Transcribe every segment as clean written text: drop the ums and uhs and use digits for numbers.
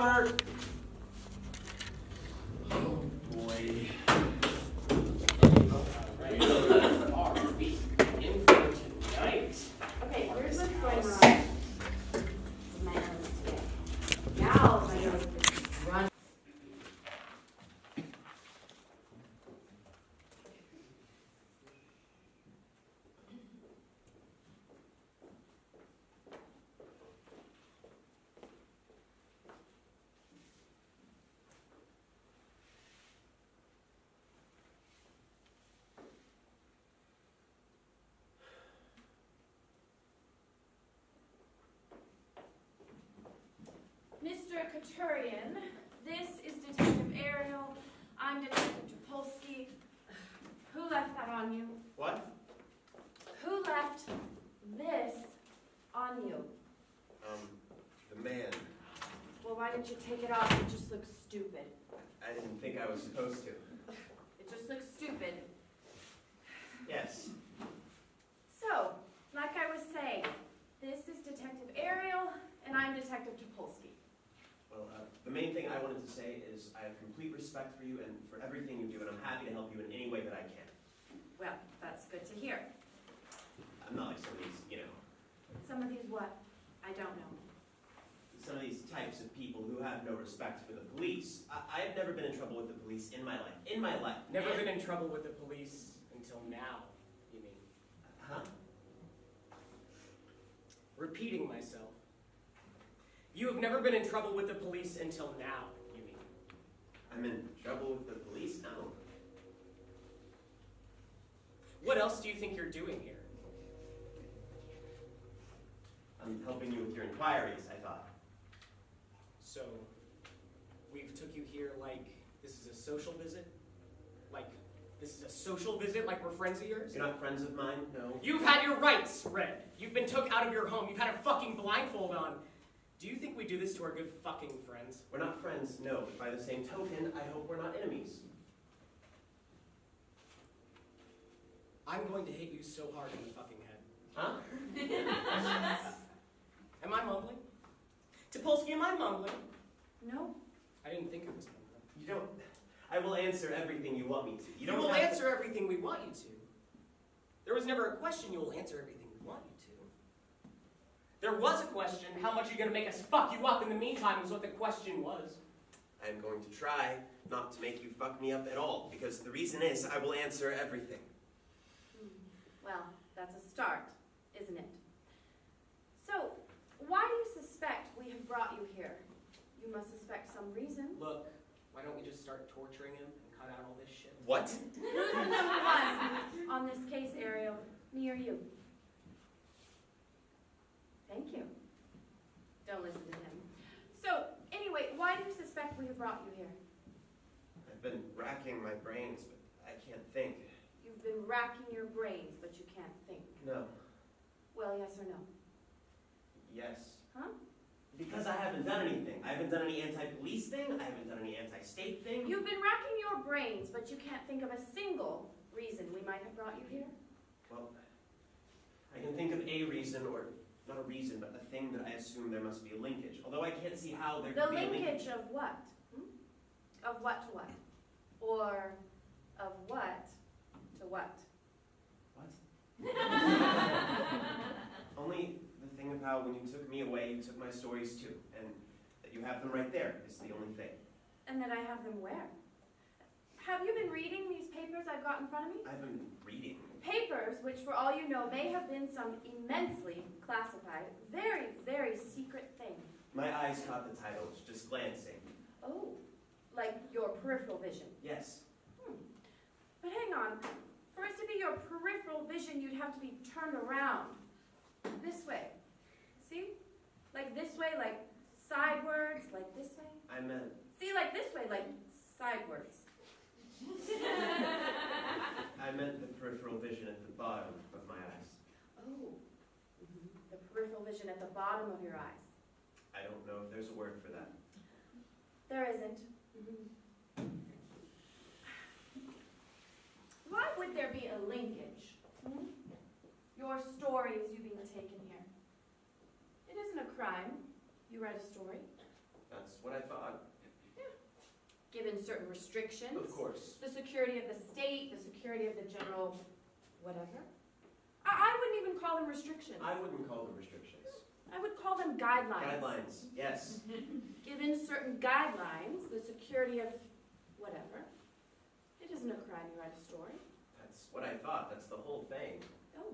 Robert! Oh, boy. Okay, here's what's going wrong. My nose today. Now my nose is running. Mr. Katurian, this is Detective Ariel. I'm Detective Topolsky. Who left that on you? What? Who left this on you? The man. Well, why didn't you take it off? It just looks stupid. I didn't think I was supposed to. It just looks stupid. Yes. So, like I was saying, this is Detective Ariel, and I'm Detective Topolsky. Well, the main thing I wanted to say is I have complete respect for you and for everything you do, and I'm happy to help you in any way that I can. Well, that's good to hear. I'm not like some of these, Some of these what? I don't know. some of these types of people who have no respect for the police. I have never been in trouble with the police in my life. In my life. Never been in trouble with the police until now, you mean? Huh? Repeating myself. You have never been in trouble with the police until now, you mean? I'm in trouble with the police? No. What else do you think you're doing here? I'm helping you with your inquiries, I thought. So, we've took you here like this is a social visit? Like, this is a social visit like we're friends of yours? You're not friends of mine? No. You've had your rights read. You've been took out of your home. You've had a fucking blindfold on. Do you think we do this to our good fucking friends? We're not friends, no. But by the same token, I hope we're not enemies. I'm going to hit you so hard in the fucking head. Huh? Am I mumbling? Topolsky, am I mumbling? No. I didn't think it was mumbling. You don't... I will answer everything you want me to. You will answer everything we want you to. There was never a question. You will answer everything we want you to. There was a question. How much are you going to make us fuck you up in the meantime was what the question was. I'm going to try not to make you fuck me up at all, because the reason is I will answer everything. Well, that's a start, isn't it? So, why do you suspect we have brought you here? You must suspect some reason. Look, why don't we just start torturing him and cut out all this shit? What? Who's the number one on this case, Ariel? Me or you? Thank you. Don't listen to him. So, anyway, why do you suspect we have brought you here? I've been racking my brains, but I can't think. You've been racking your brains, but you can't think. No. Well, yes or no? Yes. Huh? Because I haven't done anything. I haven't done any anti-police thing. I haven't done any anti-state thing. You've been racking your brains, but you can't think of a single reason we might have brought you here? Well, I can think of a reason, or not a reason, but a thing that I assume there must be a linkage. Although I can't see how there The could be a linkage. linkage of what? Of what to what? Or of what to what? What? Only the thing of how when you took me away, you took my stories too. And that you have them right there is the only thing. And that I have them where? Have you been reading these papers I've got in front of me? I've been reading. Papers, which for all you know, may have been some immensely classified, very, very secret thing. My eyes caught the titles, just glancing. Oh, like your peripheral vision. Yes. But hang on, for it to be your peripheral vision, you'd have to be turned around. This way. See? Like this way, like sidewards, like this way. I meant... See, like this way, like sidewards. I meant the peripheral vision at the bottom of my eyes. Oh, the peripheral vision at the bottom of your eyes. I don't know if there's a word for that. There isn't. Why would there be a linkage? Your story is you being taken here. It isn't a crime. You read a story. That's what I thought. Given certain restrictions. Of course. The security of the state, the security of the general whatever. I wouldn't even call them restrictions. I wouldn't call them restrictions. I would call them guidelines. Guidelines, yes. Given certain guidelines, the security of whatever. It isn't a crime you write a story. That's what I thought. That's the whole thing. Oh.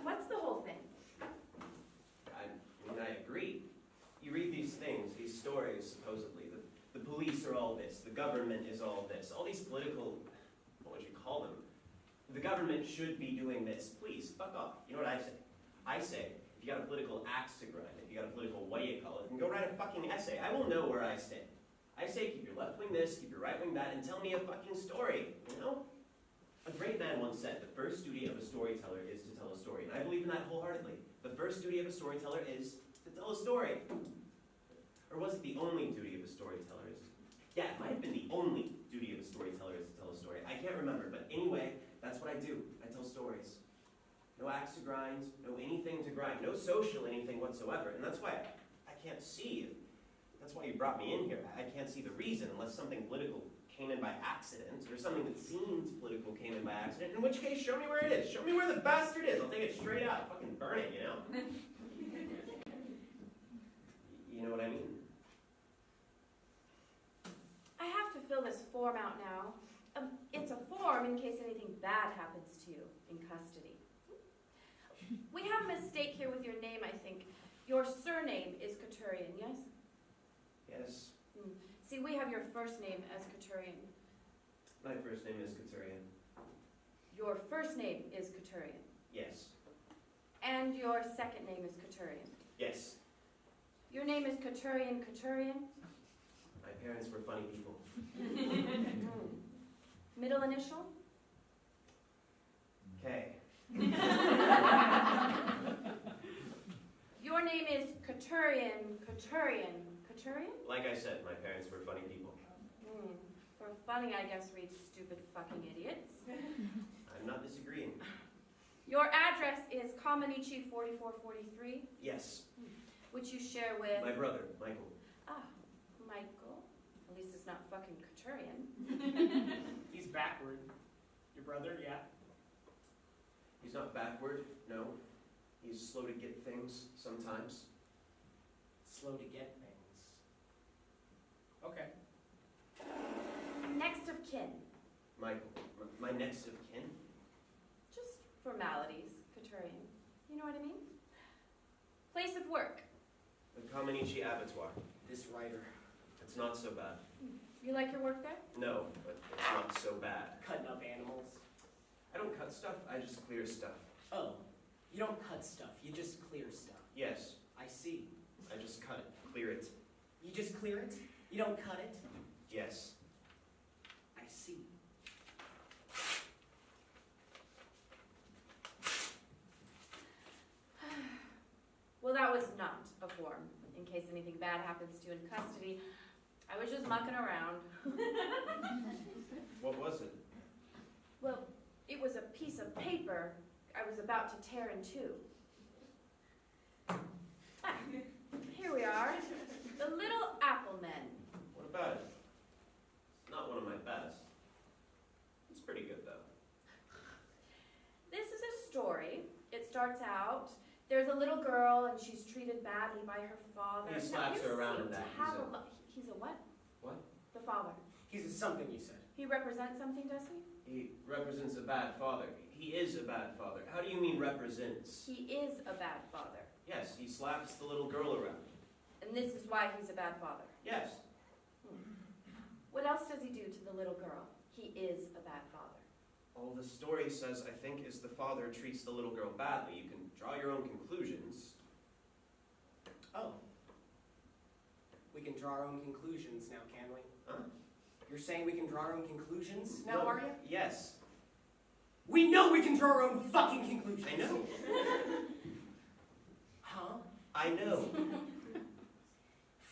What's the whole thing? I agree. You read these things, these stories, supposedly. The police are all this. The government is all this. All these political, what would you call them? The government should be doing this. Please, fuck off. You know what I say? I say, if you got a political axe to grind, if you got a political what you call it, then go write a fucking essay. I will know where I stand. I say keep your left wing this, keep your right wing that, and tell me a fucking story, you know? A great man once said, the first duty of a storyteller is to tell a story. And I believe in that wholeheartedly. The first duty of a storyteller is to tell a story. Or was it the only duty of a storyteller is? Yeah, it might have been the only duty of a storyteller is to tell a story. I can't remember, but anyway, that's what I do. I tell stories. No axe to grind, no anything to grind, no social anything whatsoever. And that's why I can't see, that's why you brought me in here. I can't see the reason unless something political came in by accident, or something that seems political came in by accident, in which case, show me where it is. Show me where the bastard is. I'll take it straight out. Fucking burn it, you know? You know what I mean? I have to fill this form out now. It's a form in case anything bad happens to you in custody. We have a mistake here with your name, I think. Your surname is Couturian, yes? Yes. See, we have your first name as Couturian. My first name is Couturian. Your first name is Couturian. Yes. And your second name is Couturian. Yes. Your name is Couturian Couturian? My parents were funny people. Middle initial? Okay. Your name is Couturian Couturian Couturian? Like I said, my parents were funny people. For funny, I guess read stupid fucking idiots. I'm not disagreeing. Your address is Comaneci 4443, Yes. which you share with... My brother, Michael. Ah, Michael. At least it's not fucking Couturian. He's backward. Your brother, yeah. He's not backward, no. He's slow to get things sometimes. Slow to get things. Okay. Next of kin. Michael, my next of kin? Just formalities, Couturian. You know what I mean? Place of work. The Comaneci Abattoir. This writer. It's not so bad. You like your work there? No, but it's not so bad. Cutting up animals. I don't cut stuff, I just clear stuff. Oh, you don't cut stuff, you just clear stuff. Yes, I see. I just cut it, clear it. You just clear it? You don't cut it? Yes. I see. Well, that was not a form, in case anything bad happens to you in custody. I was just mucking around. What was it? Well, it was a piece of paper I was about to tear in two. Ah, here we are. The Little Apple Men. What about it? It's not one of my best. It's pretty good, though. This is a story. It starts out, there's a little girl and she's treated badly by her father. He slaps her around in that. He's a what? What? The father. He's a something you said. He represents something, does he? He represents a bad father. He is a bad father. How do you mean represents? He is a bad father. Yes, he slaps the little girl around. And this is why he's a bad father. Yes. What else does he do to the little girl? He is a bad father. All the story says, I think, is the father treats the little girl badly. You can draw your own conclusions. Oh. We can draw our own conclusions now, can we? Huh? You're saying we can draw our own conclusions now, No. are you? Yes. We know we can draw our own fucking conclusions! I know. Huh? I know.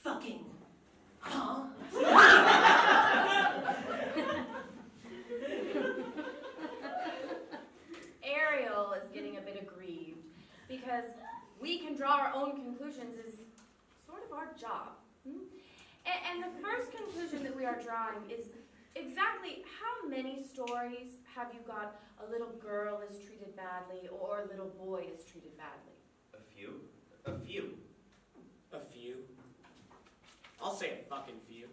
Fucking. Huh? Ariel is getting a bit aggrieved because we can draw our own conclusions is sort of our job. And the first conclusion that we are drawing is exactly how many stories have you got a little girl is treated badly or a little boy is treated badly? A few? A few. A few. I'll say a fucking few.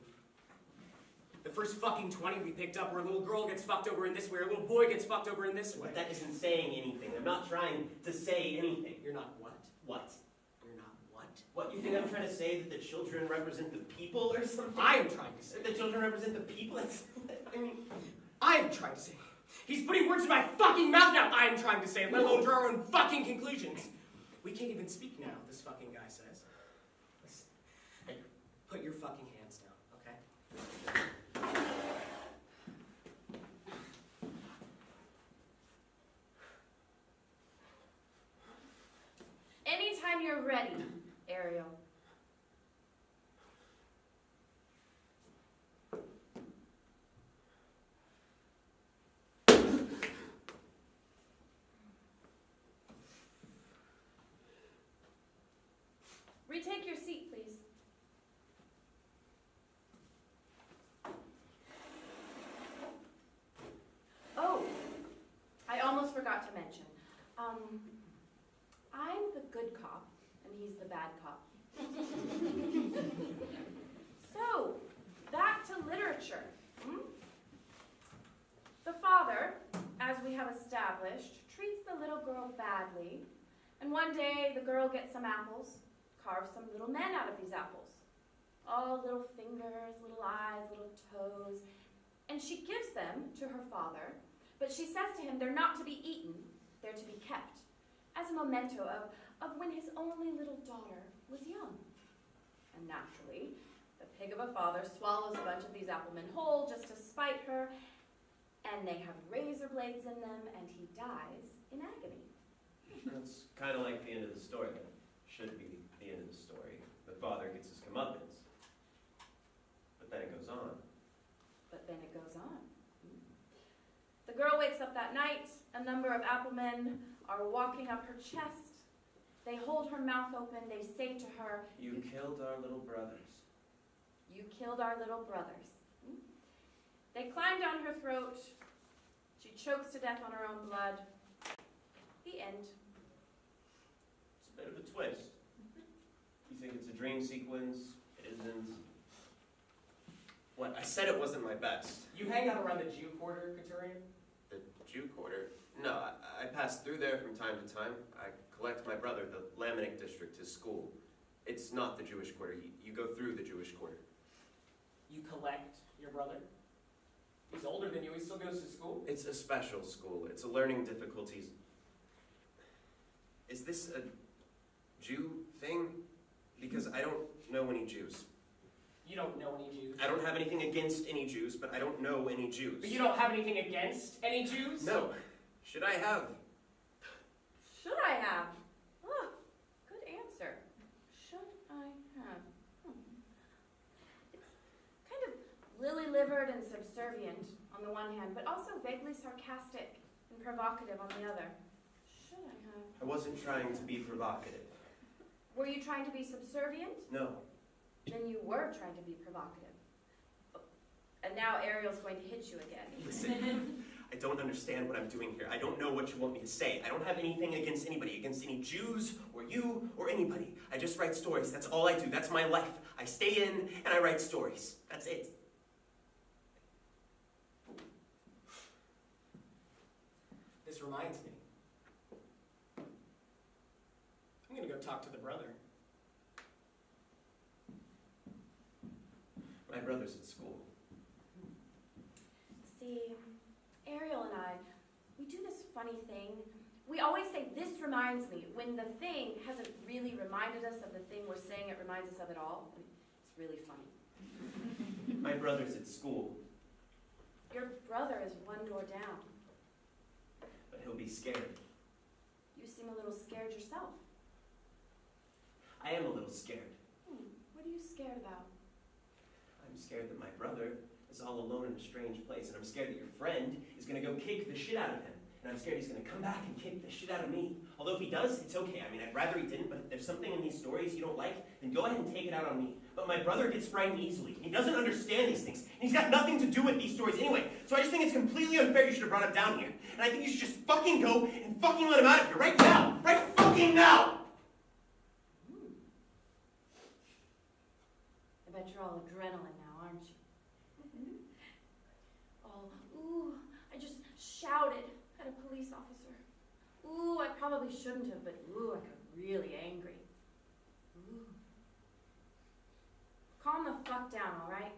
The first fucking 20 we picked up where a little girl gets fucked over in this way, or a little boy gets fucked over in this way. But that isn't saying anything. I'm not trying to say anything. You're not what? What? You're not what? What, you think I'm trying to say that the children represent the people or something? I'm trying to say. The children represent the people? I mean... I'm trying to say. He's putting words in my fucking mouth now. I'm trying to say, let alone draw our own fucking conclusions. We can't even speak now, this fucking guy says. Hey, put your fucking hands down, okay? Anytime you're ready, Ariel. Retake your seat, please. Oh, I almost forgot to mention. I'm the good cop, and he's the bad cop. So, back to literature. The father, as we have established, treats the little girl badly, and one day the girl gets some apples, carves some little men out of these apples. All little fingers, little eyes, little toes, and she gives them to her father, but she says to him they're not to be eaten, they're to be kept, as a memento of when his only little daughter was young. And naturally, the pig of a father swallows a bunch of these applemen whole just to spite her, and they have razor blades in them, and he dies in agony. That's kind of like the end of the story. That should be the end of the story. The father gets his comeuppance. But then it goes on. But then it goes on. The girl wakes up that night. A number of applemen are walking up her chest. They hold her mouth open. They say to her, You killed our little brothers. You killed our little brothers. They climb down her throat. She chokes to death on her own blood. The end. It's a bit of a twist. You think it's a dream sequence? It isn't. What? I said it wasn't my best. You hang out around the Jew quarter, Couturier? The Jew quarter? No, I pass through there from time to time. I collect my brother. The Lamanic district, his school. It's not the Jewish quarter. You go through the Jewish quarter. You collect your brother? He's older than you, he still goes to school? It's a special school. It's a learning difficulties. Is this a Jew thing? Because I don't know any Jews. You don't know any Jews? I don't have anything against any Jews, but I don't know any Jews. But you don't have anything against any Jews? No. Should I have? Should I have? Oh, good answer. Should I have? It's kind of lily-livered and subservient on the one hand, but also vaguely sarcastic and provocative on the other. Should I have? I wasn't trying to be provocative. Were you trying to be subservient? No. Then you were trying to be provocative. Oh, and now Ariel's going to hit you again. Listen, I don't understand what I'm doing here. I don't know what you want me to say. I don't have anything against anybody, against any Jews or you or anybody. I just write stories. That's all I do. That's my life. I stay in and I write stories. That's it. This reminds me. I'm gonna go talk to the brother. My brother's at school. See, Ariel and I, we do this funny thing. We always say, this reminds me, when the thing hasn't really reminded us of the thing we're saying it reminds us of at all. It's really funny. My brother's at school, Your brother is one door down. but he'll be scared. You seem a little scared yourself. I am a little scared. What are you scared about? I'm scared that my brother is all alone in a strange place, and I'm scared that your friend is going to go kick the shit out of him. And I'm scared he's going to come back and kick the shit out of me. Although if he does, it's okay. I mean, I'd rather he didn't, but if there's something in these stories you don't like, then then go ahead and take it out on me. But my brother gets frightened easily. He doesn't understand these things. And he's got nothing to do with these stories anyway. So I just think it's completely unfair you should have brought him down here. And I think you should just fucking go and fucking let him out of here right now. Right fucking now! I bet you're all adrenaline now, aren't you? All, ooh, I just shouted at a police officer. Ooh, I probably shouldn't have, but ooh, I got really angry. Ooh. Calm the fuck down, all right?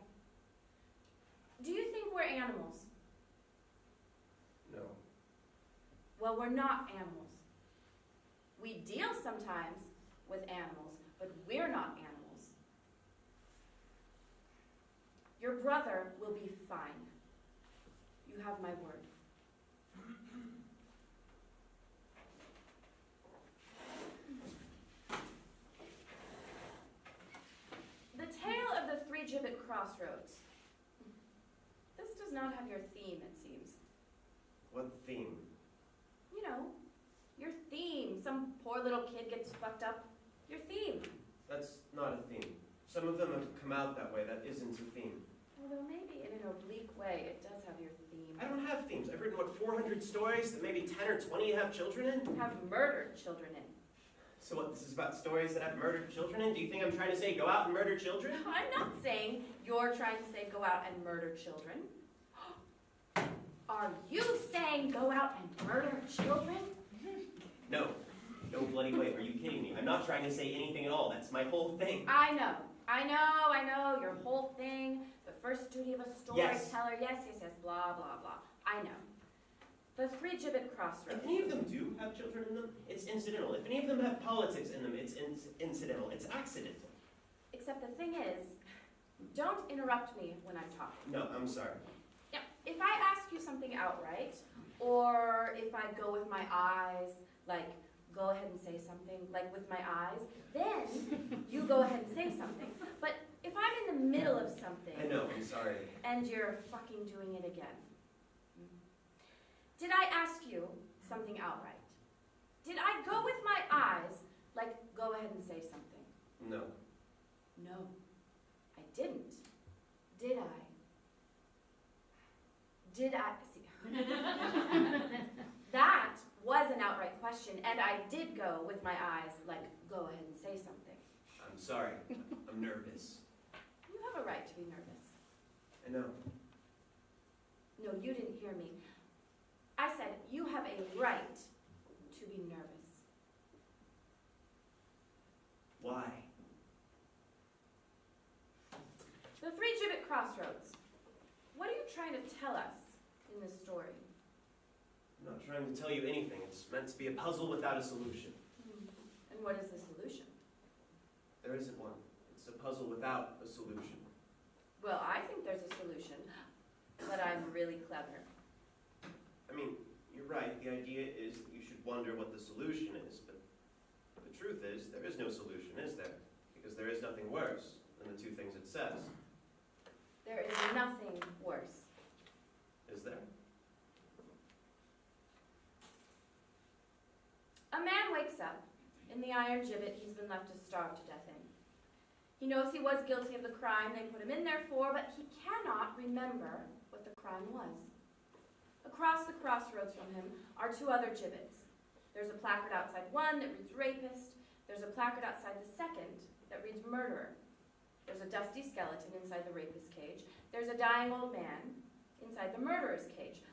Do you think we're animals? No. Well, we're not animals. We deal sometimes with animals, but we're not animals. Your brother will be fine. You have my word. The Tale of the Three-Gibbet Crossroads. This does not have your theme, it seems. What theme? You know, your theme. Some poor little kid gets fucked up. Your theme. That's not a theme. Some of them have come out that way. That isn't a theme. Although maybe in an oblique way, it does have your theme. I don't have themes. I've written, what, 400 stories that maybe 10 or 20 have children in? Have murdered children in. So what, this is about stories that have murdered children in? Do you think I'm trying to say go out and murder children? I'm not saying you're trying to say go out and murder children. Are you saying go out and murder children? No. No bloody way. Are you kidding me? I'm not trying to say anything at all. That's my whole thing. I know. Your whole thing, the first duty of a storyteller. Yes, blah, blah, blah. I know. The Three-Gibbet Crossroads. If any of them do have children in them, it's incidental. If any of them have politics in them, it's incidental. It's accidental. Except the thing is, don't interrupt me when I'm talking. No, I'm sorry. Now, if I ask you something outright, or if I go with my eyes, like, go ahead and say something, like with my eyes, then you go ahead and say something. But if I'm in the middle of something... I know, I'm sorry. ...and you're fucking doing it again. Did I ask you something outright? Did I go with my eyes, like, go ahead and say something? No. No, I didn't. Did I? Did I? See, that was an outright question, and I did go with my eyes, like, go ahead and say something. I'm sorry. I'm nervous. You have a right to be nervous. I know. No, you didn't hear me. I said you have a right to be nervous. Why? The Three-Gibbet Crossroads. What are you trying to tell us in this story? I'm not trying to tell you anything. It's meant to be a puzzle without a solution. And what is the solution? There isn't one. It's a puzzle without a solution. Well, I think there's a solution, but I'm really clever. I mean, you're right. The idea is that you should wonder what the solution is, but the truth is, there is no solution, is there? Because there is nothing worse than the two things it says. There is nothing worse. Is there? A man wakes up in the iron gibbet he's been left to starve to death in. He knows he was guilty of the crime they put him in there for, but he cannot remember what the crime was. Across the crossroads from him are two other gibbets. There's a placard outside one that reads rapist. There's a placard outside the second that reads murderer. There's a dusty skeleton inside the rapist cage. There's a dying old man inside the murderer's cage.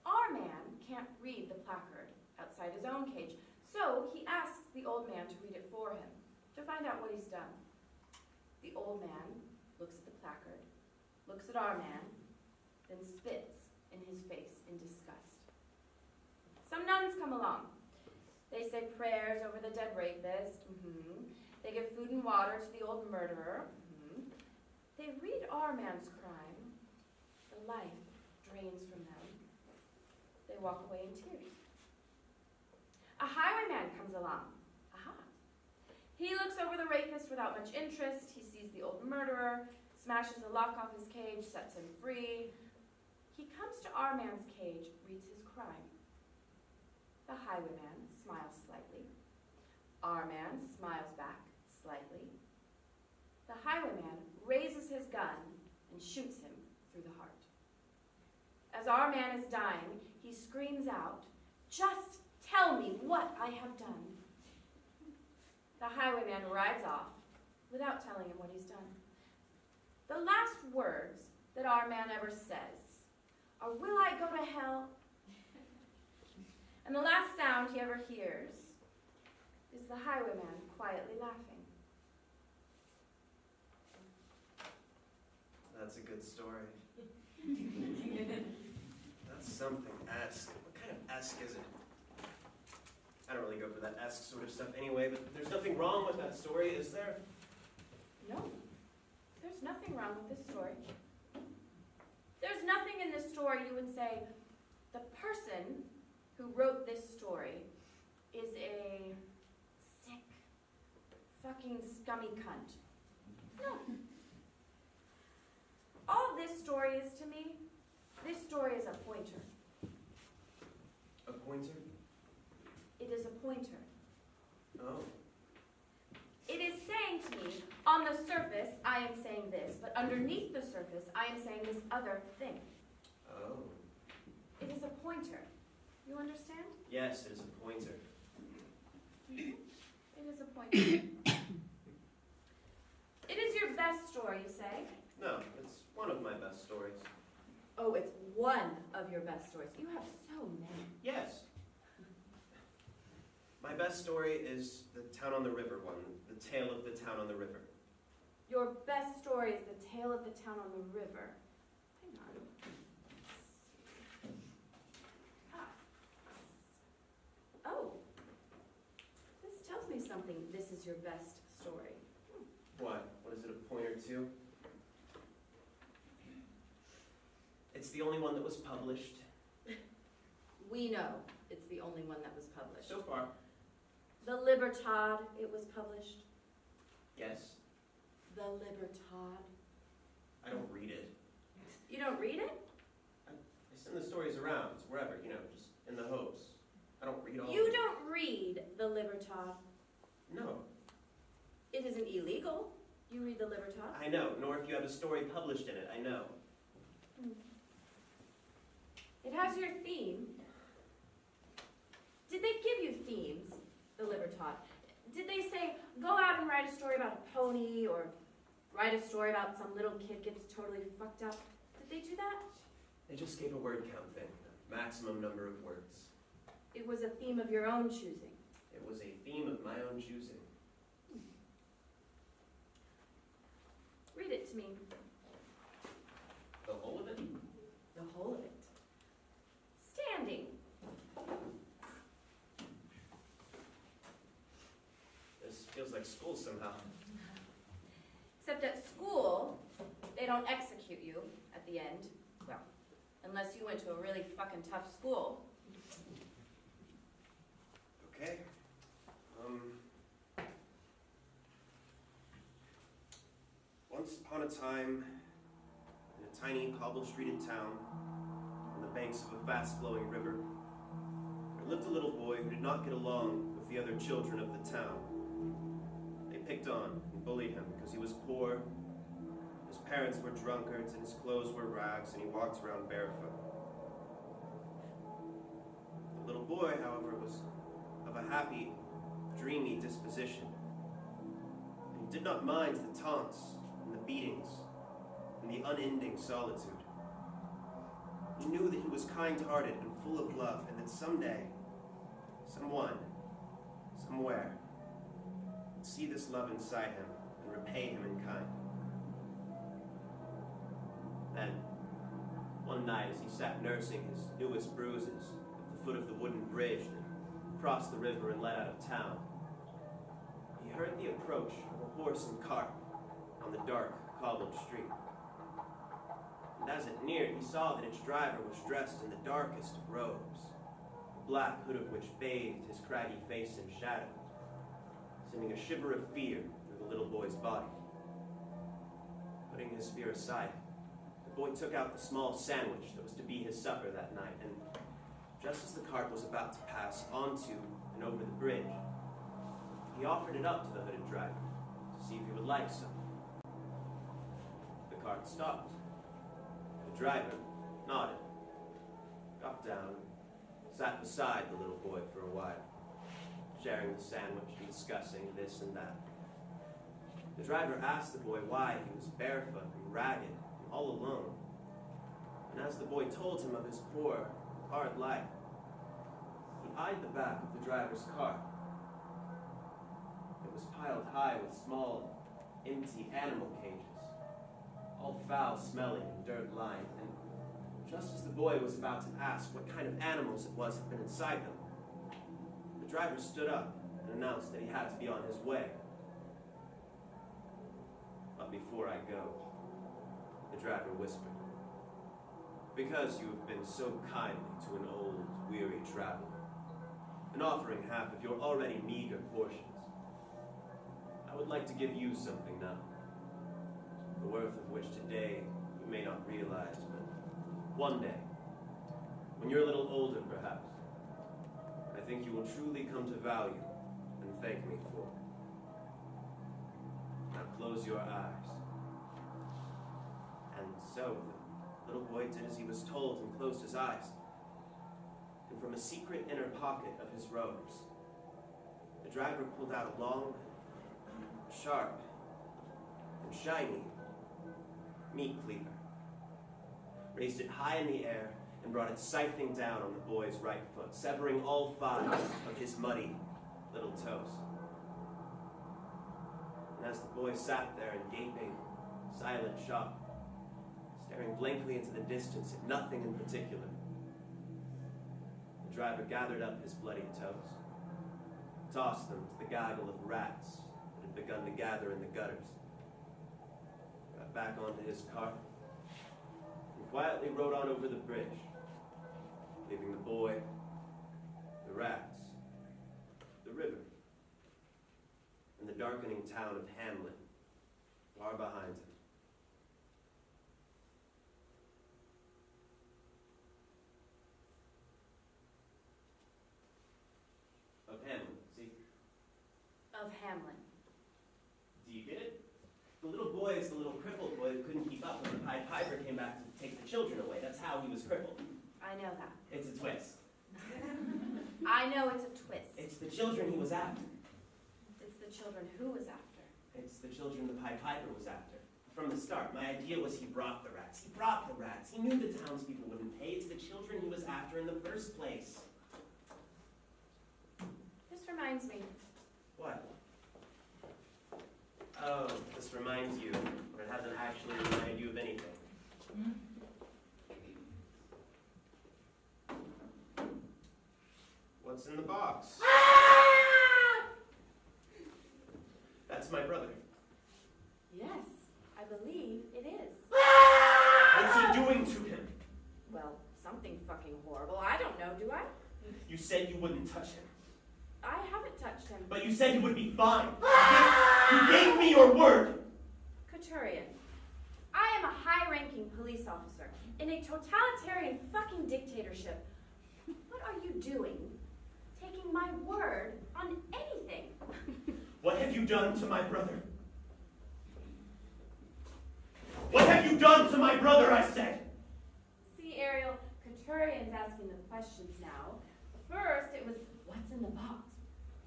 Our man can't read the placard outside his own cage, so he asks the old man to read it for him, to find out what he's done. The old man looks at the placard, looks at our man, then spits in his face in disgust. Some nuns come along. They say prayers over the dead rapist. They give food and water to the old murderer. They read our man's crime. The life drains from them. They walk away in tears. A highwayman comes along. Aha. He looks over the rapist without much interest. He sees the old murderer, smashes the lock off his cage, sets him free. He comes to our man's cage, reads his crime. The highwayman smiles slightly. Our man smiles back slightly. The highwayman raises his gun and shoots him through the heart. As our man is dying, he screams out, "Just tell me what I have done." The highwayman rides off without telling him what he's done. The last words that our man ever says are, "Will I go to hell?" And the last sound he ever hears is the highwayman quietly laughing. That's a good story. That's something esque. What kind of esque is it? I don't really go for that esque sort of stuff anyway, but there's nothing wrong with that story, is there? No, there's nothing wrong with this story. There's nothing in this story you would say, the person who wrote this story is a sick, fucking scummy cunt. No. All this story is to me, this story is a pointer. A pointer? It is a pointer. Oh. It is saying to me, on the surface, I am saying this, but underneath the surface, I am saying this other thing. Oh. It is a pointer. You understand? Yes, it is a pointer. It is a pointer. It is your best story, you say? No, it's one of my best stories. Oh, it's one of your best stories. You have so many. Yes. My best story is the Town on the River one, the tale of the town on the river. Your best story is the tale of the town on the river. Hang on. Oh. This tells me something. This is your best story. What? What is it a pointer to? It's the only one that was published. We know it's the only one that was published. So far. The Libertad, it was published. Yes. The Libertad. I don't read it. You don't read it? I send the stories around, wherever, just in the hopes. I don't read all You of it. don't read the Libertad. No. It isn't illegal. You read the Libertad. I know, nor if you have a story published in it, I know. It has your theme. Did they give you themes, the Libertad? Did they say, go out and write a story about a pony, or write a story about some little kid gets totally fucked up? Did they do that? They just gave a word count thing, a maximum number of words. It was a theme of your own choosing. It was a theme of my own choosing. Read it to me. The whole of it? The whole of it. Standing. This feels like school somehow. Except at school, they don't execute you at the end. Well, unless you went to a really fucking tough school. Okay. Once upon a time, in a tiny cobble-streeted town, on the banks of a fast-flowing river, there lived a little boy who did not get along with the other children of the town. They picked on and bullied him because he was poor, his parents were drunkards, and his clothes were rags, and he walked around barefoot. The little boy, however, was of a happy, dreamy disposition. And he did not mind the taunts and the beatings and the unending solitude. He knew that he was kind-hearted and full of love, and that someday, someone, somewhere, would see this love inside him and repay him in kind. Then, one night as he sat nursing his newest bruises at the foot of the wooden bridge that crossed the river and led out of town, he heard the approach of a horse and cart on the dark, cobbled street. And as it neared, he saw that its driver was dressed in the darkest of robes, the black hood of which bathed his craggy face in shadow, sending a shiver of fear through the little boy's body. Putting his fear aside, the boy took out the small sandwich that was to be his supper that night, and just as the cart was about to pass onto and over the bridge, he offered it up to the hooded driver to see if he would like some. cart stopped. The driver nodded, got down, sat beside the little boy for a while, sharing the sandwich and discussing this and that. The driver asked the boy why he was barefoot and ragged and all alone. And as the boy told him of his poor, hard life, he eyed the back of the driver's car. It was piled high with small, empty animal cages, all foul-smelling and dirt-lined, and just as the boy was about to ask what kind of animals it was had been inside them, the driver stood up and announced that he had to be on his way. But before I go, the driver whispered, "Because you have been so kindly to an old, weary traveler, and offering half of your already meager portions, I would like to give you something now, the worth of which today you may not realize, but one day, when you're a little older perhaps, I think you will truly come to value and thank me for. Now close your eyes." And so the little boy did as he was told and closed his eyes. And from a secret inner pocket of his robes, the driver pulled out a long, sharp, and shiny meat cleaver, raised it high in the air, and brought it scything down on the boy's right foot, severing all 5 of his muddy little toes. And as the boy sat there in gaping, silent shock, staring blankly into the distance at nothing in particular, the driver gathered up his bloody toes, tossed them to the gaggle of rats that had begun to gather in the gutters, got back onto his cart, and quietly rode on over the bridge, leaving the boy, the rats, the river, and the darkening town of Hamlin far behind him. Of Hamlin, see? Of Hamlin. Do you get it? The little boy is the little crippled boy who couldn't keep up when the Pied Piper came back to take the children away. That's how he was crippled. I know that. It's a twist. I know it's a twist. It's the children he was after. It's the children who was after. It's the children the Pied Piper was after. From the start, my idea was he brought the rats. He brought the rats. He knew the townspeople wouldn't pay. It's the children he was after in the first place. This reminds me. What? Oh, this reminds you, but it hasn't actually reminded you of anything. What's in the box? That's my brother. Yes, I believe it is. What's he doing to him? Well, something fucking horrible. I don't know, do I? You said you wouldn't touch him, I haven't touched him. but you said he would be fine. You gave me your word. Couturier, I am a high-ranking police officer in a totalitarian fucking dictatorship. What are you doing? Taking my word on anything? What have you done to my brother? What have you done to my brother, I said? See, Ariel, Couturier's asking the questions now. First, it was, what's in the box?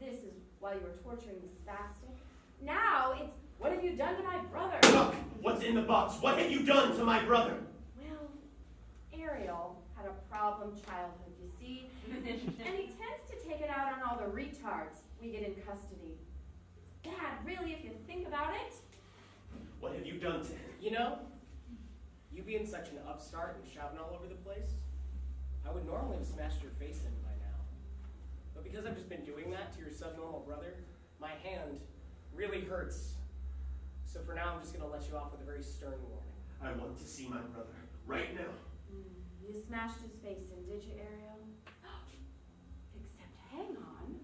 This is while you were torturing the spastic. Now, it's, what have you done to my brother? Look, what's in the box? What have you done to my brother? Well, Ariel had a problem childhood, you see, and he tends to take it out on all the retards we get in custody. It's bad, really, if you think about it. What have you done to him? You know, you being such an upstart and shouting all over the place, I would normally have smashed your face in by now. But because I've just been doing that to your subnormal brother, my hand really hurts. So for now, I'm just going to let you off with a very stern warning. I want to see my brother right now. You smashed his face in, did you, Ariel? Except, hang on.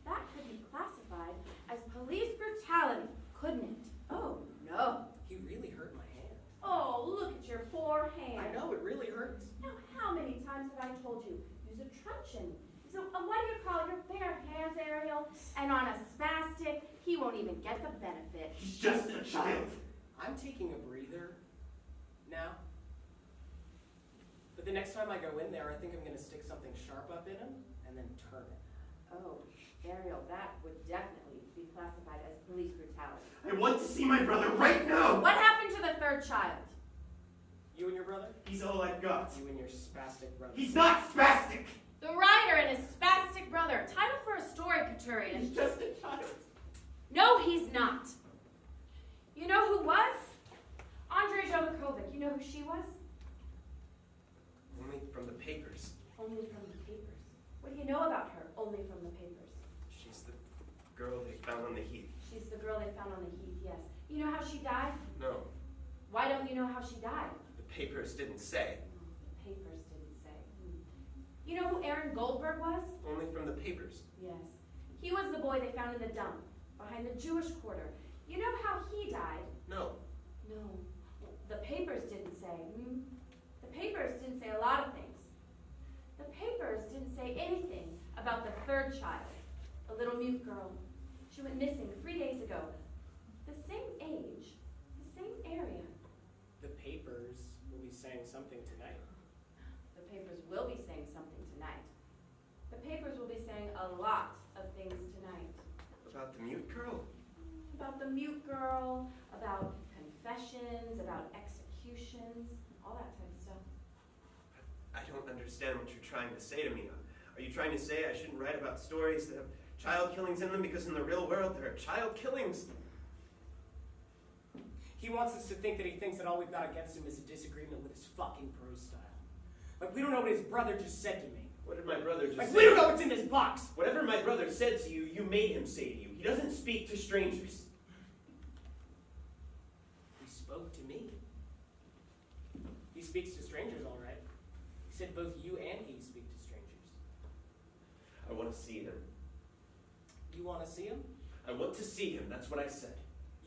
That could be classified as police brutality, couldn't it? Oh, no. He really hurt my hand. Oh, look at your poor hand. I know, it really hurts. Now, how many times have I told you? Use a truncheon. So, what do you call your bare hands, Ariel? And on a spastic, he won't even get the benefit. He's just a child. I'm taking a breather now. But the next time I go in there, I think I'm gonna stick something sharp up in him and then turn it. Oh, Ariel, that would definitely be classified as police brutality. I want to see my brother right now! What happened to the third child? You and your brother? He's all I've got. You and your spastic brother. He's not spastic! The writer and his spastic brother. Title for a story, Couturier. He's just a child. No, he's not. You know who was? Andrei Jovakovic. You know who she was? Only from the papers. Only from the papers. What do you know about her? Only from the papers. She's the girl they found on the heath. She's the girl they found on the heath, yes. You know how she died? No, Why don't you know how she died? the papers didn't say. The papers didn't say. You know who Aaron Goldberg was? Only from the papers. Yes. He was the boy they found in the dump, behind the Jewish quarter. You know how he died? No. No. The papers didn't say. The papers didn't say a lot of things. The papers didn't say anything about the third child, a little mute girl. She went missing 3 days ago. The same age, the same area. The papers will be saying something tonight. The papers will be saying something tonight. The papers will be saying a lot of things tonight. About the mute girl? About the mute girl, about confessions, about executions, all that type of stuff. I don't understand what you're trying to say to me. Are you trying to say I shouldn't write about stories that have child killings in them because in the real world there are child killings? He wants us to think that he thinks that all we've got against him is a disagreement with his fucking prose style. Like, we don't know what his brother just said to me. What did my brother just Like, say? we don't know what's in this box! Whatever my brother said to you, you made him say to you. He doesn't speak to strangers. He spoke to me. He speaks to strangers, all right. He said both you and he speak to strangers. I want to see him. You want to see him? I want to see him, that's what I said.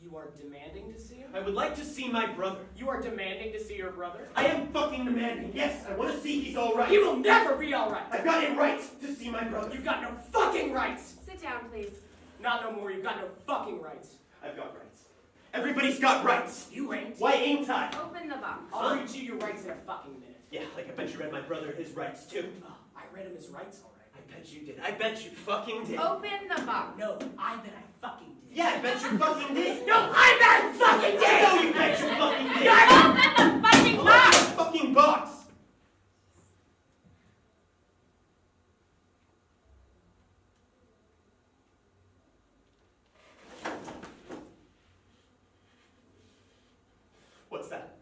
You are demanding to see him? I would like to see my brother. You are demanding to see your brother? I am fucking demanding. Yes, I want to see he's all right. He will never be all right! I've got a right to see my brother. You've got no fucking rights! Sit down, please. Not no more, you've got no fucking rights. I've got rights. Everybody's got rights. You ain't. Why ain't I? Open the box. I'll read you your rights in a fucking minute. Yeah, like I bet you read my brother his rights too. Oh, I read him his rights, all right. I bet you did. I bet you fucking did. Open the box. No, I bet I fucking did. Yeah, I bet you fucking did. No, I bet I fucking did! No, you bet you fucking did. Open the fucking Open box! the fucking box. What's that?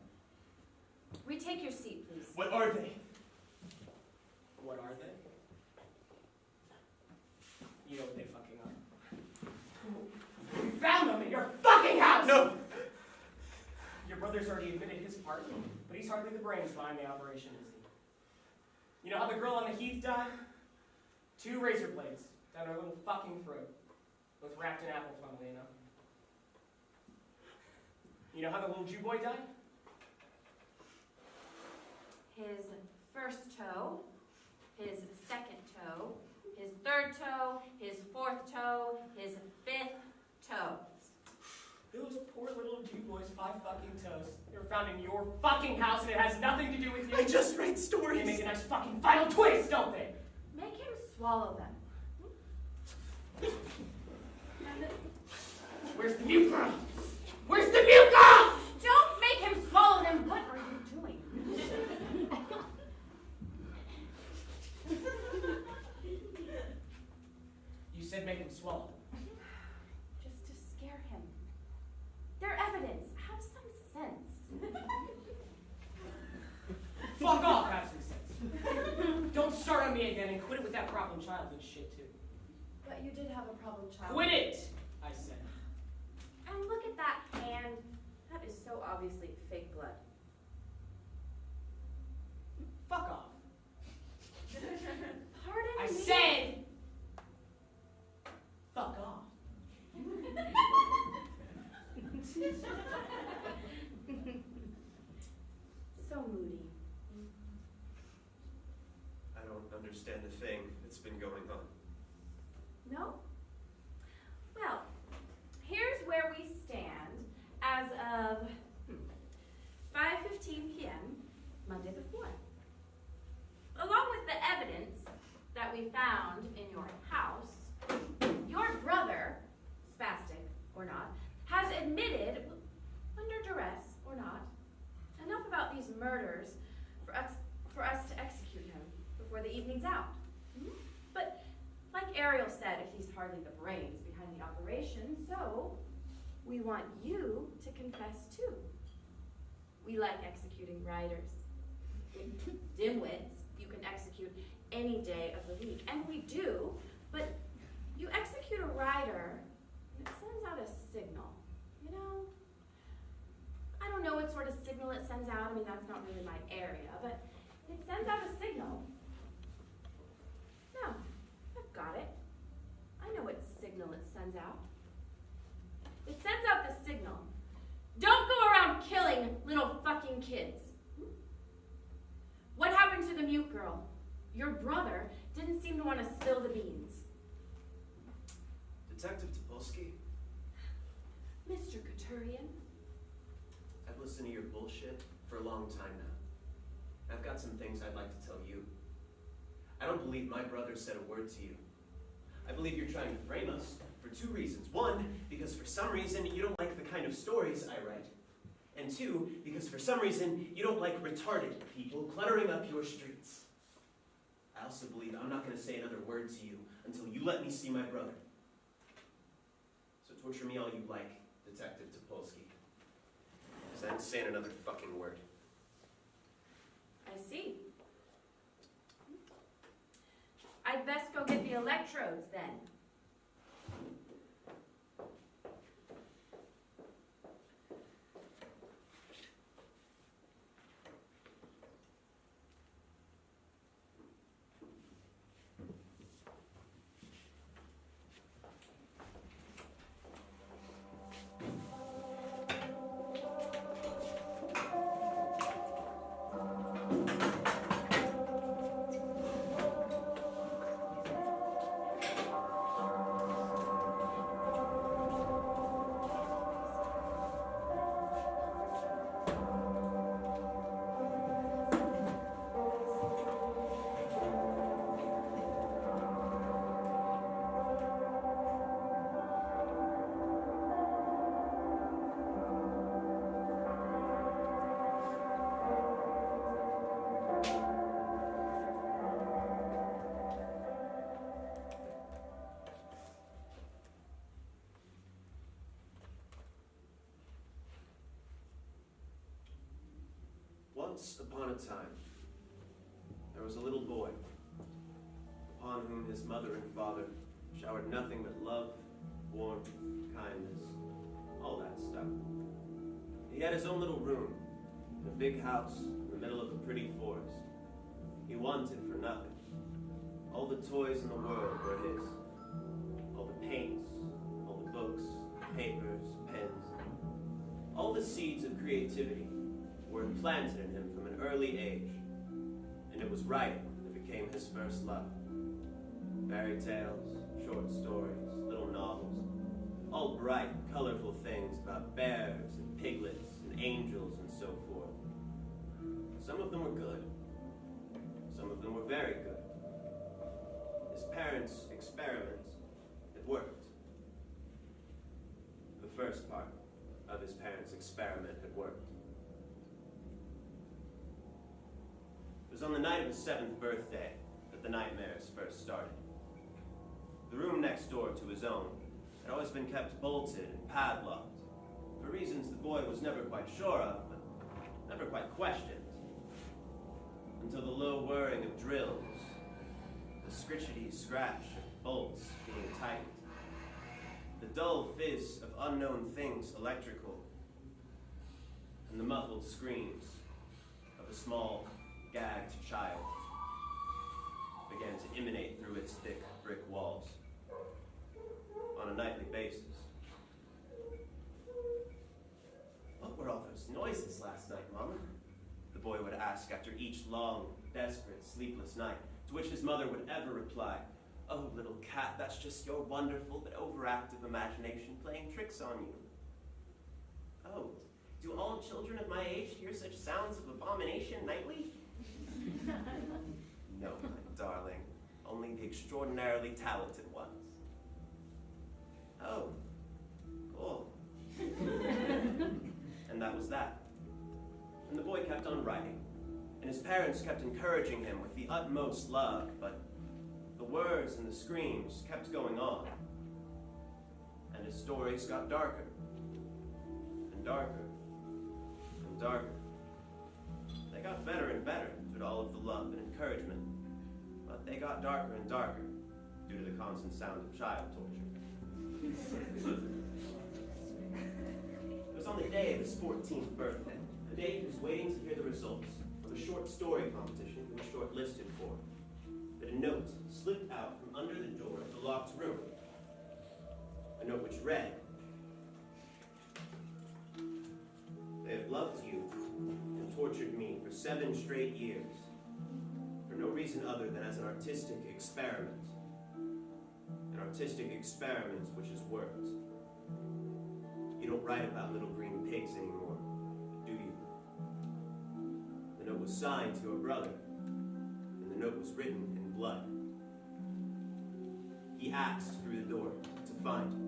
Retake your seat, please. What are they? What are they? You know what they fucking are. You found them in your fucking house! No. Your brother's already admitted his part, but he's hardly the brains behind the operation, is he? You know how the girl on the heath died? 2 razor blades down her little fucking throat. Both wrapped in apple, funnily enough. You know how the little Jew boy died? His first toe, his second toe, his third toe, his fourth toe, his 5th toe. Those poor little Jew boys' 5 fucking toes. They were found in your fucking house and it has nothing to do with you. I just read They stories. make a nice fucking final twist, don't they? Make him swallow them. Where's the mute girl? Where's the mute girl? Don't make him swallow them. What are you doing? You said make him swallow. Just to scare him. They're evidence. Have some sense. Fuck off, have some sense. Don't start on me again and quit it with that problem child and shit too. But you did have a problem child. Quit it, I said. And look at that hand. That is so obviously fake blood. Fuck off. Pardon I me? said, fuck off. So moody. I don't understand a thing that's been going on. No? Well, here's where we stand as of 5:15 p.m. Monday before. Along with the evidence that we found in your house, your brother, spastic or not, has admitted, under duress or not, enough about these murders for us to execute him before the evening's out. But like Ariel said, he's hardly the brains behind the operation, so we want you to confess too. We like executing writers. Dimwits, you can execute any day of the week, and we do, but you execute a writer, and it sends out a signal, you know? I don't know what sort of signal it sends out. I mean, that's not really my area, but it sends out a signal. No, I've got it. I know what signal it sends out. It sends out the signal. Don't go around killing little fucking kids. What happened to the mute girl? Your brother didn't seem to want to spill the beans. Detective Topolsky, Mr. Couturian? I've listened to your bullshit for a long time now. I've got some things I'd like to tell you. I don't believe my brother said a word to you. I believe you're trying to frame us for two reasons. One, because for some reason you don't like the kind of stories I write. And two, because for some reason you don't like retarded people cluttering up your streets. I also believe I'm not going to say another word to you until you let me see my brother. So torture me all you like, Detective Topolsky. Because I ain't saying another fucking word. I see. I'd best go get the electrodes then. Once upon a time, there was a little boy, upon whom his mother and father showered nothing but love, warmth, kindness, all that stuff. He had his own little room in a big house in the middle of a pretty forest. He wanted for nothing. All the toys in the world were his. All the paints, all the books, papers, pens, all the seeds of creativity were implanted in him from an early age, and it was writing that became his first love. Fairy tales, short stories, little novels, all bright, colorful things about bears and piglets and angels and so forth. Some of them were good. Some of them were very good. His parents' experiments had worked. The first part of his parents' experiment had worked. It was on the night of his 7th birthday that the nightmares first started. The room next door to his own had always been kept bolted and padlocked, for reasons the boy was never quite sure of, but never quite questioned, until the low whirring of drills, the scritchety scratch of bolts being tightened, the dull fizz of unknown things electrical, and the muffled screams of a small, gagged child began to emanate through its thick brick walls on a nightly basis. What were all those noises last night, Mama? The boy would ask after each long, desperate, sleepless night, to which his mother would ever reply, "Oh, little cat, that's just your wonderful but overactive imagination playing tricks on you." Oh, do all all children of my age hear such sounds of abomination nightly? No, my darling. Only the extraordinarily talented ones. Oh, cool. And that was that. And the boy kept on writing, and his parents kept encouraging him with the utmost love, but the words and the screams kept going on. And his stories got darker, and darker, and darker. They got better and better due to all of the love and encouragement, but they got darker and darker due to the constant sound of child torture. It was on the day of his 14th birthday, the day he was waiting to hear the results of a short story competition he was shortlisted for, that a note slipped out from under the door of the locked room. A note which read, "They have loved you and tortured me for 7 straight years, for no reason other than as an artistic experiment. An artistic experiment which has worked. You don't write about little green pigs anymore, do you?" The note was signed to your brother, and the note was written in blood. He asked through the door to find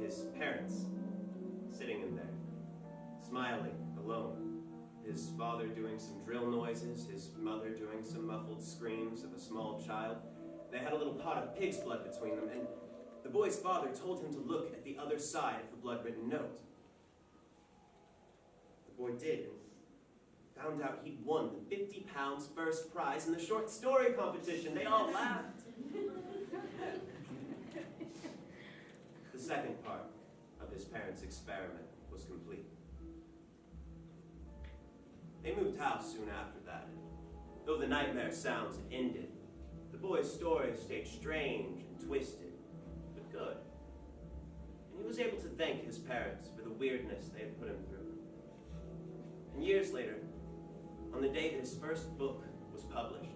his parents sitting in there, smiling, alone. His father doing some drill noises, his mother doing some muffled screams of a small child. They had a little pot of pig's blood between them, and the boy's father told him to look at the other side of the blood-written note. The boy did, and found out he'd won the 50 pounds first prize in the short story competition. They all laughed. The second part of his parents' experiment was complete. They moved house soon after that, and though the nightmare sounds had ended, the boy's story stayed strange and twisted, but good. And he was able to thank his parents for the weirdness they had put him through. And years later, on the day that his first book was published,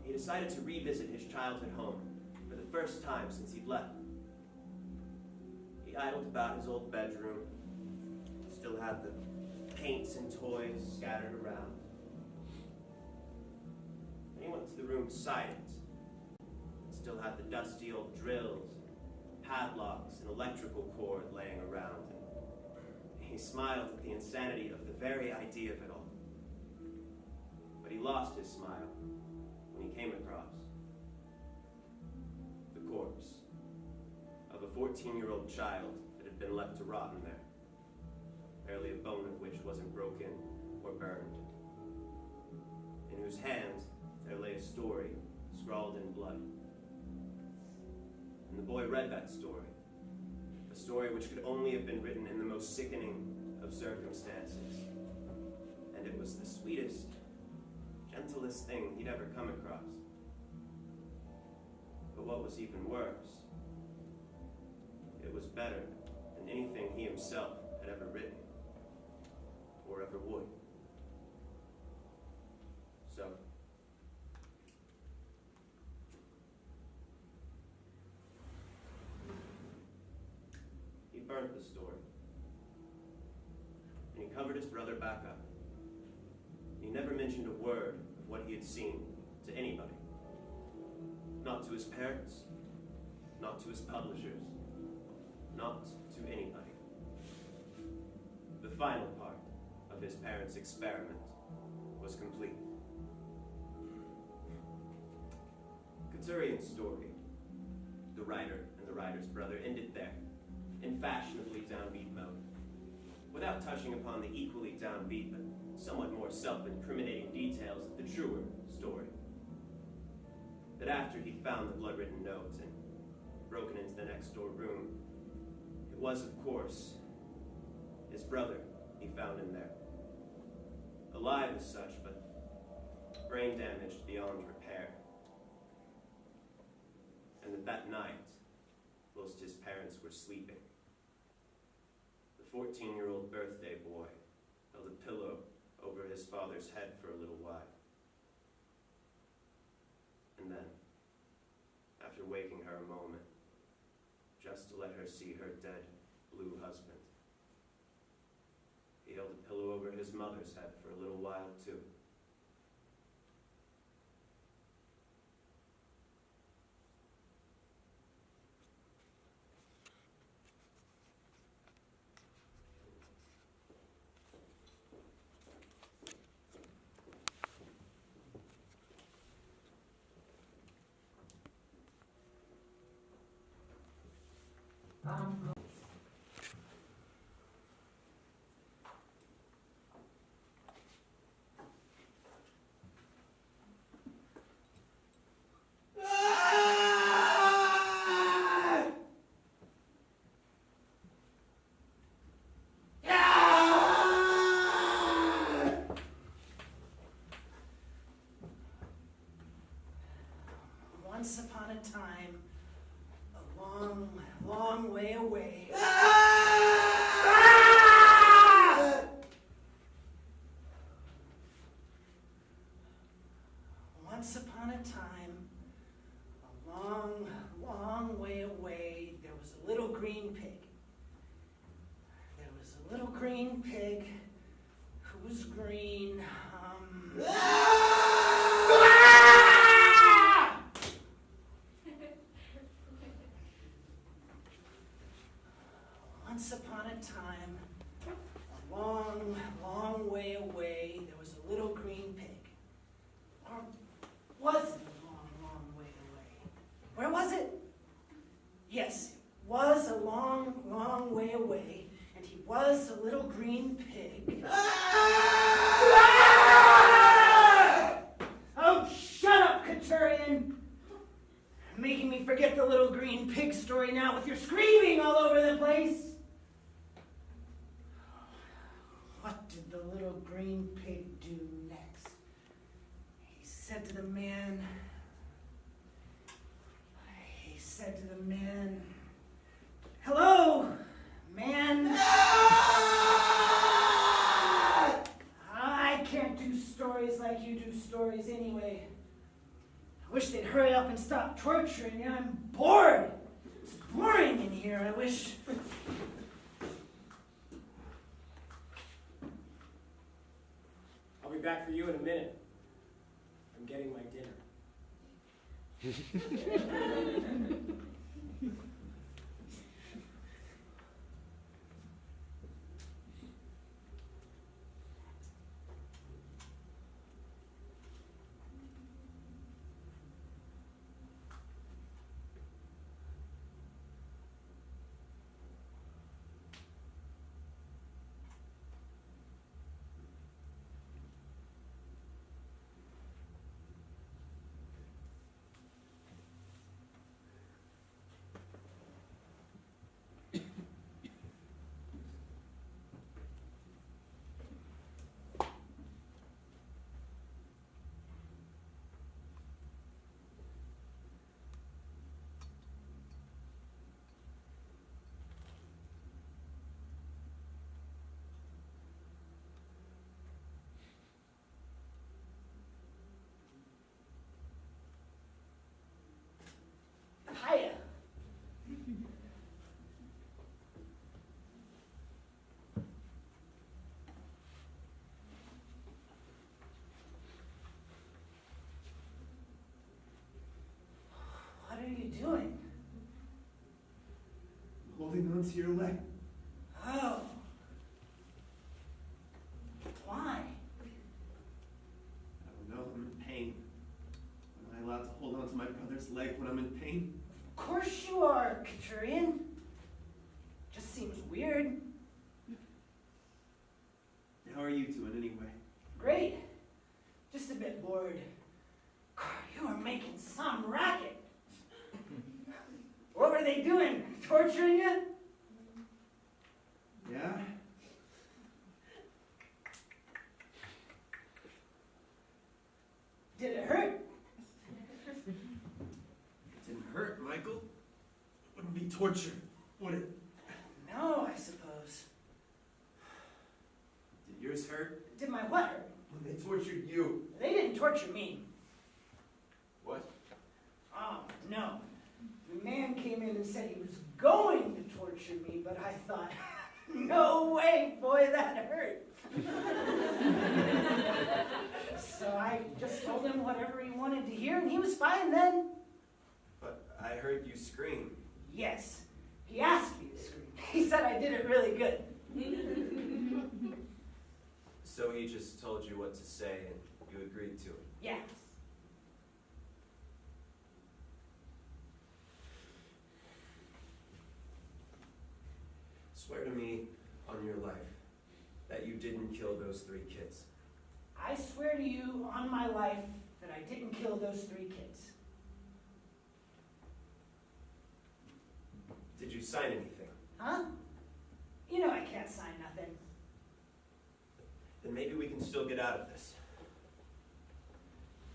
he decided to revisit his childhood home for the first time since he'd left. He idled about his old bedroom, still had the paints and toys scattered around. And he went to the room beside it. It still had the dusty old drills, padlocks, and electrical cord laying around. And he smiled at the insanity of the very idea of it all. But he lost his smile when he came across the corpse of a 14-year-old child that had been left to rot in there, barely a bone of which wasn't broken or burned, in whose hand there lay a story scrawled in blood. And the boy read that story, a story which could only have been written in the most sickening of circumstances. And it was the sweetest, gentlest thing he'd ever come across. But what was even worse, it was better than anything he himself had ever written, or ever would. So, he burnt the story, and he covered his brother back up. He never mentioned a word of what he had seen to anybody. Not to his parents, not to his publishers, not to anybody. The final part of his parents' experiment was complete. Couturian's story, the writer and the writer's brother, ended there, in fashionably downbeat mode, without touching upon the equally downbeat but somewhat more self-incriminating details of the truer story. That after he'd found the blood-written note and broken into the next-door room, it was, of course, his brother he found in there. Alive as such, but brain damaged beyond repair. And that night, whilst his parents were sleeping, the 14-year-old birthday boy held a pillow over his father's head for a little while. And then, after waking her a moment, just to let her see her dead blue husband, over his mother's head for a little while, too. Once upon a time, a long, long way away. Once upon a time, a long, long way away, there was a little green pig. There was a little green pig who was green. Once upon a time, a long, long way away, there was a little green pig. Or was it a long, long way away? Where was it? Yes, it was a long, long way away, and he was a little green pig. Oh, shut up, Katurian! Making me forget the little green pig story now with your screaming all over the place. What did the little green pig do next? He said to the man, "Hello, man. I can't do stories like you do stories anyway. I wish they'd hurry up and stop torturing you. I'm bored. It's boring in here. I wish." I'll be back for you in a minute. I'm getting my dinner. Hiya. What are you doing? Holding on to your leg. Oh. Why? I don't know, I'm in pain. Am I allowed to hold on to my brother's leg when I'm in pain? Of course you are, Katurian. Just seems weird. How are you doing anyway? Great. Just a bit bored. You were making some racket. What were they doing? Torturing you? Yeah? Did it hurt? It didn't hurt, Michael. It wouldn't be torture, would it? No, I suppose. Did yours hurt? Did my what hurt? When they tortured you. They didn't torture me. What? Oh, no. The man came in and said he was going to torture me, but I thought, no way, boy, that hurt. I just told him whatever he wanted to hear, and he was fine then. But I heard you scream. Yes, he asked me to scream. He said I did it really good. So he just told you what to say and you agreed to it. Yeah. Swear to me on your life that you didn't kill those 3 kids. I swear to you on my life that I didn't kill those 3 kids. Did you sign anything? Huh? You know I can't sign nothing. Then maybe we can still get out of this.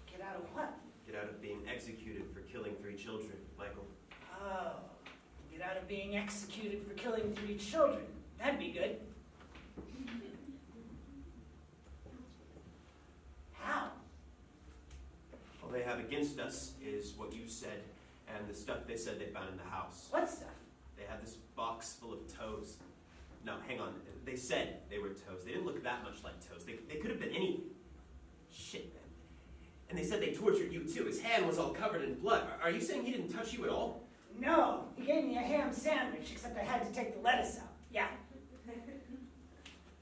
Get out of what? Get out of being executed for killing 3 children, Michael. Oh, get out of being executed for killing 3 children. That'd be good. How? All they have against us is what you said and the stuff they said they found in the house. What stuff? They had this box full of toes. No, hang on. They said they were toes. They didn't look that much like toes. They could have been any... Shit, man. And they said they tortured you too. His hand was all covered in blood. Are you saying he didn't touch you at all? No, he gave me a ham sandwich, except I had to take the lettuce out. Yeah.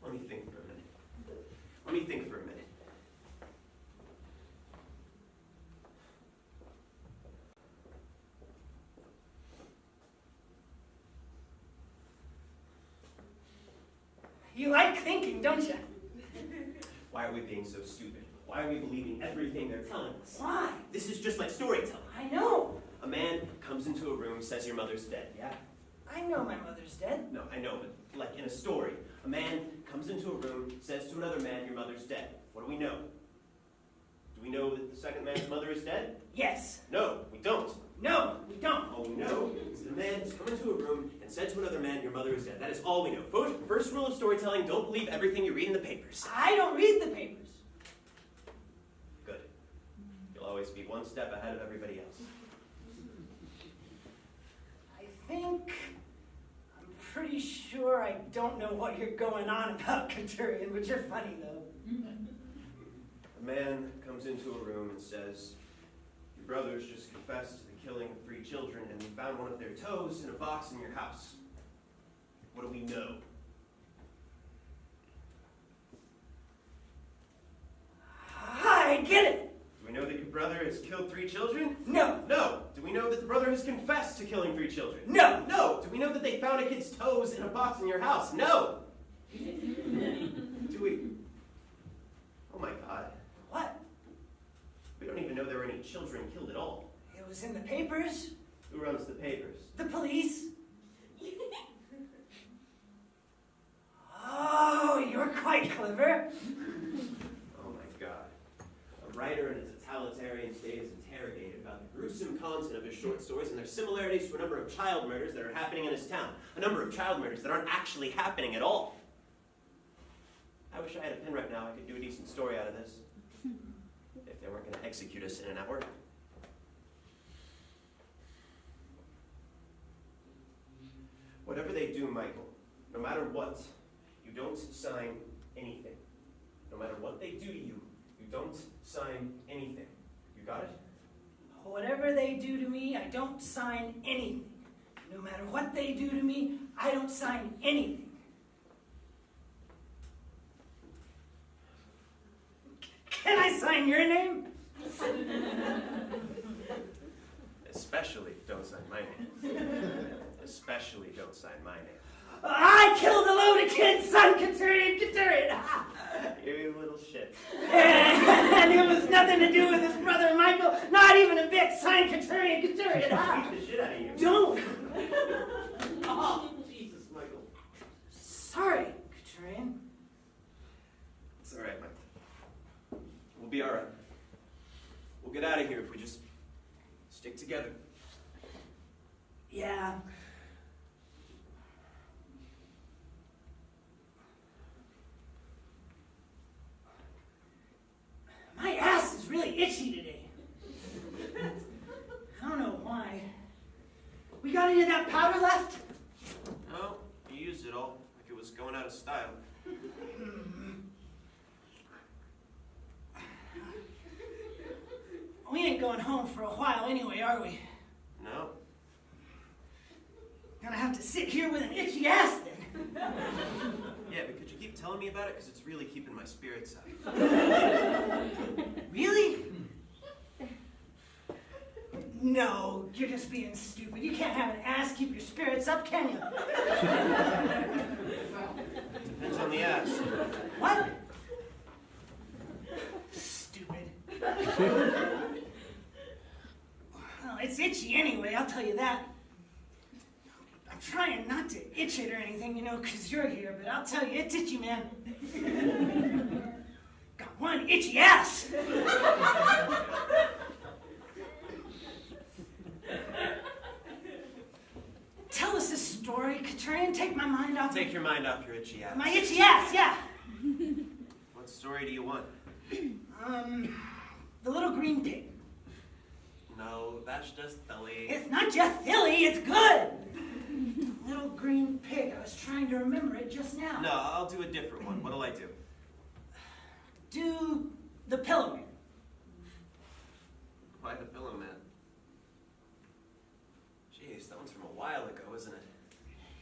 Let me think for a minute. Let me think for a minute. You like thinking, don't you? Why are we being so stupid? Why are we believing everything they're telling us? Why? This is just like storytelling. I know. A man comes into a room, says your mother's dead, yeah? I know my mother's dead. No, I know, but like in a story. A man comes into a room, says to another man, your mother's dead. What do we know? Do we know that the second man's mother is dead? Yes. No, we don't. No, we don't. All we know is that a man has come into a room and said to another man, your mother is dead. That is all we know. First rule of storytelling, don't believe everything you read in the papers. I don't read the papers. Good. You'll always be one step ahead of everybody else. I think... I'm pretty sure I don't know what you're going on about, Katurian, but you're funny, though. A man comes into a room and says, your brothers just confessed to the killing of 3 children and we found one of their toes in a box in your house. What do we know? I get it. Do we know that your brother has killed 3 children? No. No. Do we know that the brother has confessed to killing 3 children? No. No. Do we know that they found a kid's toes in a box in your house? No. Do we? Oh my God. What? We don't even know there were any children killed at all. It was in the papers. Who runs the papers? The police. Oh, you're quite clever. Oh my God. A writer in a totalitarian state is interrogated about the gruesome content of his short stories and their similarities to a number of child murders that are happening in his town. A number of child murders that aren't actually happening at all. I wish I had a pen right now. I could do a decent story out of this. If they weren't going to execute us in an hour. Whatever they do, Michael, no matter what, you don't sign anything. No matter what they do to you, you don't sign anything. You got it? Whatever they do to me, I don't sign anything. No matter what they do to me, I don't sign anything. Can I sign your name? Especially don't sign my name. Especially don't sign my name. I killed a load of kids, son, Katurian. You little shit. And it was nothing to do with his brother Michael, not even a bit, son, Katurian. Beat the shit out of you. Don't. Oh, Jesus, Michael. Sorry, Katurian. It's all right, Michael. We'll be all right. We'll get out of here if we just stick together. Yeah. My ass is really itchy today. I don't know why. We got any of that powder left? No, you used it all like it was going out of style. We ain't going home for a while anyway, are we? No. Gonna have to sit here with an itchy ass then. Yeah, but could you keep telling me about it? Because it's really keeping my spirits up. Really? No, you're just being stupid. You can't have an ass keep your spirits up, can you? Depends on the ass. What? Stupid. Well, it's itchy anyway, I'll tell you that. I'm trying not to itch it or anything, you know, 'cause you're here, but I'll tell you, it's itchy, man. Got one itchy ass. Tell us a story, Katrin. Take my mind off Take your mind off your itchy ass. my itchy ass, yeah. What story do you want? The little green pig. No, that's just silly. It's not just silly, it's good. Little green pig. I was trying to remember it just now. No, I'll do a different one. What'll I do? Do the Pillowman. Why the Pillowman? Jeez, that one's from a while ago, isn't it?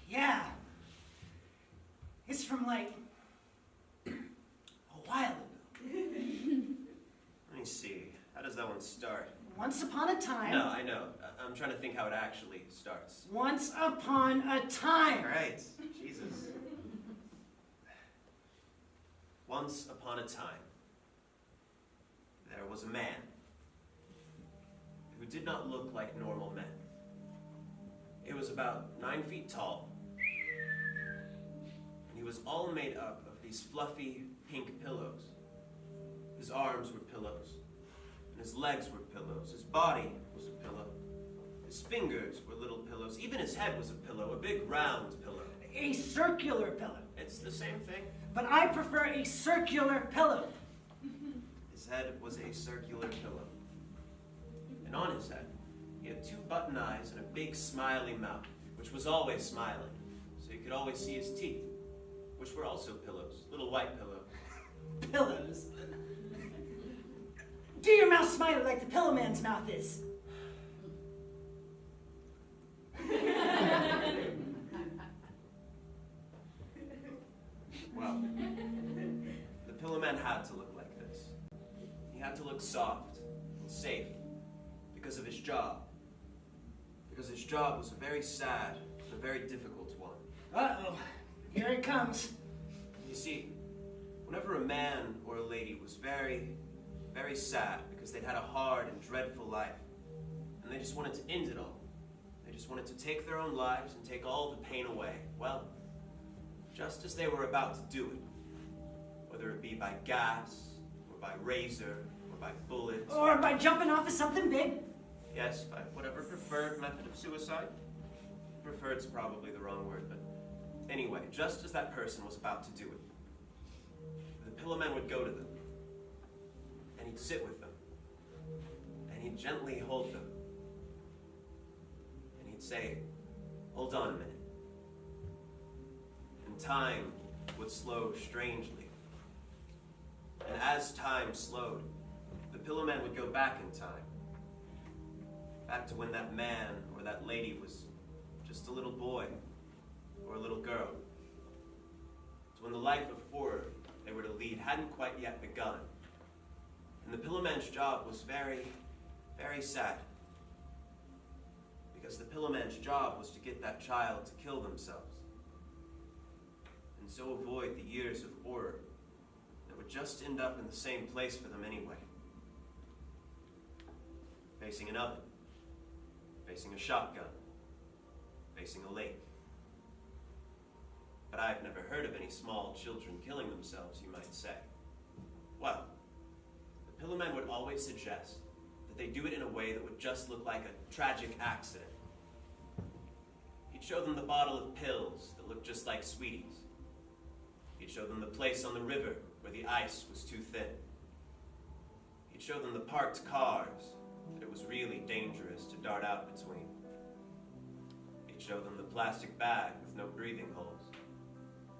Yeah. It's from like a while ago. Let me see. How does that one start? Once upon a time. No, I know. I'm trying to think how it actually starts. Once upon a time. All right. Jesus. Once upon a time, there was a man who did not look like normal men. He was about 9 feet tall, and he was all made up of these fluffy pink pillows. His arms were pillows, and his legs were pillows. His body was a pillow. His fingers were little pillows. Even his head was a pillow, a big round pillow. A circular pillow. It's the same thing. But I prefer a circular pillow. His head was a circular pillow. And on his head, he had 2 button eyes and a big smiley mouth, which was always smiling. So you could always see his teeth, which were also pillows, little white pillows. Pillows. Do your mouth smile like the Pillowman's mouth is. Well, the Pillowman had to look like this. He had to look soft and safe because of his job. Because his job was a very sad and a very difficult one. Uh-oh. Here it comes. You see, whenever a man or a lady was very, very sad because they'd had a hard and dreadful life, and they just wanted to end it all, they just wanted to take their own lives and take all the pain away, well, just as they were about to do it, whether it be by gas, or by razor, or by bullet, Or by jumping off of something big. yes, by whatever preferred method of suicide. Preferred's probably the wrong word, but anyway, just as that person was about to do it, the Pillowman would go to them, and he'd sit with them, and he'd gently hold them, and he'd say, "Hold on a minute." And time would slow strangely. And as time slowed, the Pillowman would go back in time. Back to when that man or that lady was just a little boy or a little girl. To when the life of horror they were to lead hadn't quite yet begun. And the Pillowman's job was very, very sad. Because the Pillowman's job was to get that child to kill themselves. And so avoid the years of horror that would just end up in the same place for them anyway. Facing an oven, facing a shotgun, facing a lake. But I've never heard of any small children killing themselves, you might say. Well, the Pillowman would always suggest that they do it in a way that would just look like a tragic accident. He'd show them the bottle of pills that looked just like Sweeties. He'd show them the place on the river where the ice was too thin. He'd show them the parked cars that it was really dangerous to dart out between. He'd show them the plastic bag with no breathing holes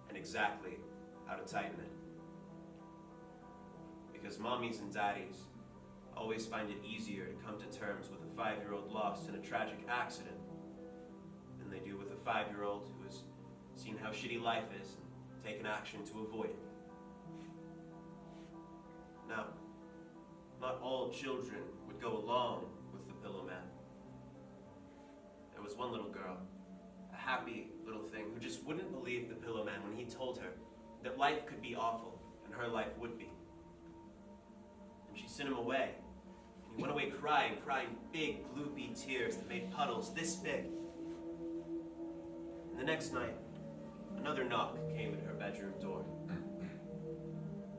and exactly how to tighten it. Because mommies and daddies always find it easier to come to terms with a 5-year-old lost in a tragic accident than they do with a 5-year-old who has seen how shitty life is and taken action to avoid it. Now, not all children would go along with the Pillowman. There was one little girl, a happy little thing, who just wouldn't believe the Pillowman when he told her that life could be awful, and her life would be. And she sent him away. And he went away crying big, gloopy tears that made puddles this big. And the next night, another knock came at her bedroom door.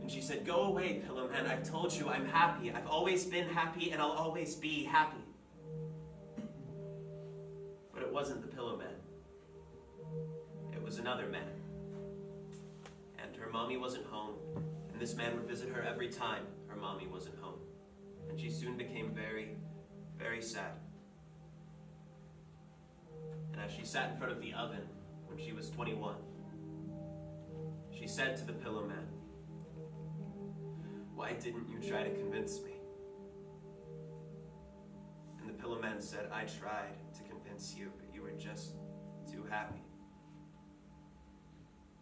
And she said, "Go away, Pillowman. I've told you I'm happy. I've always been happy, and I'll always be happy." But it wasn't the Pillowman. It was another man. And her mommy wasn't home, and this man would visit her every time her mommy wasn't home. And she soon became very, very sad. And as she sat in front of the oven when she was 21, she said to the Pillowman, "Why didn't you try to convince me?" And the Pillowman said, "I tried to convince you, but you were just too happy."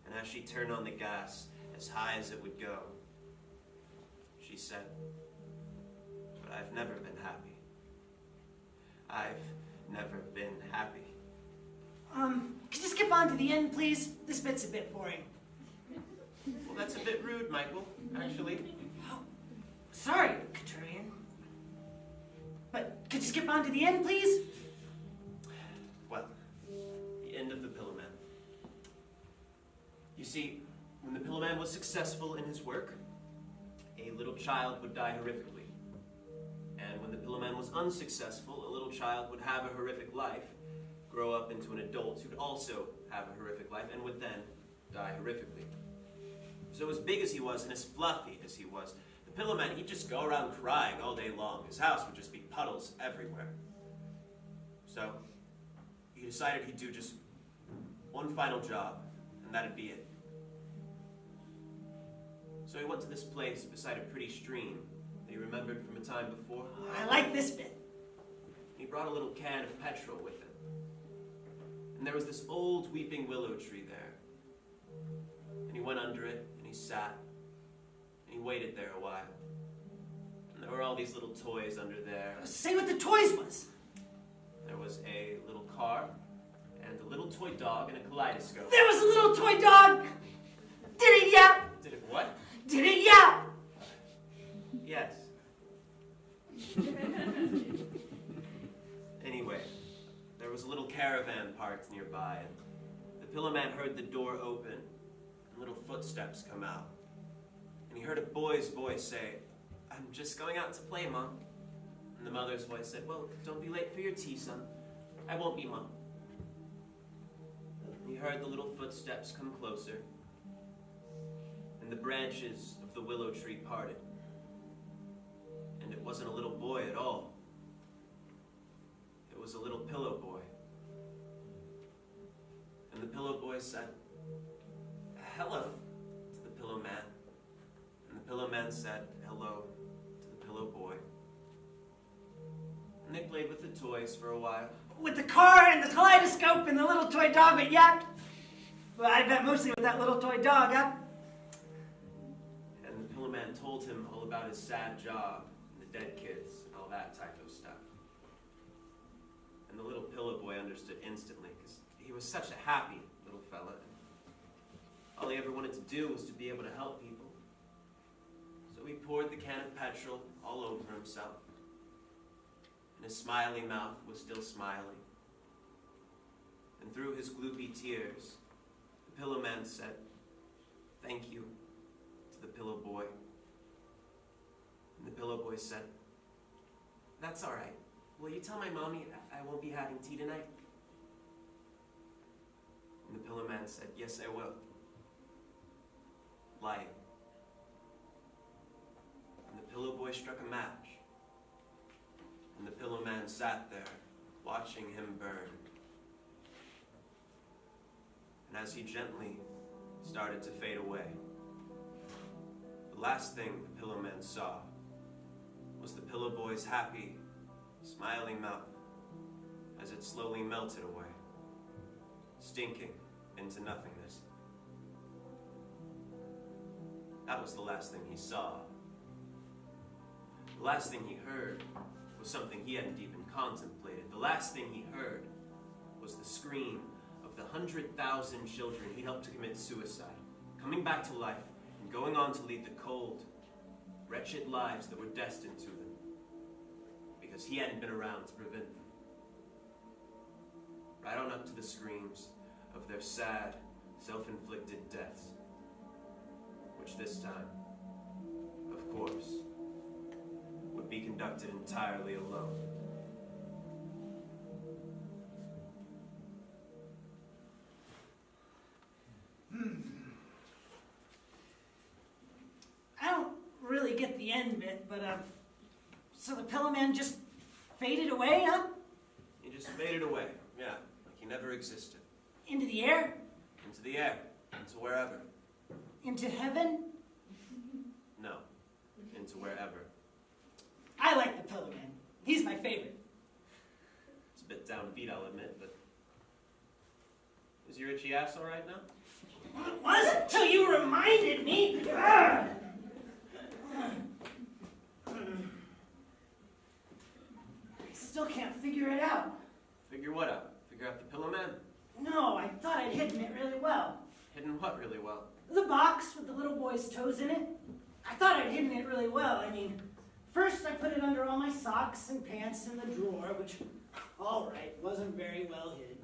And as she turned on the gas as high as it would go, she said, "But I've never been happy. I've never been happy." Could you skip on to the end, please? This bit's a bit boring. Well, that's a bit rude, Michael, actually. Oh, sorry, Katurian. But could you skip on to the end, please? Well, the end of the Pillowman. You see, when the Pillowman was successful in his work, a little child would die horrifically. And when the Pillowman was unsuccessful, a little child would have a horrific life, grow up into an adult who'd also have a horrific life, and would then die horrifically. So as big as he was and as fluffy as he was, the Pillowman, he'd just go around crying all day long. His house would just be puddles everywhere. So he decided he'd do just one final job, and that'd be it. So he went to this place beside a pretty stream that he remembered from a time before. I like this bit. He brought a little can of petrol with him. And there was this old weeping willow tree there. And he went under it, and he sat, and he waited there a while. And there were all these little toys under there. Say what the toys was. There was a little car, and a little toy dog, and a kaleidoscope. There was a little toy dog. Did it yap? Did it what? Did it yap? Yes. Anyway, there was a little caravan parked nearby, and the Pillowman heard the door open and little footsteps come out. And he heard a boy's voice say, "I'm just going out to play, Mom." And the mother's voice said, "Well, don't be late for your tea, son. I won't be, Mom." And he heard the little footsteps come closer, and the branches of the willow tree parted. And it wasn't a little boy at all. It was a little pillow boy. And the pillow boy said, "Hello," to the Pillowman. And the Pillowman said, "Hello," to the pillow boy. And they played with the toys for a while. With the car and the kaleidoscope and the little toy dog that yapped? Well, I bet mostly with that little toy dog, huh? And the Pillowman told him all about his sad job and the dead kids and all that type of stuff. And the little pillow boy understood instantly, because he was such a happy little fella. All he ever wanted to do was to be able to help people. So he poured the can of petrol all over himself. And his smiley mouth was still smiling. And through his gloopy tears, the Pillowman said, "Thank you," to the pillow boy. And the pillow boy said, "That's all right. Will you tell my mommy I won't be having tea tonight?" And the Pillowman said, "Yes, I will." Light. And the pillow boy struck a match. And the Pillowman sat there, watching him burn. And as he gently started to fade away, the last thing the Pillowman saw was the Pillow Boy's happy, smiling mouth as it slowly melted away, stinking into nothingness. That was the last thing he saw. The last thing he heard was something he hadn't even contemplated. The last thing he heard was the scream of the 100,000 children he helped to commit suicide, coming back to life and going on to lead the cold, wretched lives that were destined to them, because he hadn't been around to prevent them. Right on up to the screams of their sad, self-inflicted deaths, which this time, of course, would be conducted entirely alone. I don't really get the end bit, but, so the Pillowman just faded away, huh? He just faded away, yeah, like he never existed. Into the air? Into the air, into wherever. Into heaven? No, into wherever. I like the Pillowman. He's my favorite. It's a bit downbeat, I'll admit, but... Is your itchy ass all right now? It wasn't till you reminded me. I still can't figure it out. Figure what out? Figure out the Pillowman? No, I thought I'd hidden it really well. Hidden what really well? The box with the little boy's toes in it. I thought I'd hidden it really well. I mean, first I put it under all my socks and pants in the drawer, which, all right, wasn't very well hid.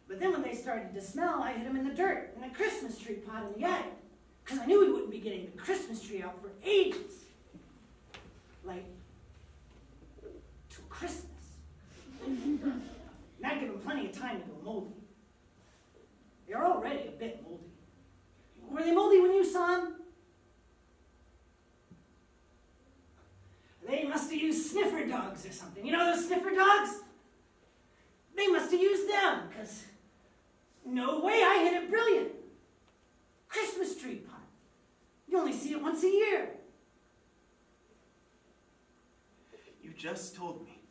But then when they started to smell, I hid them in the dirt, in a Christmas tree pot in the attic. Because I knew we wouldn't be getting the Christmas tree out for ages. Like, till Christmas. And I'd give them plenty of time to go moldy. They're already a bit moldy. Were they moldy when you saw them? They must have used sniffer dogs or something. You know those sniffer dogs? They must have used them, because no way I hit it brilliant. Christmas tree pot. You only see it once a year. You just told me.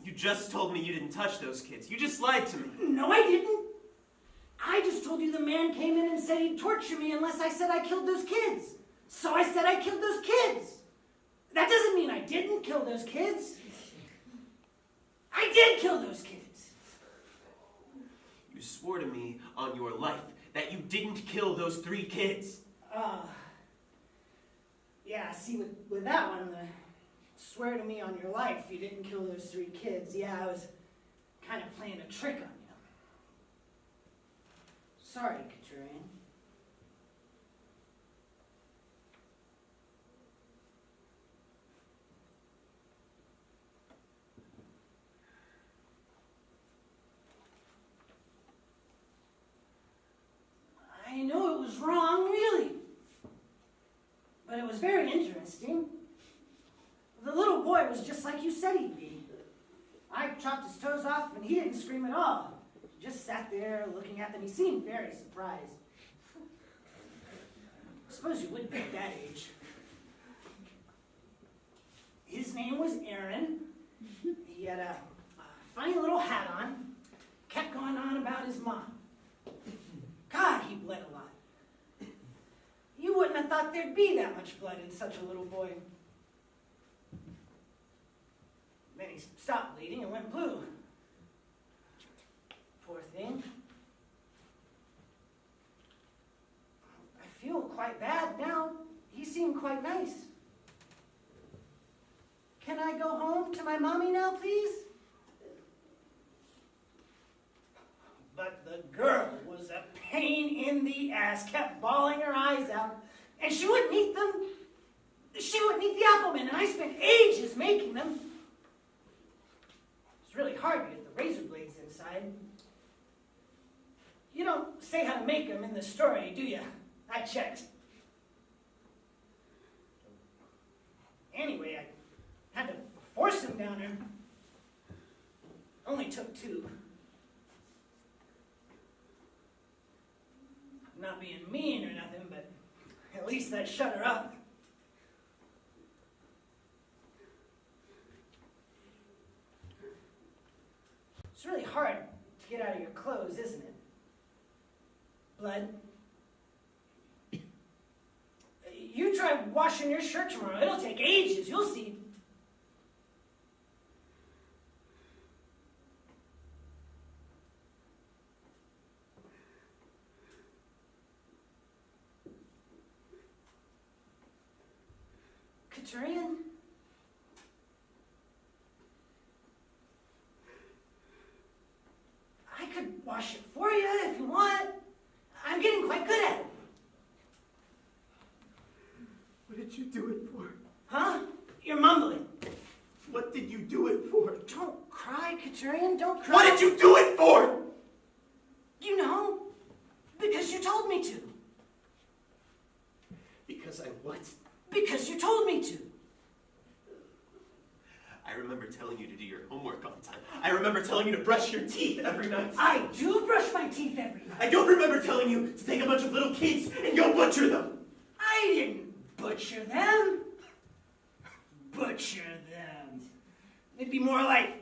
You just told me you didn't touch those kids. You just lied to me. No, I didn't. I just told you the man came in and said he'd torture me unless I said I killed those kids. So I said I killed those kids. That doesn't mean I didn't kill those kids. I did kill those kids. You swore to me on your life that you didn't kill those 3 kids. Yeah, see, with that one, the swear to me on your life you didn't kill those 3 kids. Yeah, I was kind of playing a trick on you. Sorry, Katurian. I know it was wrong, really. But it was very interesting. The little boy was just like you said he'd be. I chopped his toes off and he didn't scream at all. He just sat there looking at them. He seemed very surprised. I suppose you would be at that age. His name was Aaron. He had a funny little hat on. Kept going on about his mom. God, he bled a lot. You wouldn't have thought there'd be that much blood in such a little boy. Then he stopped bleeding and went blue. Poor thing. I feel quite bad now. He seemed quite nice. Can I go home to my mommy now, please? But the girl was a pain in the ass, kept bawling her eyes out, and she wouldn't eat them. She wouldn't eat the Appleman, and I spent ages making them. It's really hard to get the razor blades inside. You don't say how to make them in the story, do you? I checked. Anyway, I had to force them down her. Only took 2. Not being mean or nothing, but at least that shut her up. hard to get out of your clothes, isn't it? Blood? You try washing your shirt tomorrow. It'll take ages. You'll see. Katurian? I could wash it for you if you want. I'm getting quite good at it. What did you do it for? Huh? You're mumbling. What did you do it for? Don't cry, Katurian. Don't cry. What did you do it for? You know, because you told me to. Because I what? Because you told me to. I remember telling you to do your homework on time. I remember telling you to brush your teeth every night. I do brush my teeth every night. I don't remember telling you to take a bunch of little kids and go butcher them. I didn't butcher them. Butcher them. It'd be more like...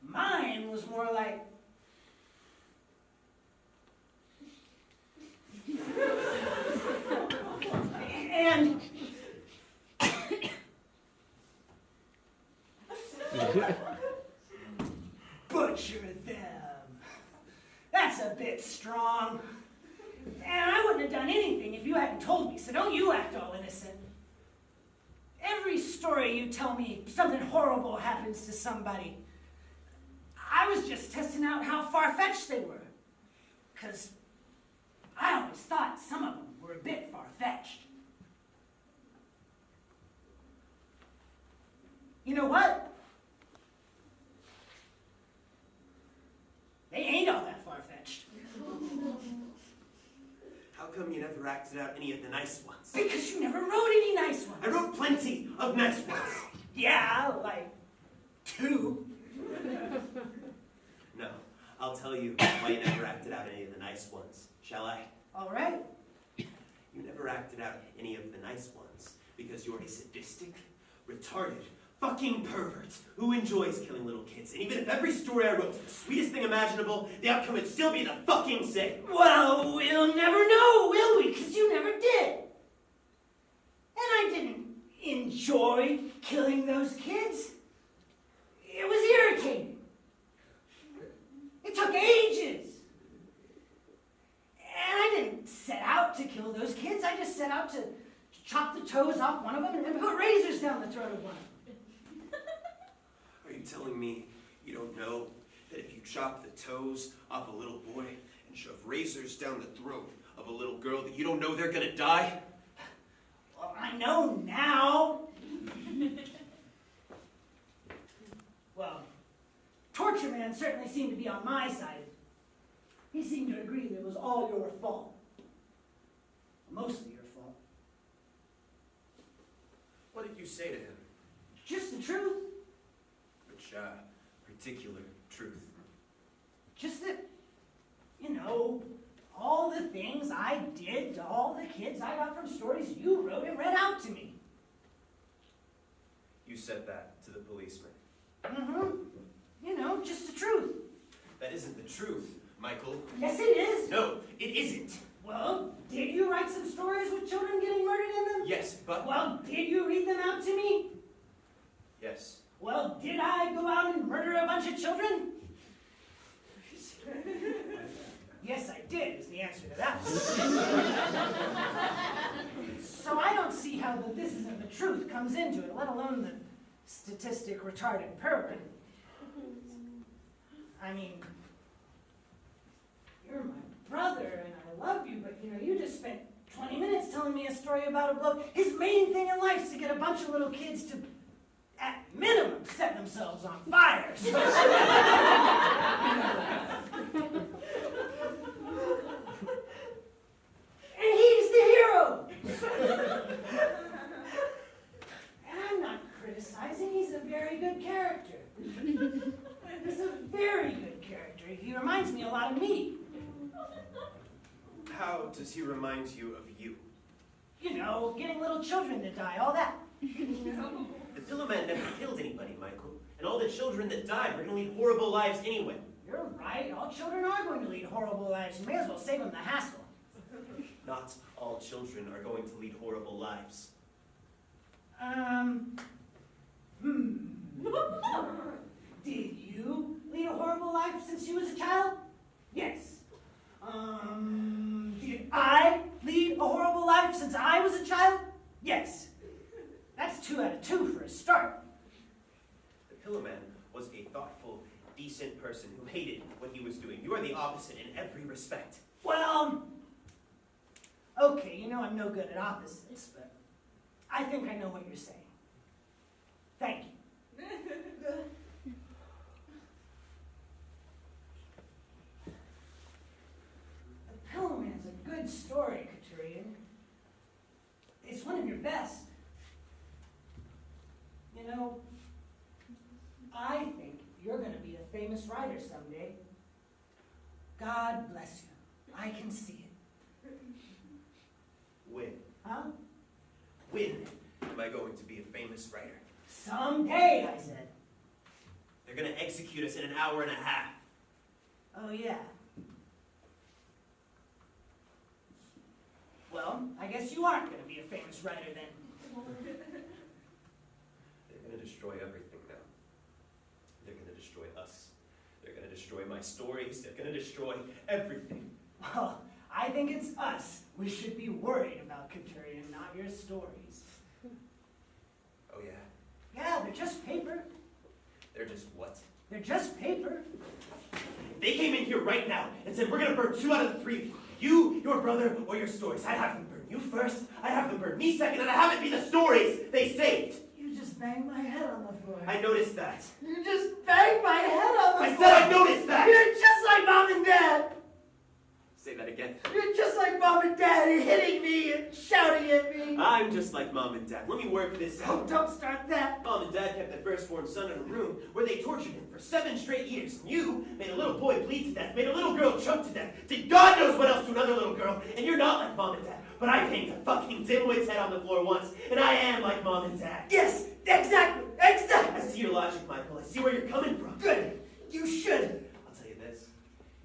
Mine was more like... And... Butcher them. That's a bit strong. And I wouldn't have done anything if you hadn't told me, so don't you act all innocent. Every story you tell me, something horrible happens to somebody. I was just testing out how far-fetched they were. Because I always thought some of them were a bit far-fetched. You know what? They ain't all that far-fetched. How come you never acted out any of the nice ones? Because you never wrote any nice ones. I wrote plenty of nice ones. Yeah, like 2. No, I'll tell you why you never acted out any of the nice ones, shall I? All right. You never acted out any of the nice ones because you're a sadistic, retarded, fucking pervert who enjoys killing little kids. And even if every story I wrote was the sweetest thing imaginable, the outcome would still be the fucking same. Well, we'll never know, will we? Because you never did. And I didn't enjoy killing those kids. It was irritating. It took ages. And I didn't set out to kill those kids. I just set out to chop the toes off one of them and then put razors down the throat of one of them. Are you telling me you don't know that if you chop the toes off a little boy and shove razors down the throat of a little girl that you don't know they're gonna die? Well, I know now. Well, Torture Man certainly seemed to be on my side. He seemed to agree that it was all your fault. Mostly your fault. What did you say to him? Just the truth. Which, particular truth? Just that, you know, all the things I did to all the kids I got from stories you wrote and read out to me. You said that to the policeman. Mm-hmm. You know, just the truth. That isn't the truth, Michael. Yes, it is. No, it isn't. Well, did you write some stories with children getting murdered in them? Yes, but... Well, did you read them out to me? Yes. Well, did I go out and murder a bunch of children? Yes, I did, is the answer to that. So I don't see how the this isn't the truth comes into it, let alone the statistic retarded pervert. I mean, you're my brother and I love you, but you know, you just spent 20 minutes telling me a story about a bloke. His main thing in life is to get a bunch of little kids to, at minimum, set themselves on fire. So, and he's the hero. And I'm not criticizing, he's a very good character. He's a very good character. He reminds me a lot of me. How does he remind you of you? You know, getting little children to die, all that. The Pillowman never killed anybody, Michael. And all the children that died were going to lead horrible lives anyway. You're right. All children are going to lead horrible lives. You may as well save them the hassle. Not all children are going to lead horrible lives. Did you lead a horrible life since you was a child? Yes. Did I lead a horrible life since I was a child? Yes. That's 2 out of 2 for a start. The Pillowman was a thoughtful, decent person who hated what he was doing. You are the opposite in every respect. Well, okay, you know I'm no good at opposites, but I think I know what you're saying. Thank you. The Pillowman's a good story, Katurian. It's one of your best. You know, I think you're going to be a famous writer someday. God bless you. I can see it. When? Huh? When am I going to be a famous writer? Someday, I said. They're going to execute us in an hour and a half. Oh, yeah. Well, I guess you aren't going to be a famous writer then. They're going to destroy everything now. They're going to destroy us. They're going to destroy my stories. They're going to destroy everything. Well, I think it's us we should be worried about, Katurian, not your stories. Oh, yeah? Yeah, they're just paper. They're just what? They're just paper. They came in here right now and said, we're going to burn 2 out of the 3 of you. You, your brother, or your stories. I'd have them burn you first, I'd have them burn me second, and I'd have it be the stories they saved. You just banged my head on the floor. I noticed that. You just banged my head on the I floor. said I noticed that! You're just like Mom and Dad. Say that again. You're just like Mom and Dad, hitting me and shouting at me. I'm just like Mom and Dad. Let me work this Oh, out. don't start that. Mom and Dad kept their firstborn son in a room where they tortured him for 7 straight years. And you made a little boy bleed to death, made a little girl choke to death, did God knows what else to another little girl, and you're not like Mom and Dad. But I banged a fucking dimwit's head on the floor once, and I am like Mom and Dad. Yes, exactly, exactly. I see your logic, Michael. I see where you're coming from. Good. You should. I'll tell you this.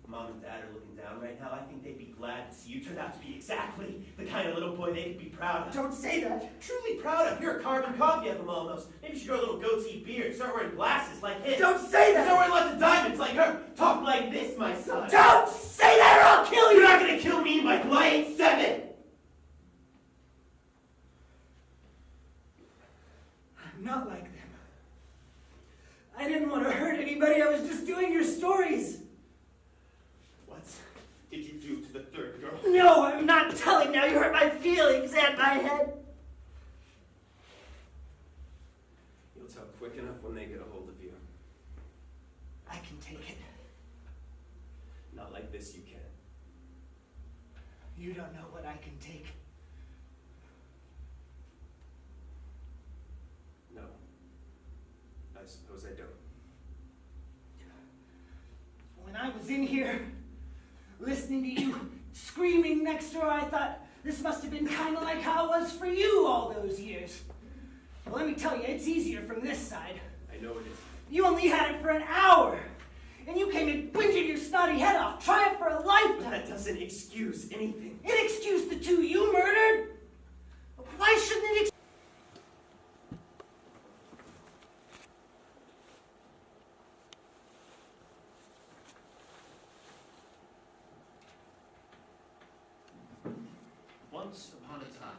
If Mom and Dad are looking down right now, I think they'd be glad to see you turn out to be exactly the kind of little boy they could be proud of. Don't say that. Truly proud of. You're a carbon copy of him almost. Maybe you should grow a little goatee beard, start wearing glasses like him. Don't say Start that. wearing lots of diamonds like her. Talk like this, my son. Don't say that or I'll kill You're you. not gonna kill me, Michael. I ain't 7. I'm not like them. I didn't want to hurt anybody. I was just doing your stories. What did you do to the 3rd girl? No, I'm not telling now. You hurt my feelings and my head. You'll tell quick enough when they get a hold of you. I can take it. Not like this, you can. You don't know what I can take. No. I suppose I don't. When I was in here, listening to you screaming next door, I thought this must have been kind of like how it was for you all those years. Well, let me tell you, it's easier from this side. I know it is. You only had it for an hour, and you came in whinging your snotty head off. Try it for a But lifetime. that doesn't excuse anything. It excused the 2 you murdered. Why shouldn't it excuse? Once upon a time,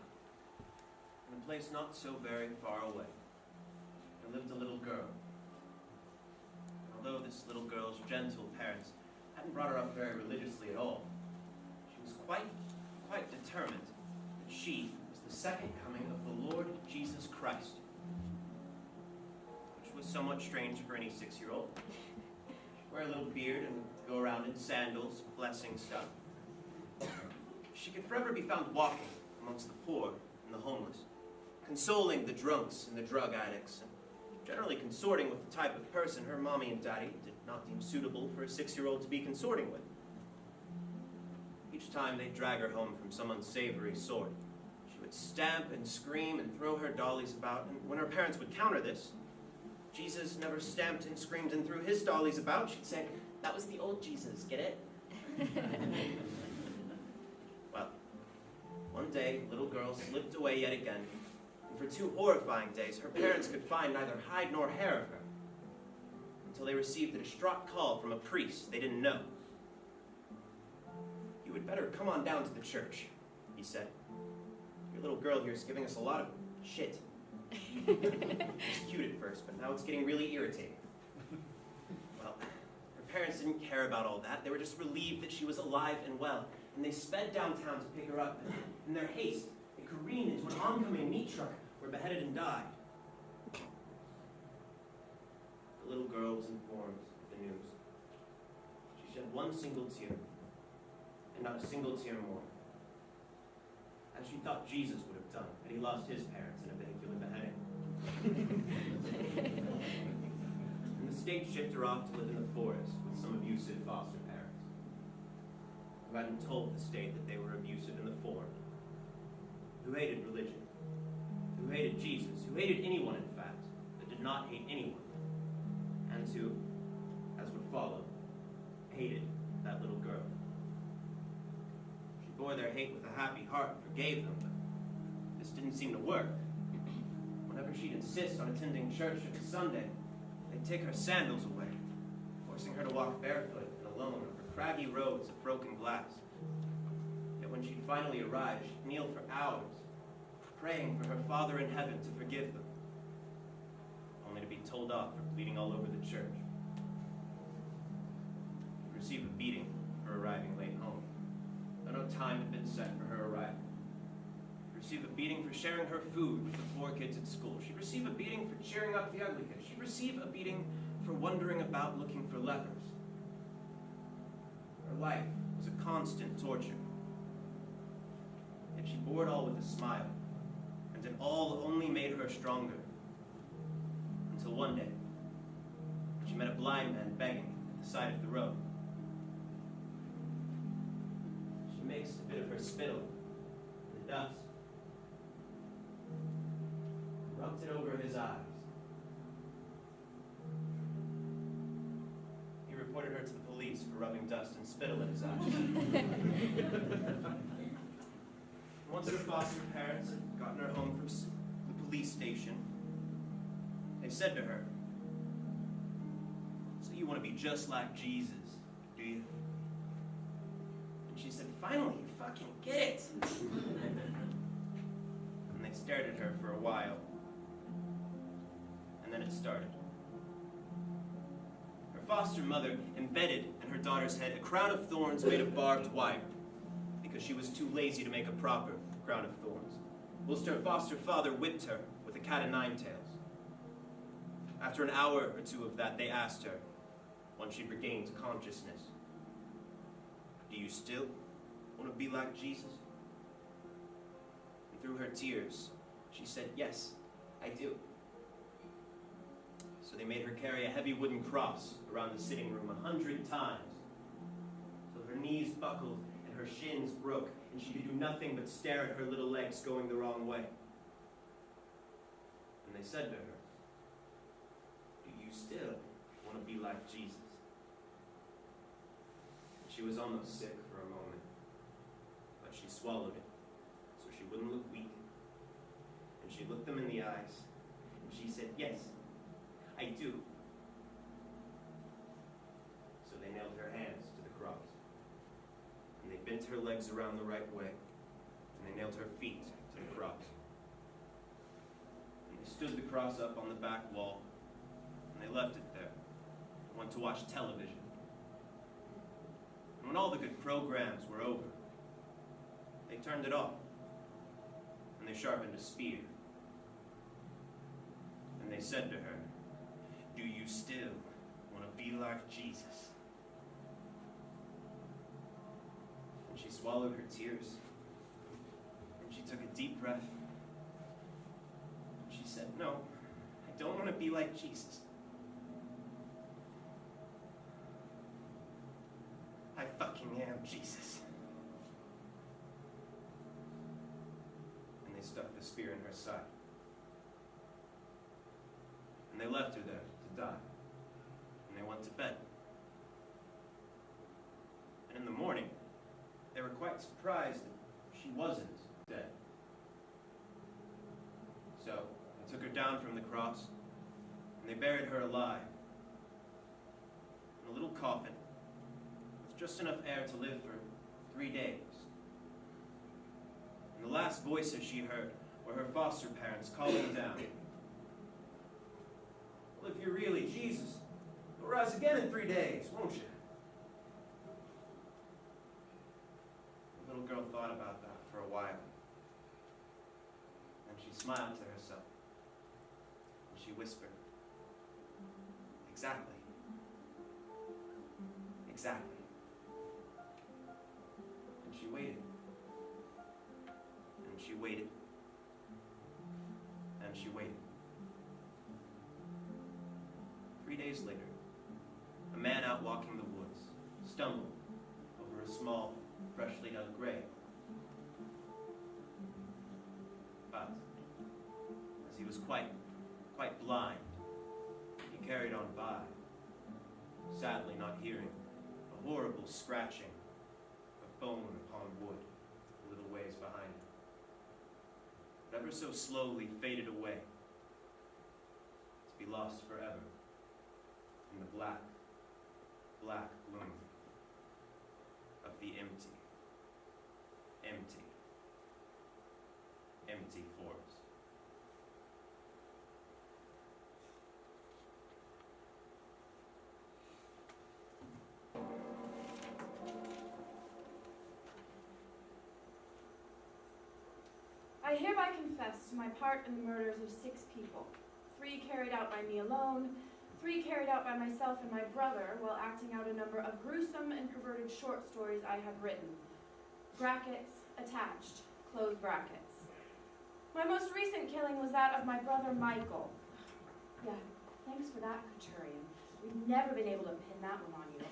in a place not so very far away, there lived a little girl. Although this little girl's gentle parents hadn't brought her up very religiously at all, she was quite determined that she was the second coming of the Lord Jesus Christ, which was somewhat strange for any 6-year-old. She'd wear a little beard and go around in sandals, blessing stuff. She could forever be found walking amongst the poor and the homeless, consoling the drunks and the drug addicts, and generally consorting with the type of person her mommy and daddy did not deem suitable for a 6-year-old to be consorting with. Each time they'd drag her home from some unsavory sort, she would would stamp and scream and throw her dollies about, and when her parents would counter this, Jesus never stamped and screamed and threw his dollies about. She'd say, "That was the old Jesus, get it?" Well, one day, little girl slipped away yet again, and for 2 horrifying days, her parents could find neither hide nor hair of her, until they received a distraught call from a priest they didn't know. "You had better come on down to the church," he said. "Your little girl here is giving us a lot of shit." It's cute at first, but now it's getting really irritating. Well, her parents didn't care about all that. They were just relieved that she was alive and well, and they sped downtown to pick her up. In their haste, they careened into an oncoming meat truck, were beheaded and died. The little girl was informed of the news. She shed one single tear, and not a single tear more, as she thought Jesus would have done had he lost his parents in a vehicular beheading. And the state shipped her off to live in the forest with some abusive foster parents, who hadn't told the state that they were abusive in the form, who hated religion, who hated Jesus, who hated anyone, in fact, but did not hate anyone, and who, as would follow, hated that little girl. She bore their hate with a happy heart, forgave them, but this didn't seem to work. Whenever she'd insist on attending church every Sunday, they'd take her sandals away, forcing her to walk barefoot and alone over craggy roads of broken glass. Yet when she'd finally arrive, she'd kneel for hours, praying for her Father in heaven to forgive them, only to be told off for bleeding all over the church. She'd receive a beating for arriving late home, though no time had been set for her arrival. She'd receive a beating for sharing her food with the poor kids at school. She'd receive a beating for cheering up the ugly kids. She'd receive a beating for wandering about looking for lepers. Her life was a constant torture. Yet she bore it all with a smile, and it all only made her stronger. Until one day, she met a blind man begging at the side of the road. She mixed a bit of her spittle in the dust, rubbed it over his eyes. He reported her to the police for rubbing dust and spittle in his eyes. Once her foster parents had gotten her home from the police station, they said to her, "So you want to be just like Jesus, do you?" And she said, "Finally, you fucking get it." And they stared at her for a while. And then it started. Her foster mother embedded in her daughter's head a crown of thorns made of barbed wire, because she was too lazy to make a proper crown of thorns, whilst her foster father whipped her with a cat o' nine tails. After an hour or two of that, they asked her, once she'd regained consciousness, "Do you still want to be like Jesus?" And through her tears, she said, "Yes, I do." So they made her carry a heavy wooden cross around the sitting room 100 times, till her knees buckled and her shins broke, and she could do nothing but stare at her little legs going the wrong way. And they said to her, "Do you still want to be like Jesus?" She was almost sick for a moment, but she swallowed it so she wouldn't look weak. And she looked them in the eyes, and she said, "Yes, I do." So they nailed her hands to the cross, and they bent her legs around the right way, and they nailed her feet to the cross. And they stood the cross up on the back wall, and they left it there, and went to watch television. And when all the good programs were over, they turned it off, and they sharpened a spear. And they said to her, "Do you still want to be like Jesus?" And she swallowed her tears, and she took a deep breath. She said, "No, I don't want to be like Jesus. I fucking am Jesus." And they stuck the spear in her side. And they left her there to die. And they went to bed. And in the morning, they were quite surprised that she wasn't dead. So they took her down from the cross, and they buried her alive in a little coffin with just enough air to live for 3 days. And the last voices she heard were her foster parents calling down, "Well, if you're really Jesus, you'll rise again in 3 days, won't you?" The little girl thought about that for a while. And she smiled to herself. And she whispered, "Exactly. Exactly." And she waited. And she waited. And she waited. 3 days later, a man out walking the woods stumbled over a small, freshly dug grave. But as he was quite blind, he carried on by, sadly not hearing a horrible scratching of bone upon wood a little ways behind him. It ever so slowly faded away, to be lost forever in the black, black gloom of the empty, empty, empty forest. I hereby confess to my part in the murders of 6 people. 3 carried out by me alone, 3 carried out by myself and my brother while acting out a number of gruesome and perverted short stories I had written. Brackets attached, close brackets. My most recent killing was that of my brother Michael. Yeah, thanks for that, Couturian. We've never been able to pin that one on you.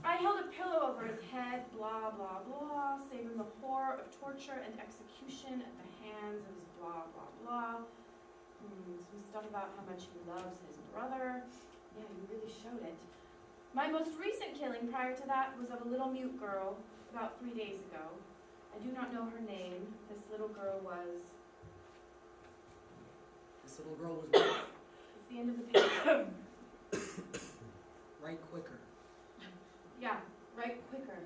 I held a pillow over his head, blah, blah, blah, savoring the horror of torture and execution at the hands of his blah, blah, blah. Some stuff about how much he loves his brother. Yeah, he really showed it. My most recent killing prior to that was of a little mute girl about 3 days ago. I do not know her name. This little girl was... This little girl was what? It's the end of the picture. Right quicker. Yeah, write quicker.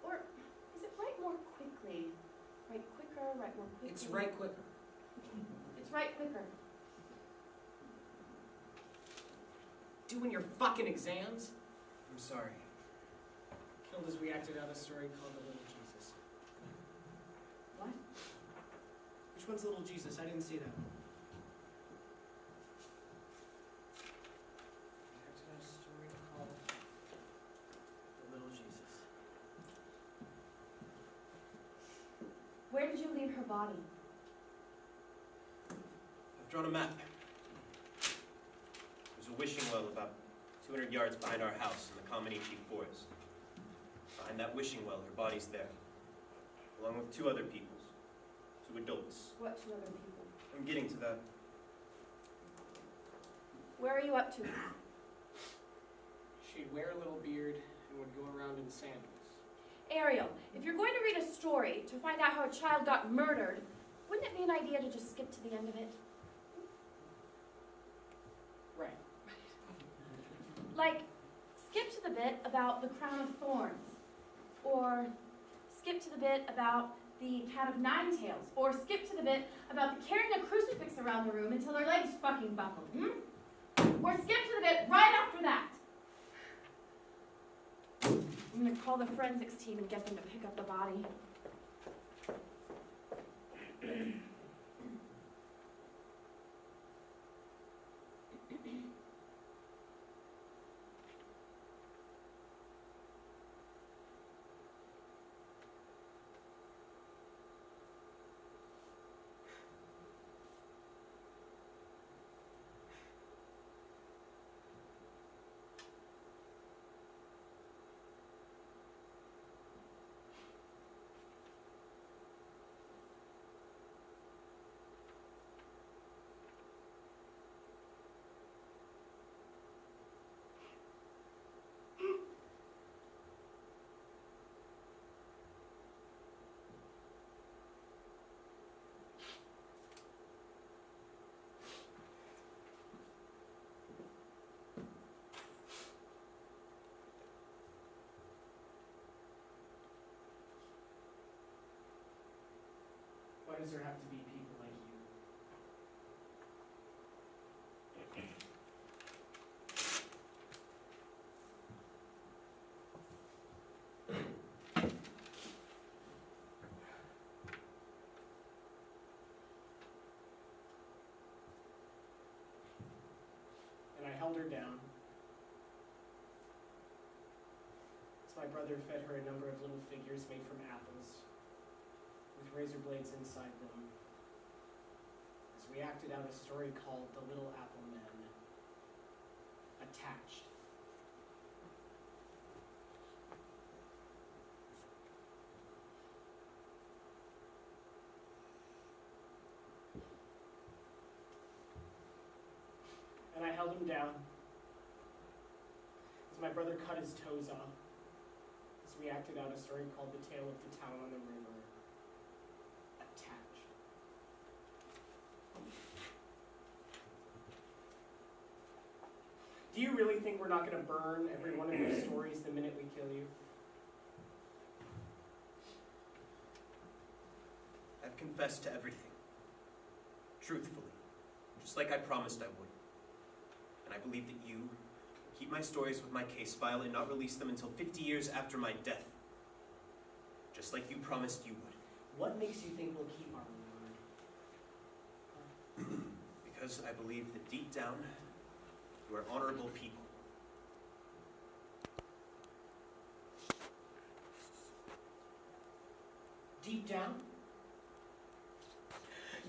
Or is it write more quickly? Write quicker, write more quickly. It's right quicker. It's write quicker. Doing your fucking exams? I'm sorry. Killed as we acted out a story called The Little Jesus. What? Which one's Little Jesus? I didn't see that one. We acted out a story called The Little Jesus. Where did you leave her body? I've drawn a map. There's a wishing well about 200 yards behind our house in the Comanche Forest. Behind that wishing well, her body's there, along with 2 other people's, 2 adults. What 2 other people? I'm getting to that. Where are you up to? She'd wear a little beard and would go around in sandals. Ariel, if you're going to read a story to find out how a child got murdered, wouldn't it be an idea to just skip to the end of it? Right. Like, skip to the bit about the crown of thorns, or skip to the bit about the cat of 9 tails, or skip to the bit about the carrying a crucifix around the room until their legs fucking buckled, Or skip to the bit right after that. I'm gonna call the forensics team and get them to pick up the body. does there have to be people like you? And I held her down. As my brother fed her a number of little figures made from apples, with razor blades inside them, as we acted out a story called The Little Apple Men, Attached. And I held him down as my brother cut his toes off, as we acted out a story called The Tale of the Town on the River, Attached. Do you really think we're not going to burn every one of your stories the minute we kill you? I've confessed to everything. Truthfully. Just like I promised I would. And I believe that you keep my stories with my case file and not release them until 50 years after my death. Just like you promised you would. What makes you think we'll keep our word? Because I believe that deep down, you are honorable people. Deep down?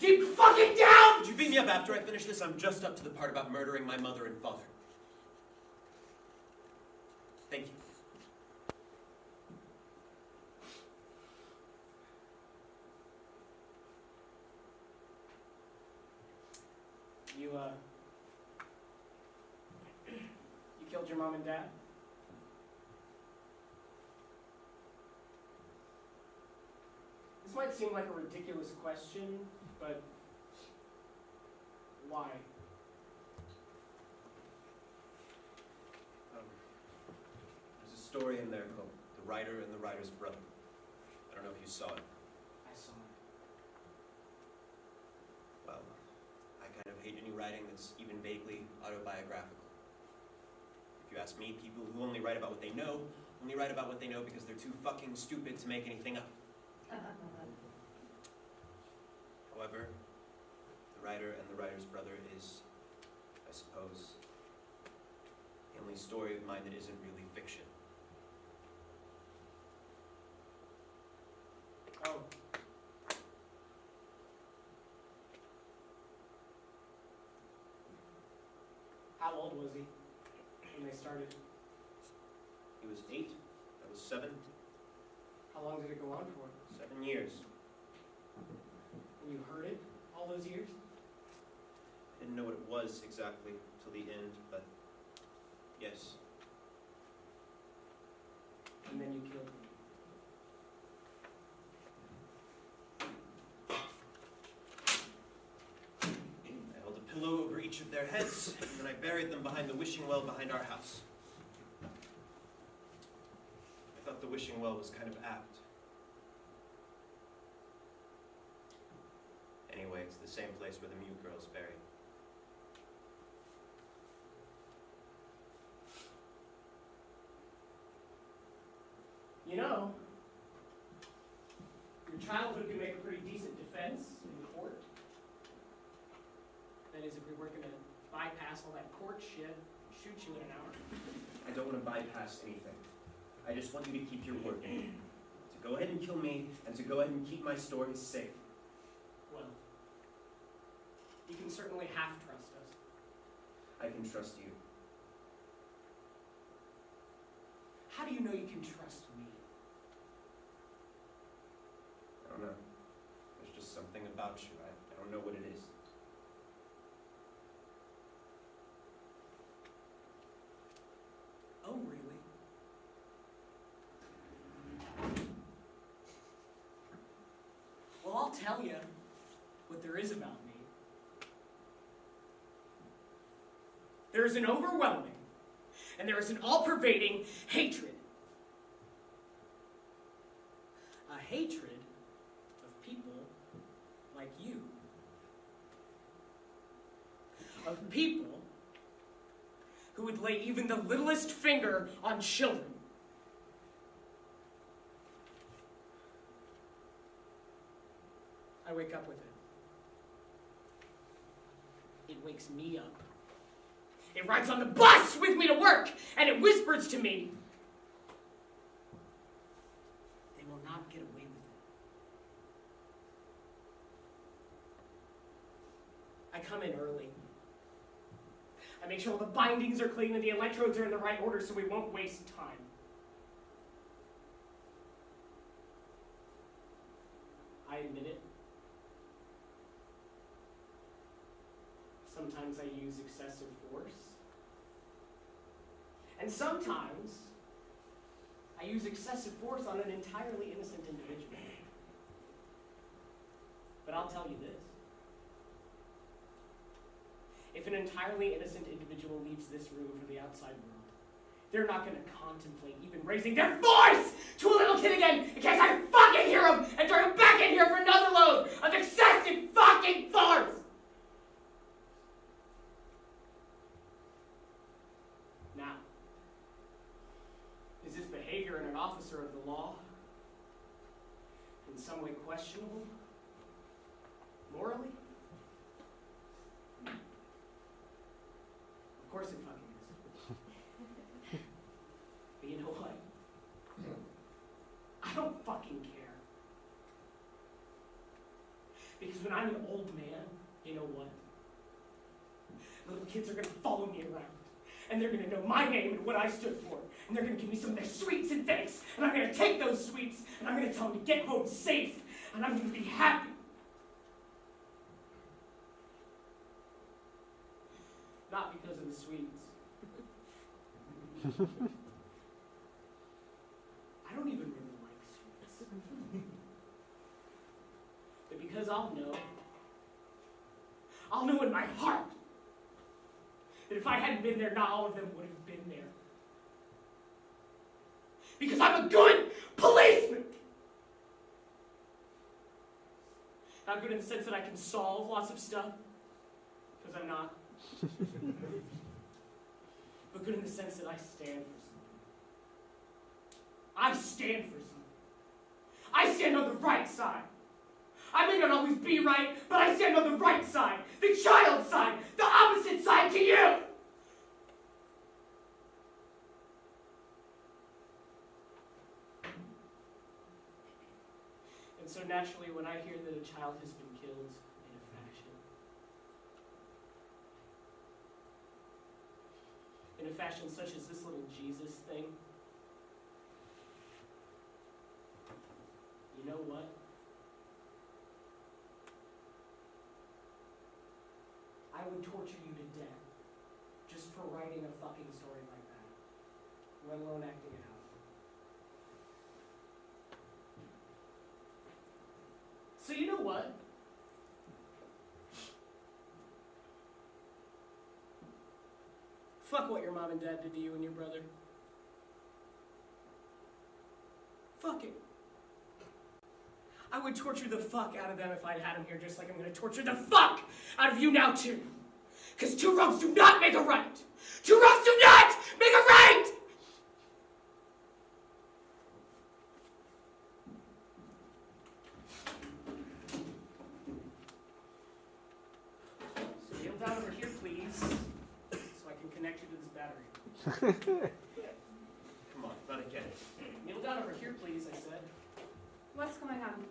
Deep fucking down! Would you beat me up after I finish this? I'm just up to the part about murdering my mother and father. Thank you. You killed your mom and dad? This might seem like a ridiculous question, but why? There's a story in there called The Writer and the Writer's Brother. I don't know if you saw it. I saw it. Well, I kind of hate any writing that's even vaguely autobiographical. If you ask me, people who only write about what they know only write about what they know because they're too fucking stupid to make anything up. However, The Writer and the Writer's Brother is, I suppose, the only story of mine that isn't really fiction. Oh. How old was he when they started? He was 8, I was 7. How long did it go on for? 7 years. And you heard it all those years? I didn't know what it was exactly till the end, but yes. And then you killed him. I held a pillow over each of their heads, and then I buried them behind the wishing well behind our house. I thought the wishing well was kind of apt. Anyway, it's the same place where the mute girl's buried. You know, your childhood could make a pretty decent defense in court. That is, if we weren't going to bypass all that court shit and shoot you in an hour. I don't want to bypass anything. I just want you to keep your word. To go ahead and kill me, and to go ahead and keep my stories safe. Well, you can certainly half trust us. I can trust you. How do you know you can trust me? I don't know. There's just something about you. I don't know what it is. Oh, really? Well, I'll tell you what there is about me. There is an overwhelming, and there is an all-pervading hatred. A hatred of people people who would lay even the littlest finger on children. I wake up with it. It wakes me up. It rides on the bus with me to work, and it whispers to me, they will not get away with it. I come in early. I make sure all the bindings are clean and the electrodes are in the right order so we won't waste time. I admit it. Sometimes I use excessive force. And sometimes I use excessive force on an entirely innocent individual. But I'll tell you this. If an entirely innocent individual leaves this room for the outside world, they're not going to contemplate even raising their voice to a little kid again in case I fucking hear them and turn them back in here for another load of excessive fucking force! Now, is this behavior in an officer of the law in some way questionable? Morally? Of course it fucking is. But you know what? I don't fucking care. Because when I'm an old man, you know what? Little kids are gonna follow me around. And they're gonna know my name and what I stood for. And they're gonna give me some of their sweets and thanks. And I'm gonna take those sweets and I'm gonna tell them to get home safe. And I'm gonna be happy. Not because of the sweets. I don't even really like sweets. But because I'll know in my heart that if I hadn't been there, not all of them would have been there. Because I'm a good policeman! Not good in the sense that I can solve lots of stuff, because I'm not. But good in the sense that I stand for something. I stand for something. I stand on the right side. I may not always be right, but I stand on the right side, the child side, the opposite side to you! And so naturally, when I hear that a child has been killed in a fashion such as this little Jesus thing, you know what? I would torture you to death just for writing a fucking story like that, let alone acting it out. So you know what? Fuck what your mom and dad did to you and your brother. Fuck it. I would torture the fuck out of them if I'd had them here, just like I'm gonna torture the fuck out of you now too. Because two wrongs do not make a right. Two wrongs do not make a right! So kneel down over here, please, so I can connect you to this battery. Come on, not again. Kneel down over here, please, I said. What's going on?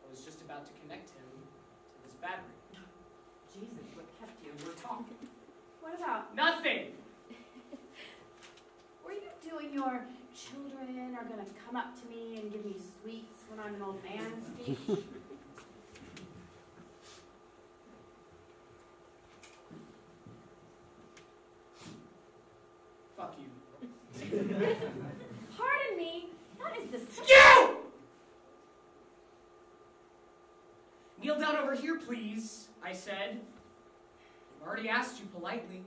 I was just about to connect him to this battery. Jesus, what kept you? We're talking. What about? Nothing! Were you doing your children are gonna come up to me and give me sweets when I'm an old man speech? Fuck you. Pardon me, that is the You! Kneel down over here, please, I said. I've already asked you politely.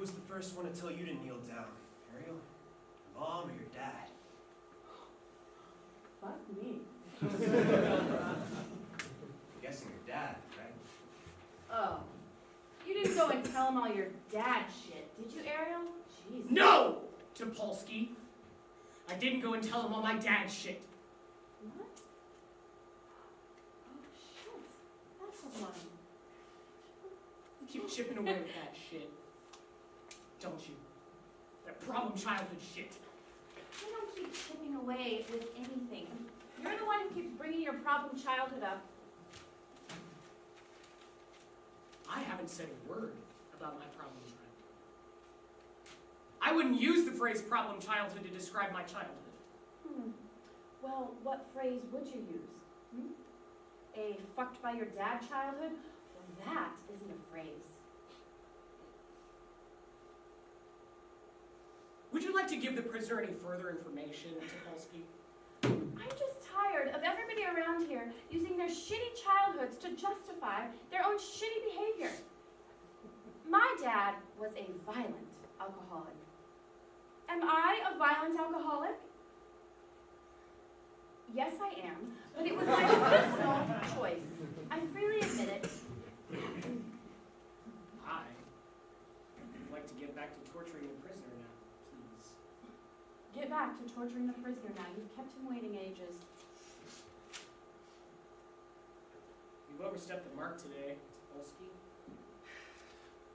was the first one to tell you to kneel down, Ariel? Your mom or your dad? Fuck me. I'm guessing your dad, right? Oh. You didn't go and tell him all your dad shit, did you, Ariel? Jesus. No! Topolsky. I didn't go and tell him all my dad's shit. What? Oh, shit. That's a line. You keep chipping away with that shit. Don't you? That problem childhood shit. You don't keep chipping away with anything. You're the one who keeps bringing your problem childhood up. I haven't said a word about my problem childhood. I wouldn't use the phrase problem childhood to describe my childhood. Well, what phrase would you use? A fucked by your dad childhood? Well, that isn't a phrase. Would you like to give the prisoner any further information, Topolsky? I'm just tired of everybody around here using their shitty childhoods to justify their own shitty behavior. My dad was a violent alcoholic. Am I a violent alcoholic? Yes, I am, but it was my personal choice. I freely admit it. I would like to get back to torturing the prisoner now, please. Get back to torturing the prisoner now. You've kept him waiting ages. You've overstepped the mark today, Topolsky.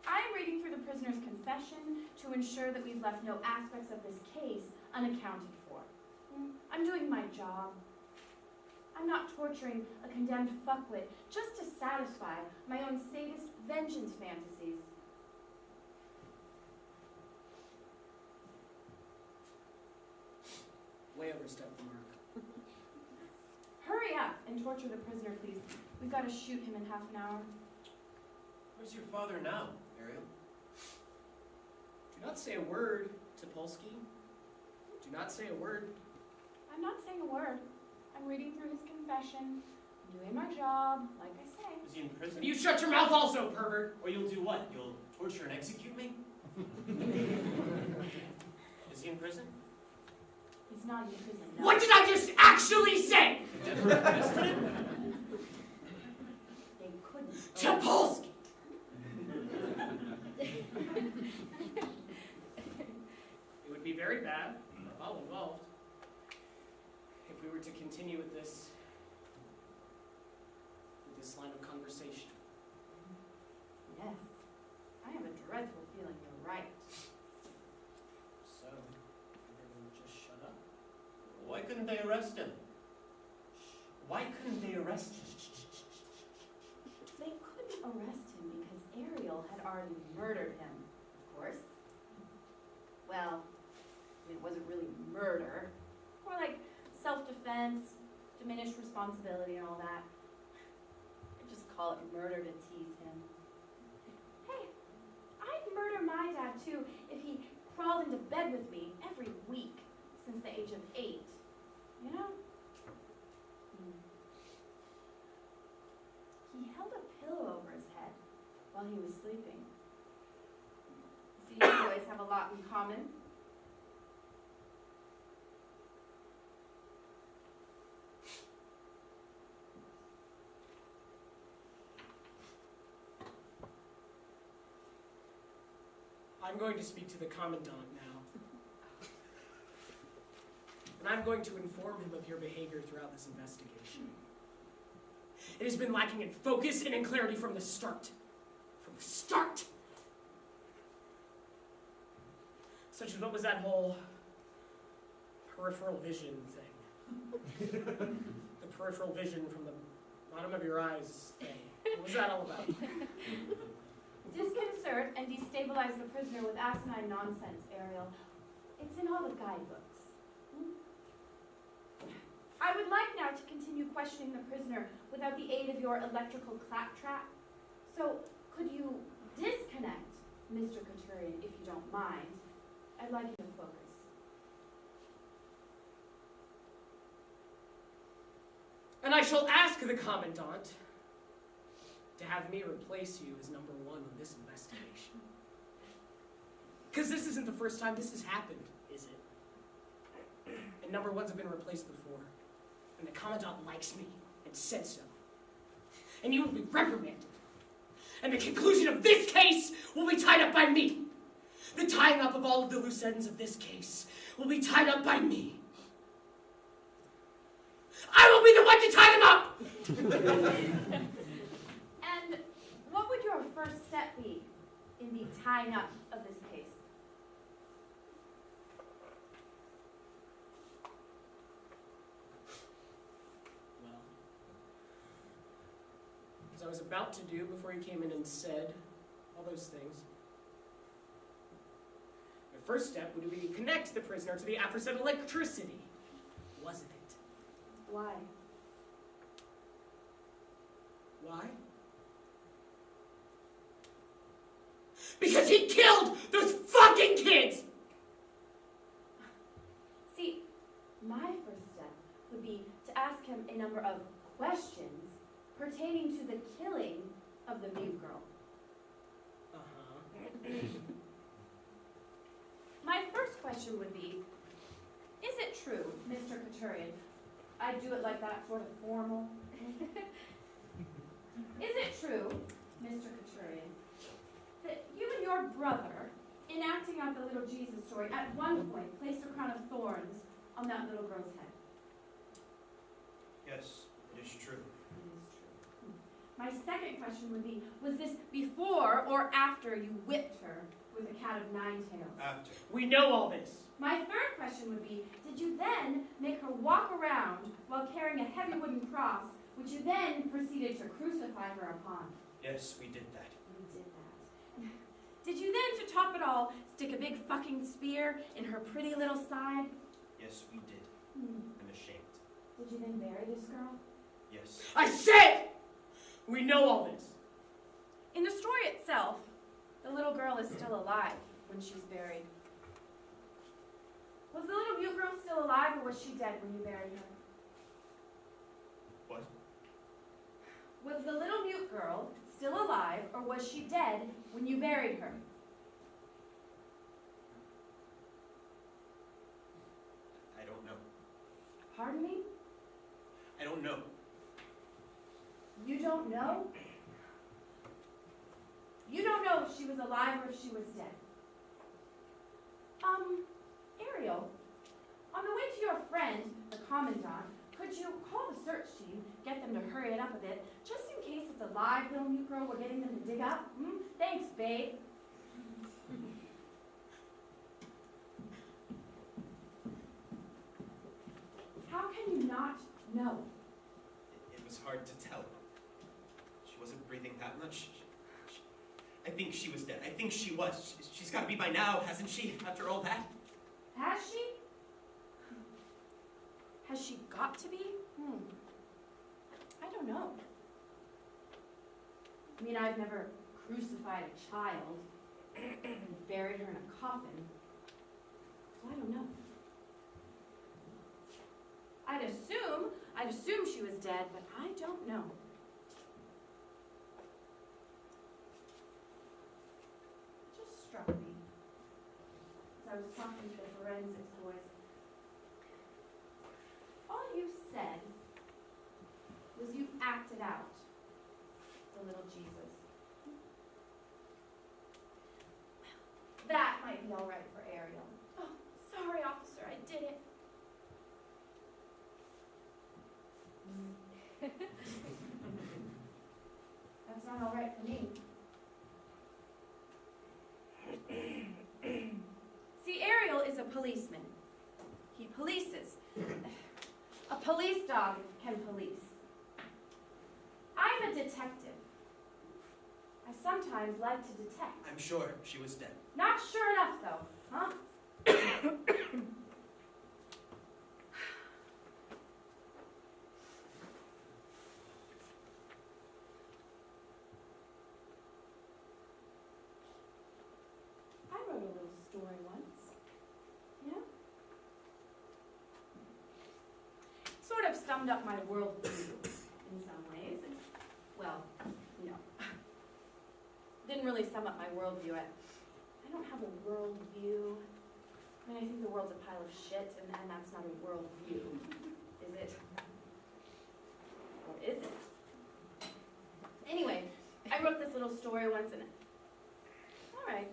I'm reading through the prisoner's confession to ensure that we've left no aspects of this case unaccounted for. I'm doing my job. I'm not torturing a condemned fuckwit just to satisfy my own sadist vengeance fantasies. Way overstepped the mark. Hurry up and torture the prisoner, please. We've got to shoot him in half an hour. Where's your father now, Ariel? Do not say a word, Topolsky. Do not say a word. I'm not saying a word. I'm reading through his confession. I'm doing my job, like I say. Is he in prison? You shut your mouth also, pervert! Or you'll do what? You'll torture and execute me? Is he in prison? He's not in prison, no. What did I just actually say? Never arrested him? They couldn't. Topolsky! It would be very bad for all involved if we were to continue with this line of conversation. Yes. I have a dreadful feeling you're right. So, everyone just shut up. Why couldn't they arrest him? Why couldn't they arrest him? They couldn't arrest him because Ariel had already murdered him, of course. Well, it wasn't really murder. More like self-defense, diminished responsibility and all that. I just call it murder to tease him. Hey, I'd murder my dad too if he crawled into bed with me every week since the age of 8. You know? He held a pillow over his head while he was sleeping. See, you boys have a lot in common. I'm going to speak to the Commandant now. And I'm going to inform him of your behavior throughout this investigation. It has been lacking in focus and in clarity from the start. From the start! Such as what was that whole peripheral vision thing? The peripheral vision from the bottom of your eyes thing. What was that all about? Disconcert and destabilize the prisoner with asinine nonsense, Ariel. It's in all the guidebooks. I would like now to continue questioning the prisoner without the aid of your electrical claptrap. So, could you disconnect Mr. Couturier, if you don't mind? I'd like you to focus. And I shall ask the Commandant to have me replace you as number 1 on this investigation. Because this isn't the first time this has happened, is it? And number ones have been replaced before. And the Commandant likes me and said so. And you will be reprimanded. And the conclusion of this case will be tied up by me. The tying up of all of the loose ends of this case will be tied up by me. I will be the one to tie them up! And what would your first step be in the tying up of this case? Well, as I was about to do before he came in and said all those things, the first step would be to connect the prisoner to the aforesaid electricity, wasn't it? Why? Why? Because he killed those fucking kids! See, my first step would be to ask him a number of questions pertaining to the killing of the mute girl. Uh-huh. My first question would be, is it true, Mr. Couturier? I do it like that, sort of formal. Is it true, Mr. Couturier, that you and your brother, in acting out the little Jesus story, at one point placed a crown of thorns on that little girl's head? Yes, it is true. It is true. My second question would be, was this before or after you whipped her with a cat of nine tails? After. We know all this. My third question would be, did you then make her walk around while carrying a heavy wooden cross, which you then proceeded to crucify her upon? Yes, we did that. You did that. Did you then, to top it all, stick a big fucking spear in her pretty little side? Yes, we did. I'm ashamed. Did you then bury this girl? Yes. I said we know all this. In the story itself, the little girl is still alive when she's buried. Was the little mute girl still alive, or was she dead when you buried her? What? Was the little mute girl still alive, or was she dead when you buried her? I don't know. Pardon me? I don't know. You don't know? You don't know if she was alive or if she was dead. Ariel, on the way to your friend, the Commandant, could you call the search team, get them to hurry it up a bit, just in case it's a live little mute girl we're getting them to dig up? Thanks, babe. How can you not know? It was hard to tell. She wasn't breathing that much. I think she was dead. I think she was. She's got to be by now, hasn't she, after all that? Has she? Has she got to be? I don't know. I mean, I've never crucified a child and buried her in a coffin, so I don't know. I'd assume she was dead, but I don't know. It just struck me as I was talking to the forensics boys. All you said was you acted out the little Jesus. That might be all right for Ariel. Oh, sorry, officer, I did it. That's not all right for me. See, Ariel is a policeman. He polices. A police dog can police. I'm a detective. I sometimes like to detect. I'm sure she was dead. Not sure enough, though, huh? I wrote a little story once. Yeah? Sort of summed up my worldview in some ways. Well, no. Didn't really sum up my worldview. I don't have a world view. I mean, I think the world's a pile of shit, and that's not a world view, is it? Or is it? Anyway, I wrote this little story once, and all right.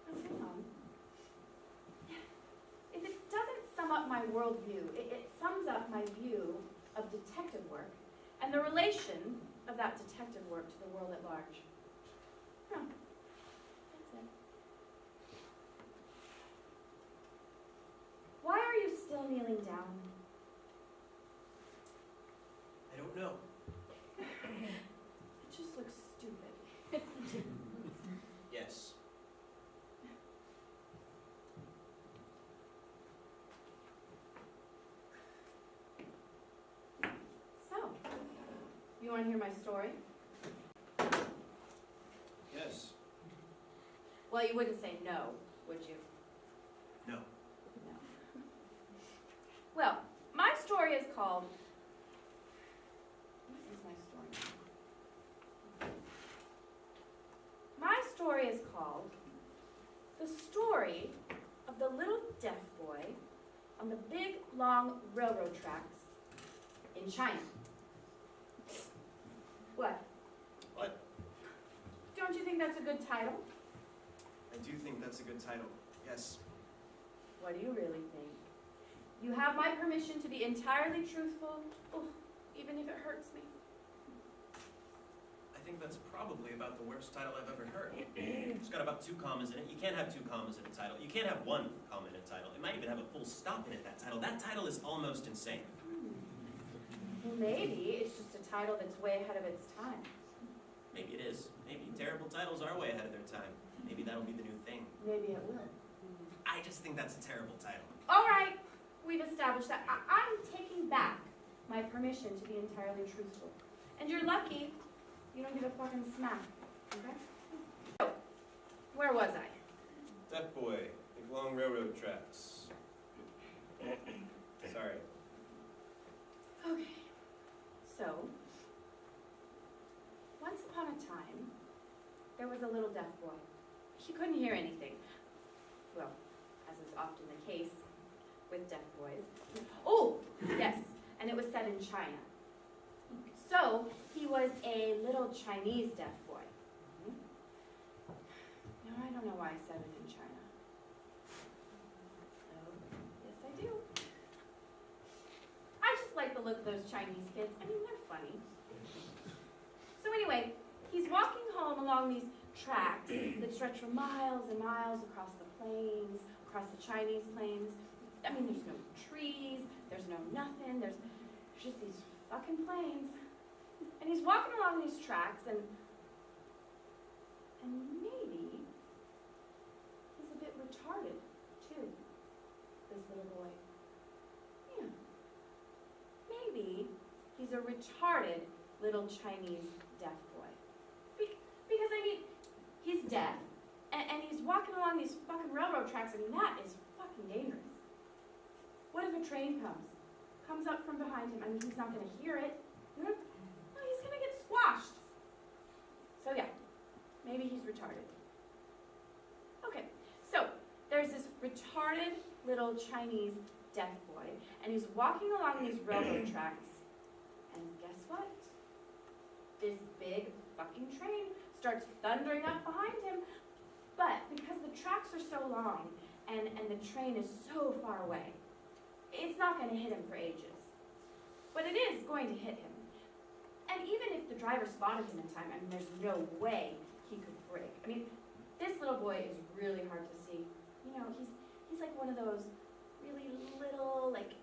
Now, hang on. If it doesn't sum up my worldview, it sums up my view of detective work and the relation of that detective work to the world at large. Huh. That's it. Why are you still kneeling down? I don't know. It just looks stupid. Yes. So, you want to hear my story? Yes. Well, you wouldn't say no, would you? No. No. Well, my story is called... What is my story? My story is called The Story of the Little Deaf Boy on the Big Long Railroad Tracks in China. What? What? Don't you think that's a good title? I do think that's a good title, yes. What do you really think? You have my permission to be entirely truthful, even if it hurts me. I think that's probably about the worst title I've ever heard. It's got about 2 commas in it. You can't have 2 commas in a title. You can't have 1 comma in a title. It might even have a full stop in it, that title. That title is almost insane. Well, maybe it's just a title that's way ahead of its time. Maybe it is. Maybe terrible titles are way ahead of their time. Maybe that'll be the new thing. Maybe it will. I just think that's a terrible title. All right, we've established that. I'm taking back my permission to be entirely truthful. And you're lucky you don't get a fucking smack, okay? So, where was I? Deaf Boy, Big Long Railroad Tracks. Sorry. Okay, so, once upon a time, there was a little deaf boy. He couldn't hear anything. Well, as is often the case with deaf boys. Oh, yes, and it was set in China. So, he was a little Chinese deaf boy. Now, I don't know why I said it in China. Oh, yes, I do. I just like the look of those Chinese kids. I mean, they're funny. So anyway, he's walking home along these tracks that stretch for miles and miles across the plains, across the Chinese plains. I mean, there's no trees, there's no nothing, there's just these fucking plains. And he's walking along these tracks, and maybe he's a bit retarded, too, this little boy. Yeah. Maybe he's a retarded little Chinese deaf boy. Because, I mean, he's deaf, and he's walking along these fucking railroad tracks. I mean, that is fucking dangerous. What if a train comes up from behind him? I mean, he's not going to hear it. No, he's going to get squashed. So, yeah, maybe he's retarded. Okay, so there's this retarded little Chinese deaf boy, and he's walking along these railroad tracks, and guess what? This big fucking train starts thundering up behind him, but because the tracks are so long, and the train is so far away, it's not going to hit him for ages. But it is going to hit him. And even if the driver spotted him in time, I mean, there's no way he could brake. I mean, this little boy is really hard to see. You know, he's like one of those really little, like,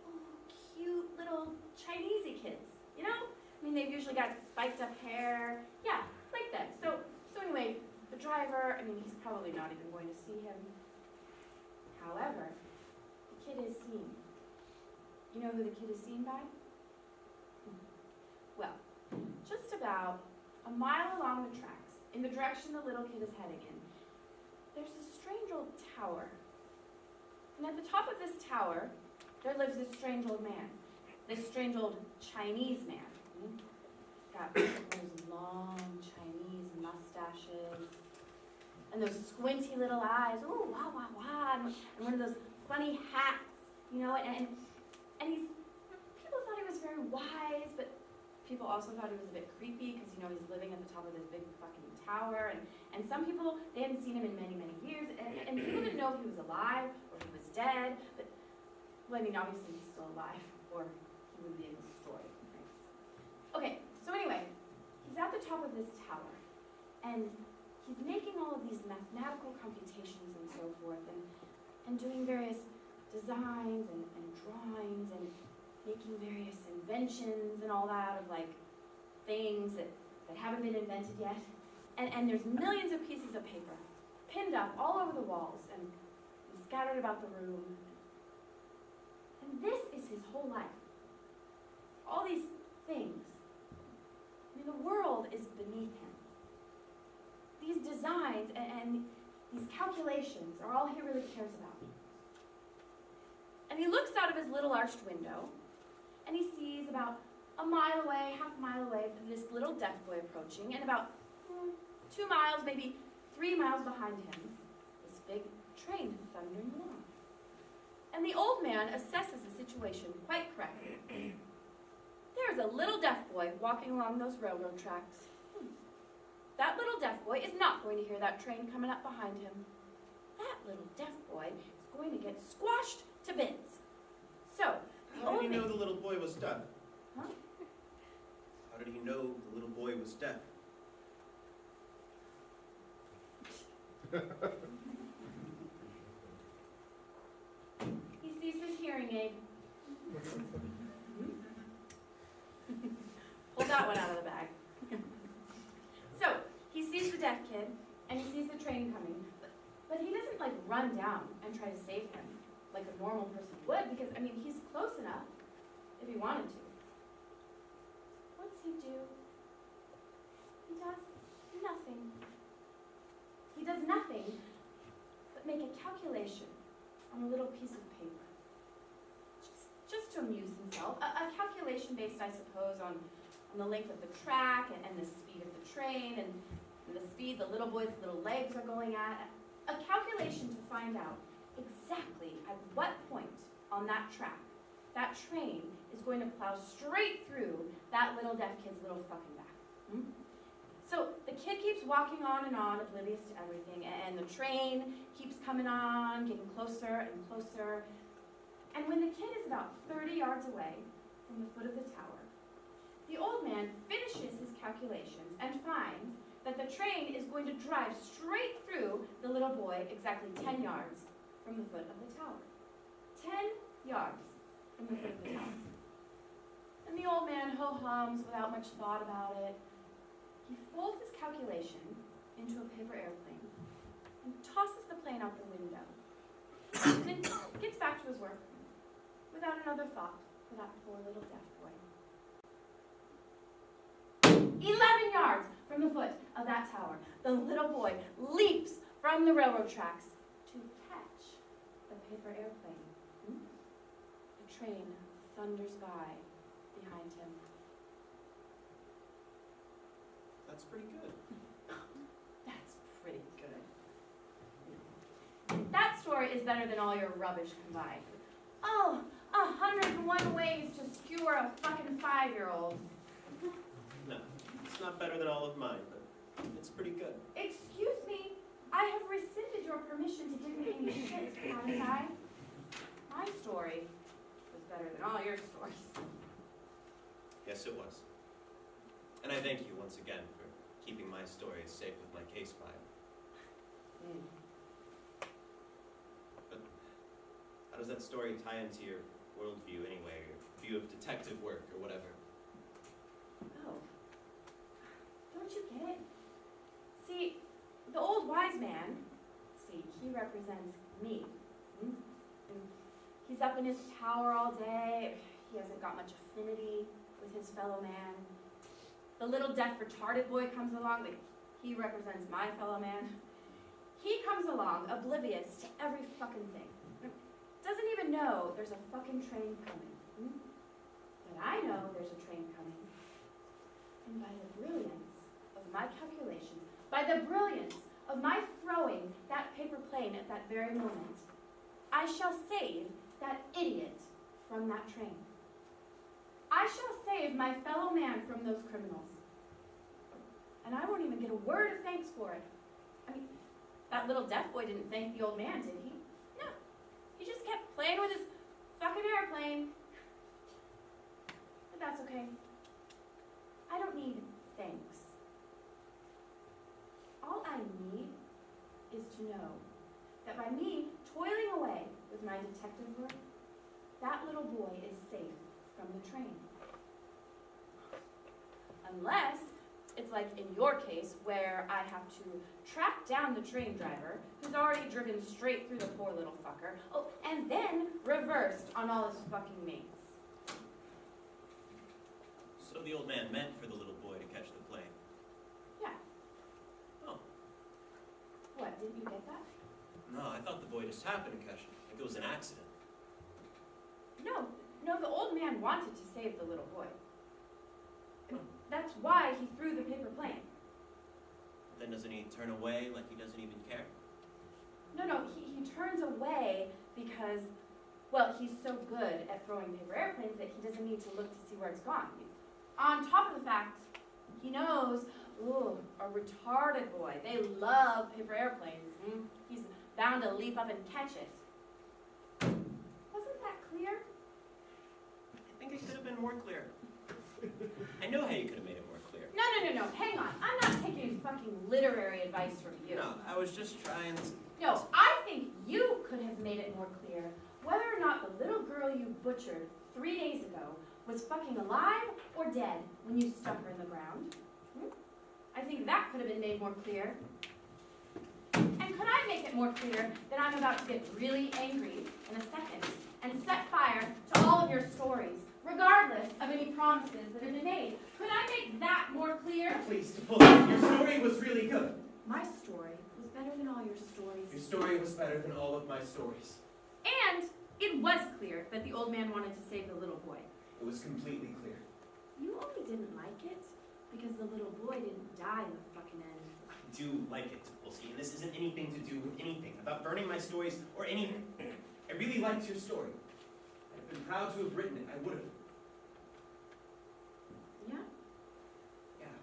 cute little Chinesey kids, you know? I mean, they've usually got spiked up hair. Yeah, like that. So anyway, the driver, I mean, he's probably not even going to see him. However, the kid is seen. You know who the kid is seen by? Well, just about a mile along the tracks, in the direction the little kid is heading in, there's a strange old tower. And at the top of this tower, there lives this strange old man. This strange old Chinese man. He's got those long Chinese mustaches. and those squinty little eyes, ooh, wah, wah, wah, and one of those funny hats, you know, and he's, people thought he was very wise, but people also thought he was a bit creepy because, you know, he's living at the top of this big fucking tower, and some people, they hadn't seen him in many, many years, and people didn't know if he was alive or if he was dead, but, well, I mean, obviously he's still alive, or he wouldn't be in this story, right? Okay, so anyway, he's at the top of this tower, and he's making all of these mathematical computations and so forth, and doing various designs and drawings and making various inventions and all that of like things that haven't been invented yet. And there's millions of pieces of paper pinned up all over the walls and scattered about the room. And this is his whole life. All these things. I mean, the world is beneath him. These designs and these calculations are all he really cares about. And he looks out of his little arched window, and he sees about a mile away, half a mile away, this little deaf boy approaching, and about 2 miles, maybe 3 miles behind him, this big train thundering along. And the old man assesses the situation quite correctly. There's a little deaf boy walking along those railroad tracks. That little deaf boy is not going to hear that train coming up behind him. That little deaf boy is going to get squashed to bits. So, the How old did he know man... the little boy was deaf? Huh? How did he know the little boy was deaf? He sees his hearing aid. Pull that one out of the bag. So, he sees the deaf kid, and he sees the train coming, but he doesn't like run down and try to save him like a normal person would, because, I mean, he's close enough if he wanted to. What's he do? He does nothing. He does nothing but make a calculation on a little piece of paper. Just to amuse himself. A calculation based, I suppose, on the length of the track and the speed of the train and the speed the little boy's little legs are going at. A calculation to find out exactly at what point on that track that train is going to plow straight through that little deaf kid's little fucking back. So the kid keeps walking on and on, oblivious to everything, and the train keeps coming on, getting closer and closer. And when the kid is about 30 yards away from the foot of the tower, the old man finishes his calculations and finds that the train is going to drive straight through the little boy exactly 10 yards from the foot of the tower. 10 yards from the foot of the tower. And the old man ho-hums without much thought about it. He folds his calculation into a paper airplane and tosses the plane out the window. And then gets back to his work without another thought for that poor little deaf boy. 11 yards from the foot of that tower, the little boy leaps from the railroad tracks to catch the paper airplane. The train thunders by behind him. That's pretty good. That's pretty good. That story is better than all your rubbish combined. Oh, 101 ways to skewer a fucking 5-year-old. No, it's not better than all of mine, but it's pretty good. Excuse me, I have rescinded your permission to give me any shit, haven't I? My story was better than all your stories. Yes, it was. And I thank you once again for keeping my stories safe with my case file. But how does that story tie into your worldview anyway, your view of detective work or whatever? Oh. Don't you get it? See, the old wise man, he represents me. And he's up in his tower all day. He hasn't got much affinity with his fellow man. The little deaf retarded boy comes along, he represents my fellow man. He comes along oblivious to every fucking thing. Doesn't even know there's a fucking train coming. But I know there's a train coming. And by the brilliance of my calculations, by the brilliance of my throwing that paper plane at that very moment, I shall save that idiot from that train. I shall save my fellow man from those criminals. And I won't even get a word of thanks for it. I mean, that little deaf boy didn't thank the old man, did he? No. He just kept playing with his fucking airplane. But that's okay. I don't need thanks. All I need is to know that by me toiling away with my detective work, that little boy is safe from the train. Unless it's like in your case where I have to track down the train driver who's already driven straight through the poor little fucker, oh, and then reversed on all his fucking mates. So the old man meant for the little boy to catch the plane. Yeah. Oh. What, didn't you get that? No, I thought the boy just happened to catch it. Like it was an accident. No, the old man wanted to save the little boy. That's why he threw the paper plane. Then doesn't he turn away like he doesn't even care? No, he turns away because, well, he's so good at throwing paper airplanes that he doesn't need to look to see where it's gone. On top of the fact, he knows, ooh, a retarded boy, they love paper airplanes. He's bound to leap up and catch it. Wasn't that clear? I think it could have been more clear. I know how you could have made it more clear. No, hang on. I'm not taking fucking literary advice from you. No, I was just trying to... No, I think you could have made it more clear whether or not the little girl you butchered 3 days ago was fucking alive or dead when you stuck her in the ground. I think that could have been made more clear. And could I make it more clear that I'm about to get really angry in a second and set fire to all of your stories, regardless of any promises that have been made? Could I make that more clear? Please, Pillowman, your story was really good. My story was better than all your stories. Your story was better than all of my stories. And it was clear that the old man wanted to save the little boy. It was completely clear. You only didn't like it because the little boy didn't die in the fucking end. I do like it, Topolsky, and this isn't anything to do with anything about burning my stories or anything. I really liked your story. I've been proud to have written it. I would have. Yeah? Yeah.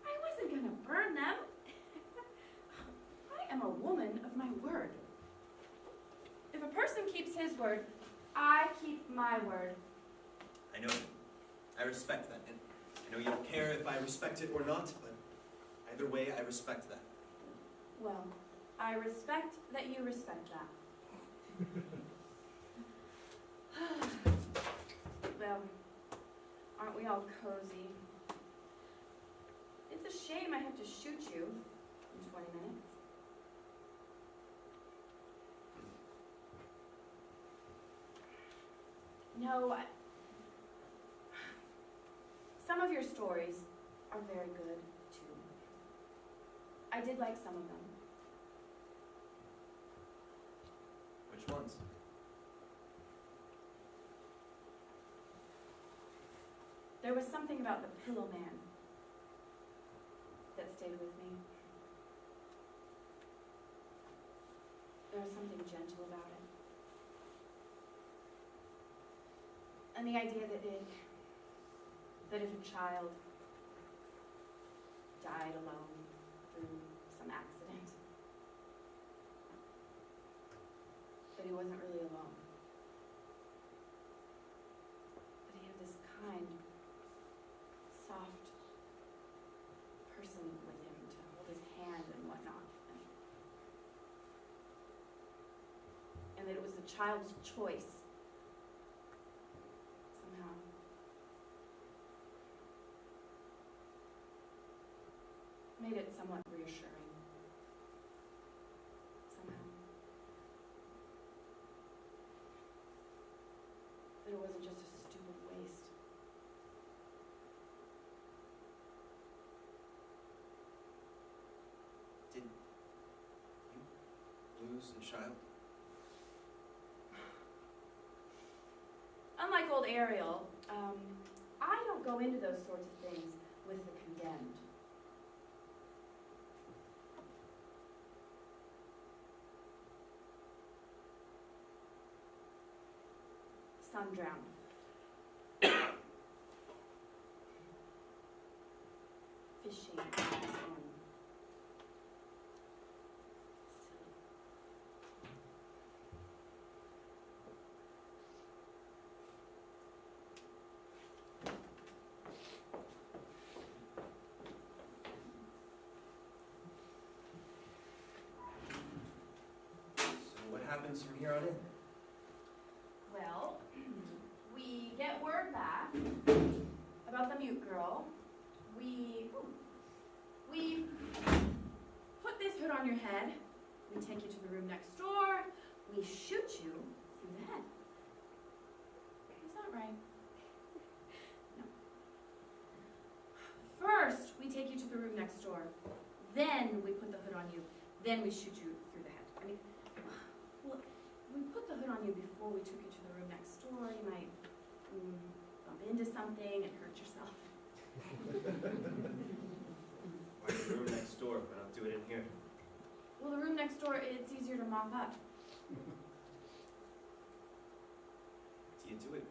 I wasn't gonna burn them. I am a woman of my word. If a person keeps his word, I keep my word. I know. I respect that. And I know you don't care if I respect it or not, but either way, I respect that. Well, I respect that you respect that. Well, aren't we all cozy? It's a shame I have to shoot you in 20 minutes. No, some of your stories are very good, too. I did like some of them. Which ones? There was something about the Pillowman that stayed with me. There was something gentle about it. And the idea that if a child died alone through some accident, that he wasn't really alone. That he had this kind, soft person with him to hold his hand and whatnot. And that it was the child's choice somehow. Made it somewhat reassuring. Somehow. That it wasn't just a stupid waste. Did you lose a child? Unlike old Ariel, I don't go into those sorts of things with the condemned. Son drowned. Fishing on his own. Silly. So what happens from here on in? Well, we get word back about the mute girl. We put this hood on your head. We take you to the room next door. We shoot you through the head. Is that right? No. First, we take you to the room next door. Then we put the hood on you. Then we shoot you through the head. I mean, well, we put the hood on you before we took you to the room next door. You might bump into something and hurt yourself. Why the room next door? Why not do it in here? Well, the room next door, it's easier to mop up. Do you do it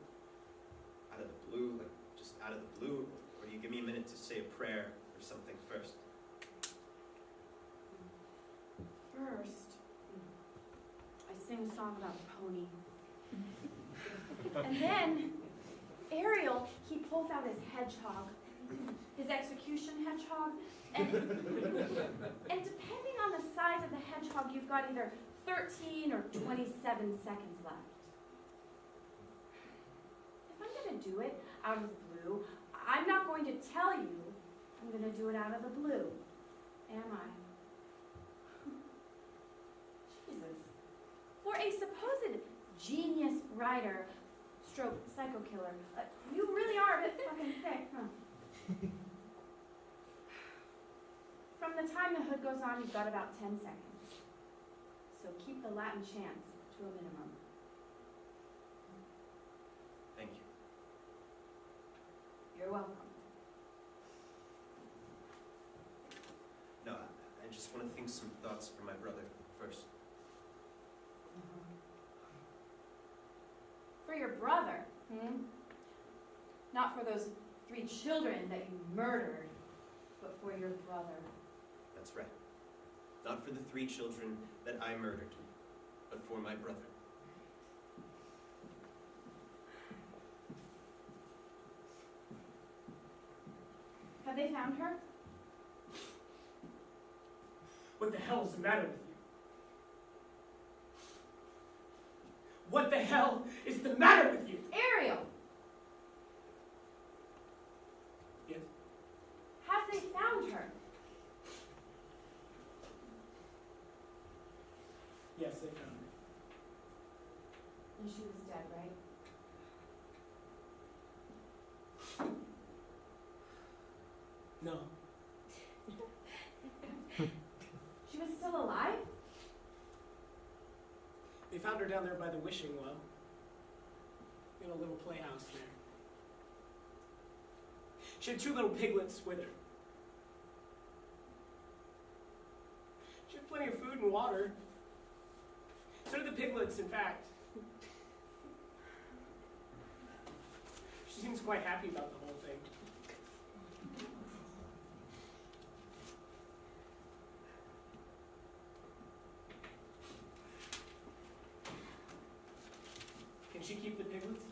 out of the blue, like just out of the blue, or do you give me a minute to say a prayer or something first? First, I sing a song about a pony. And then, Ariel, he pulls out his hedgehog, his execution hedgehog, and depending on the size of the hedgehog, you've got either 13 or 27 seconds left. If I'm going to do it out of the blue, I'm not going to tell you I'm going to do it out of the blue, am I? Jesus. For a supposed genius writer, stroke psycho killer, you really are a bit fucking thick, huh? From the time the hood goes on, you've got about 10 seconds. So keep the Latin chants to a minimum. Thank you. You're welcome. No, I just want to think some thoughts for my brother first. For your brother, Not for those 3 children that you murdered, but for your brother. That's right. Not for the 3 children that I murdered, but for my brother. Have they found her? What the hell is the matter with you? What the hell is the matter with you? Ariel! Yes? Have they found her? Yes, they found her. And she was dead, right? No. She was still alive? They found her down there by the wishing well. In a little playhouse there. She had 2 little piglets with her. She had plenty of food and water. So did the piglets, in fact. She seems quite happy about the whole thing. Can she keep the piglets?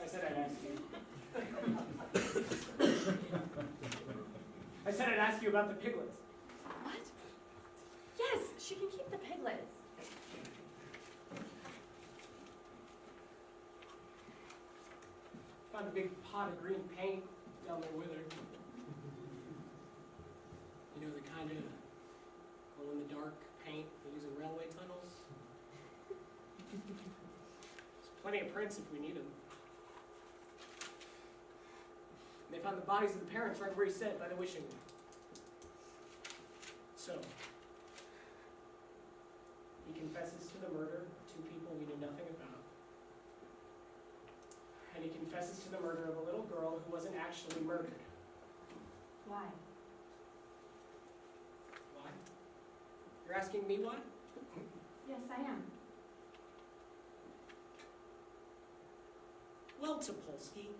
I said I'd ask you. I said I'd ask you about the piglets. What? Yes, she can keep the piglets. Found a big pot of green paint down there with her. You know, the kind of glow-in-the-dark paint they use in railway tunnels. There's plenty of prints if we need them. They found the bodies of the parents right where he said, by the wishing well. So, he confesses to the murder of 2 people we knew nothing about. and he confesses to the murder of a little girl who wasn't actually murdered. Why? Why? You're asking me why? Yes, I am. Well, Topolsky,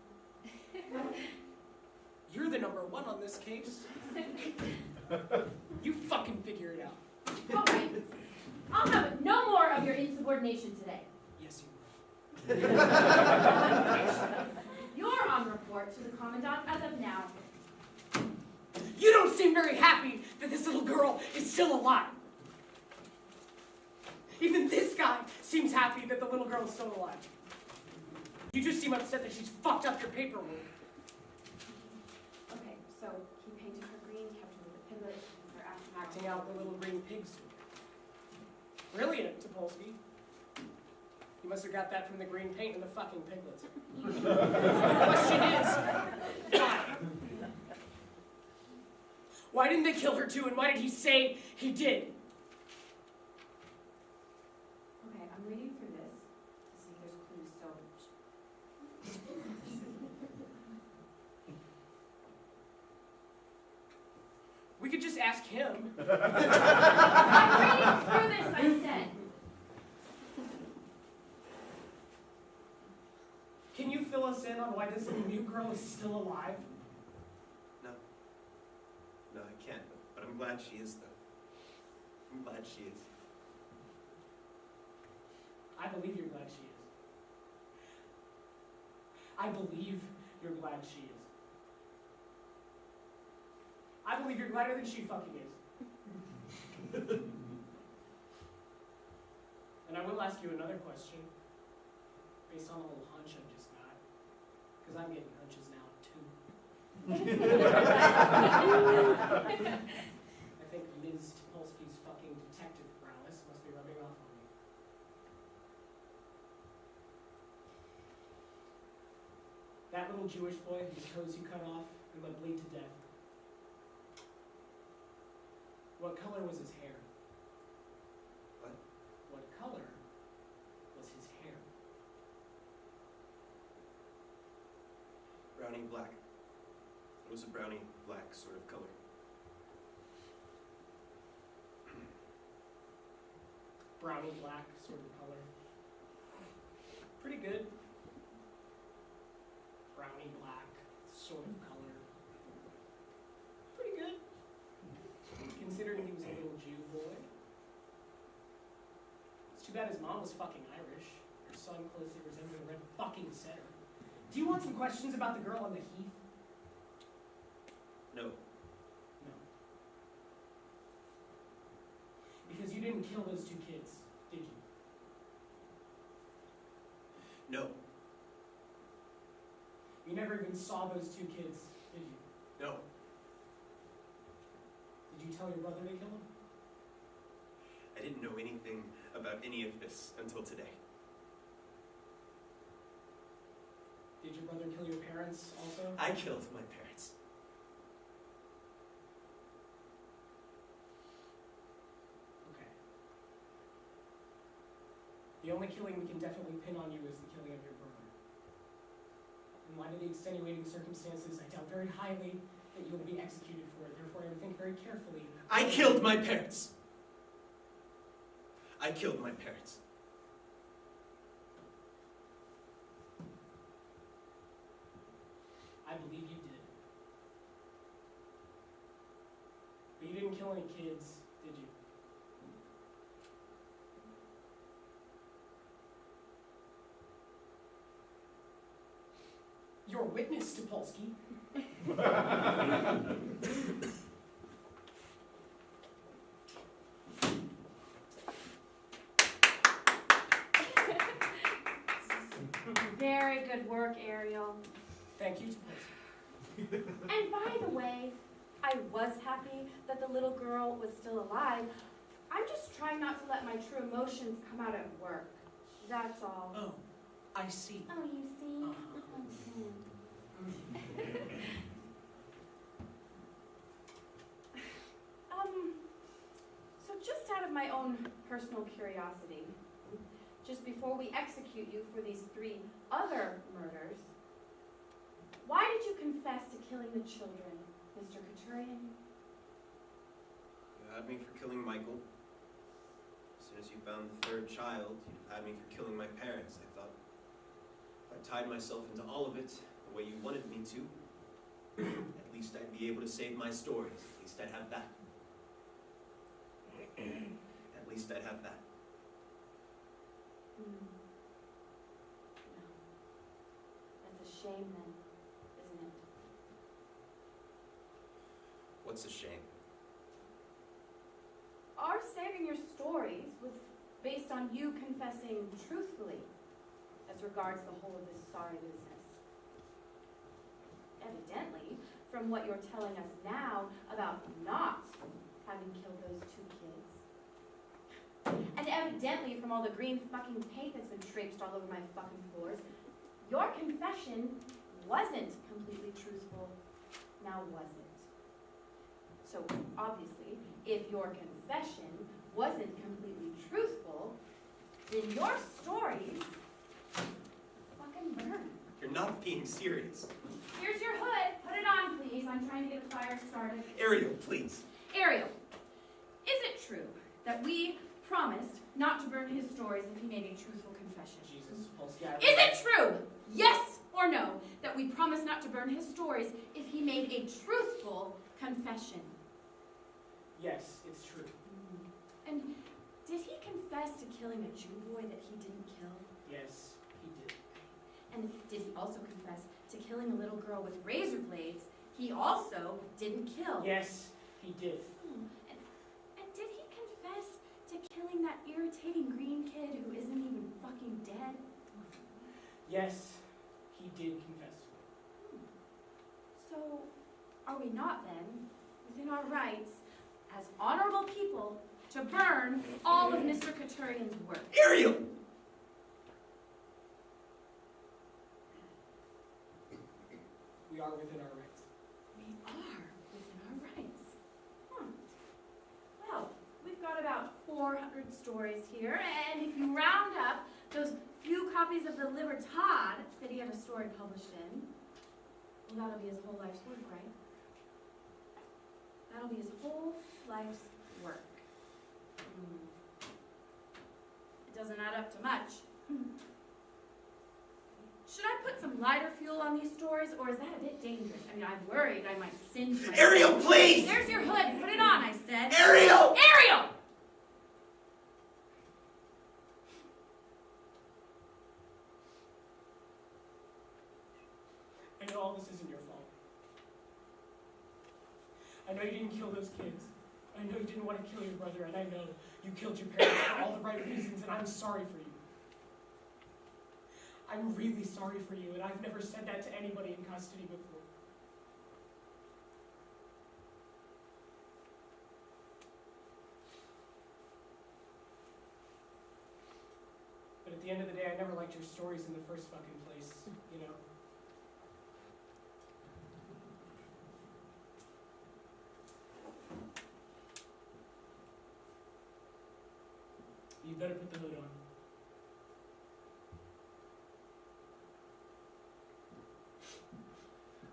you're the number one on this case. You fucking figure it out. All right. I'll have no more of your insubordination today. Yes, you will. You're on report to the Commandant as of now. You don't seem very happy that this little girl is still alive. Even this guy seems happy that the little girl is still alive. You just seem upset that she's fucked up your paperwork. Okay, so he painted her green, kept her with the piglet, and her Acting out the little green pig suit. Brilliant, Topolsky. You must have got that from the green paint and the fucking piglets. The question is, why? Why didn't they kill her too, and why did he say he did? Okay, I'm reading through this to see if there's clues, so... We could just ask him. I'm reading through this, I said. Can you fill us in on why this little new girl is still alive? No, I can't, but I'm glad she is, though. I'm glad she is. I believe you're glad she is. I believe you're glad she is. I believe you're gladder than she fucking is. And I will ask you another question, based on a little hunch I've just got, because I'm getting hunches now too. I think Ms. Topolsky's fucking detective prowess must be rubbing off on me. That little Jewish boy whose toes you cut off and let bleed to death. What color was his hair? What? What color was his hair? Brownie black. It was a brownie black sort of color. Brownie black sort of color. Pretty good. Brownie black sort of color. Pretty good. Considering he was a little Jew boy. It's too bad his mom was fucking Irish. Her son closely resembled a red fucking setter. Do you want some questions about the girl on the heath? No. No. Because you didn't kill those two kids, did you? No. You never even saw those two kids, did you? No. Did you tell your brother to kill them? I didn't know anything about any of this until today. Did your brother kill your parents also? I killed my parents. Okay. The only killing we can definitely pin on you is the killing of your brother. In light of the extenuating circumstances, I doubt very highly that you will be executed for it. Therefore, I would think very carefully. I killed my parents. I killed my parents. I believe you did. But you didn't kill any kids, did you? You're a witness, Topolsky. Very good work, Ariel. Thank you, Topolsky. And by the way, I was happy that the little girl was still alive. I'm just trying not to let my true emotions come out at work. That's all. Oh, I see. Oh, you see? So just out of my own personal curiosity, just before we execute you for these 3 other murders, why did you confess to killing the children, Mr. Couturier? You had me for killing Michael. As soon as you found the 3rd child, you'd have had me for killing my parents. I thought if I tied myself into all of it the way you wanted me to, at least I'd be able to save my stories. At least I'd have that. At least I'd have that. No. That's a shame then, isn't it? What's a shame? Our saving your stories was based on you confessing truthfully as regards the whole of this sorry business. Evidently, from what you're telling us now about not having killed those 2 kids, and evidently from all the green fucking paint that's been traipsed all over my fucking floors, your confession wasn't completely truthful, now was it? So obviously, if your confession wasn't completely truthful, then your stories fucking burn. You're not being serious. Here's your hood. Put it on, please. I'm trying to get the fire started. Ariel, please. Ariel, is it true that we promised not to burn his stories if he made a truthful confession? Jesus, Polsky, I Is it true, yes or no, that we promised not to burn his stories if he made a truthful confession? Yes, it's true. And did he confess to killing a Jew boy that he didn't kill? Yes, he did. And did he also confess to killing a little girl with razor blades he also didn't kill? Yes, he did. And did he confess to killing that irritating green kid who isn't even fucking dead? Yes, he did confess. So, are we not then within our rights as honorable people to burn all of Mr. Couturier's work? Ariel! We are within our rights. We are within our rights. Well, we've got about 400 stories here, and if you round up those few copies of the Libertad that he had a story published in, well, that'll be his whole life's work, right? That'll be his whole life's work. It doesn't add up to much. Should I put some lighter fuel on these stories, or is that a bit dangerous? I mean, I'm worried I might singe myself. Ariel, please! There's your hood. Put it on, I said. Ariel! Ariel! I know all this isn't your fault. I know you didn't kill those kids. I know you didn't want to kill your brother, and I know you killed your parents for all the right reasons, and I'm sorry for you. I'm really sorry for you, and I've never said that to anybody in custody before. But at the end of the day, I never liked your stories in the first fucking place, you know? You better put the hood on.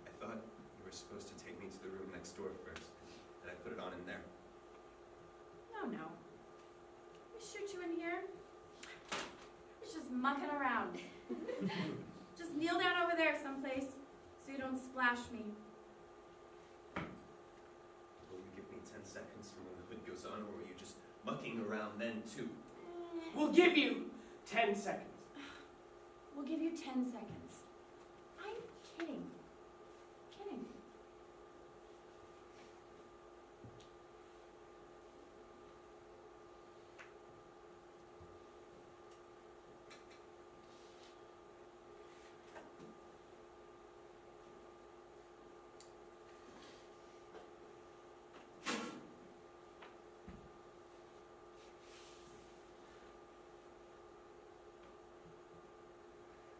I thought you were supposed to take me to the room next door first, and I put it on in there. No. We shoot you in here. It's just mucking around. Just kneel down over there someplace so you don't splash me. Will you give me 10 seconds from when the hood goes on, or are you just mucking around then too? We'll give you 10 seconds. We'll give you 10 seconds. I'm kidding. Kidding.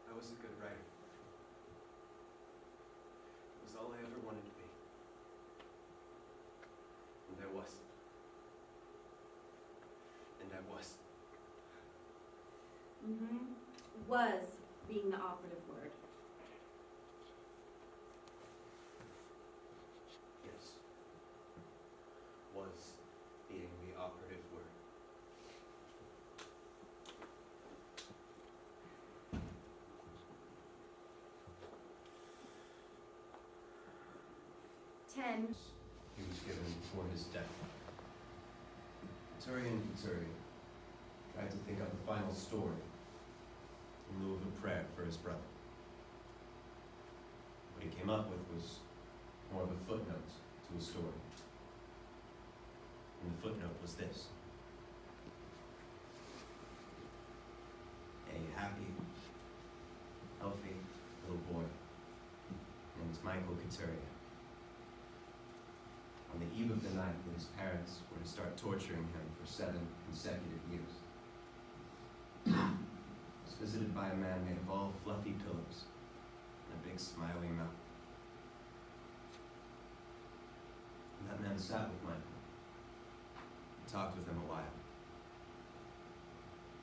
I was a good writer. It was all I ever wanted to be. And I was. And I was. Was being the operative word. Yes. Was being the operative word. Ten. He was given before his death. Couturier tried to think up a final story in lieu of a prayer for his brother. What he came up with was more of a footnote to a story. And the footnote was this: a happy, healthy little boy named Michael Couturier. On the eve of the night that his parents were to start torturing him for 7 consecutive years, was visited by a man made of all fluffy pillows and a big smiling mouth. And that man sat with Michael and talked with him a while.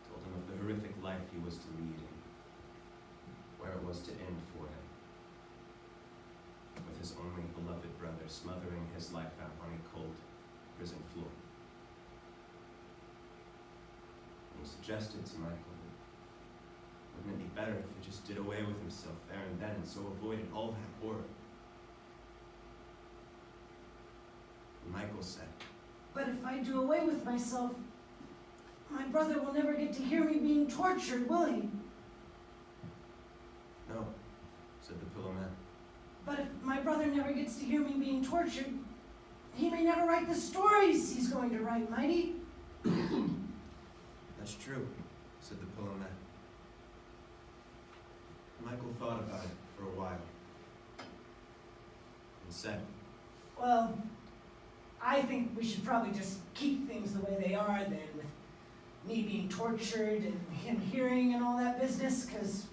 Told him of the horrific life he was to lead and where it was to end for him, with his only beloved brother smothering his life out on a cold prison floor. And he suggested to Michael, wouldn't it be better if he just did away with himself there and then, and so avoided all that horror? And Michael said, But if I do away with myself, my brother will never get to hear me being tortured, will he? no, said the Pillowman. But if my brother never gets to hear me being tortured, he may never write the stories he's going to write, might he? That's true, said the Pillowman. Michael thought about it for a while and said, Well, I think we should probably just keep things the way they are then, with me being tortured and him hearing and all that business, because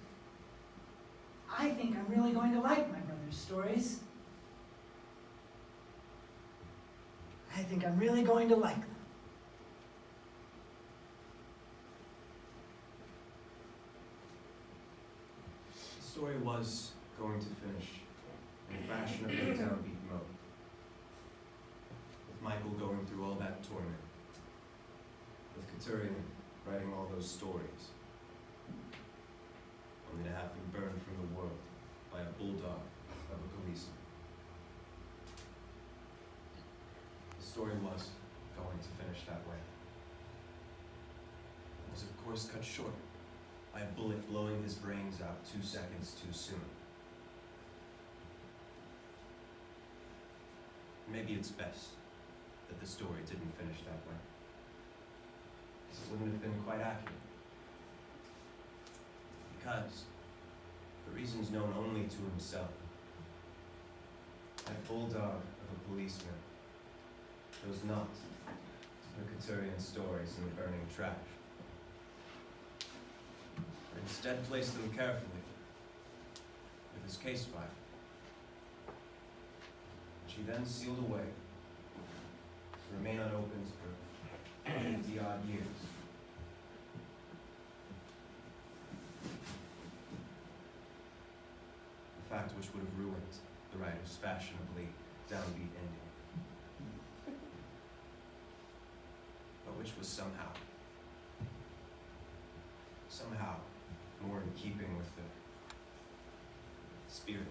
I think I'm really going to like my brother's stories. I think I'm really going to like them. the story was going to finish in a fashion of the downbeat mode, with Michael going through all that torment, with Couturier writing all those stories, only to have them burned from the world by a bulldog of a policeman. The story was going to finish that way. It was, of course, cut short by a bullet blowing his brains out 2 seconds too soon. Maybe it's best that the story didn't finish that way. It wouldn't have been quite accurate. Because, for reasons known only to himself, that bulldog of a policeman chose not to put Couturier stories in the burning trash, but instead placed them carefully with his case file, which he then sealed away to remain unopened for 50-odd years. A fact which would have ruined the writer's fashionably downbeat ending, but which was somehow more in keeping with the spirit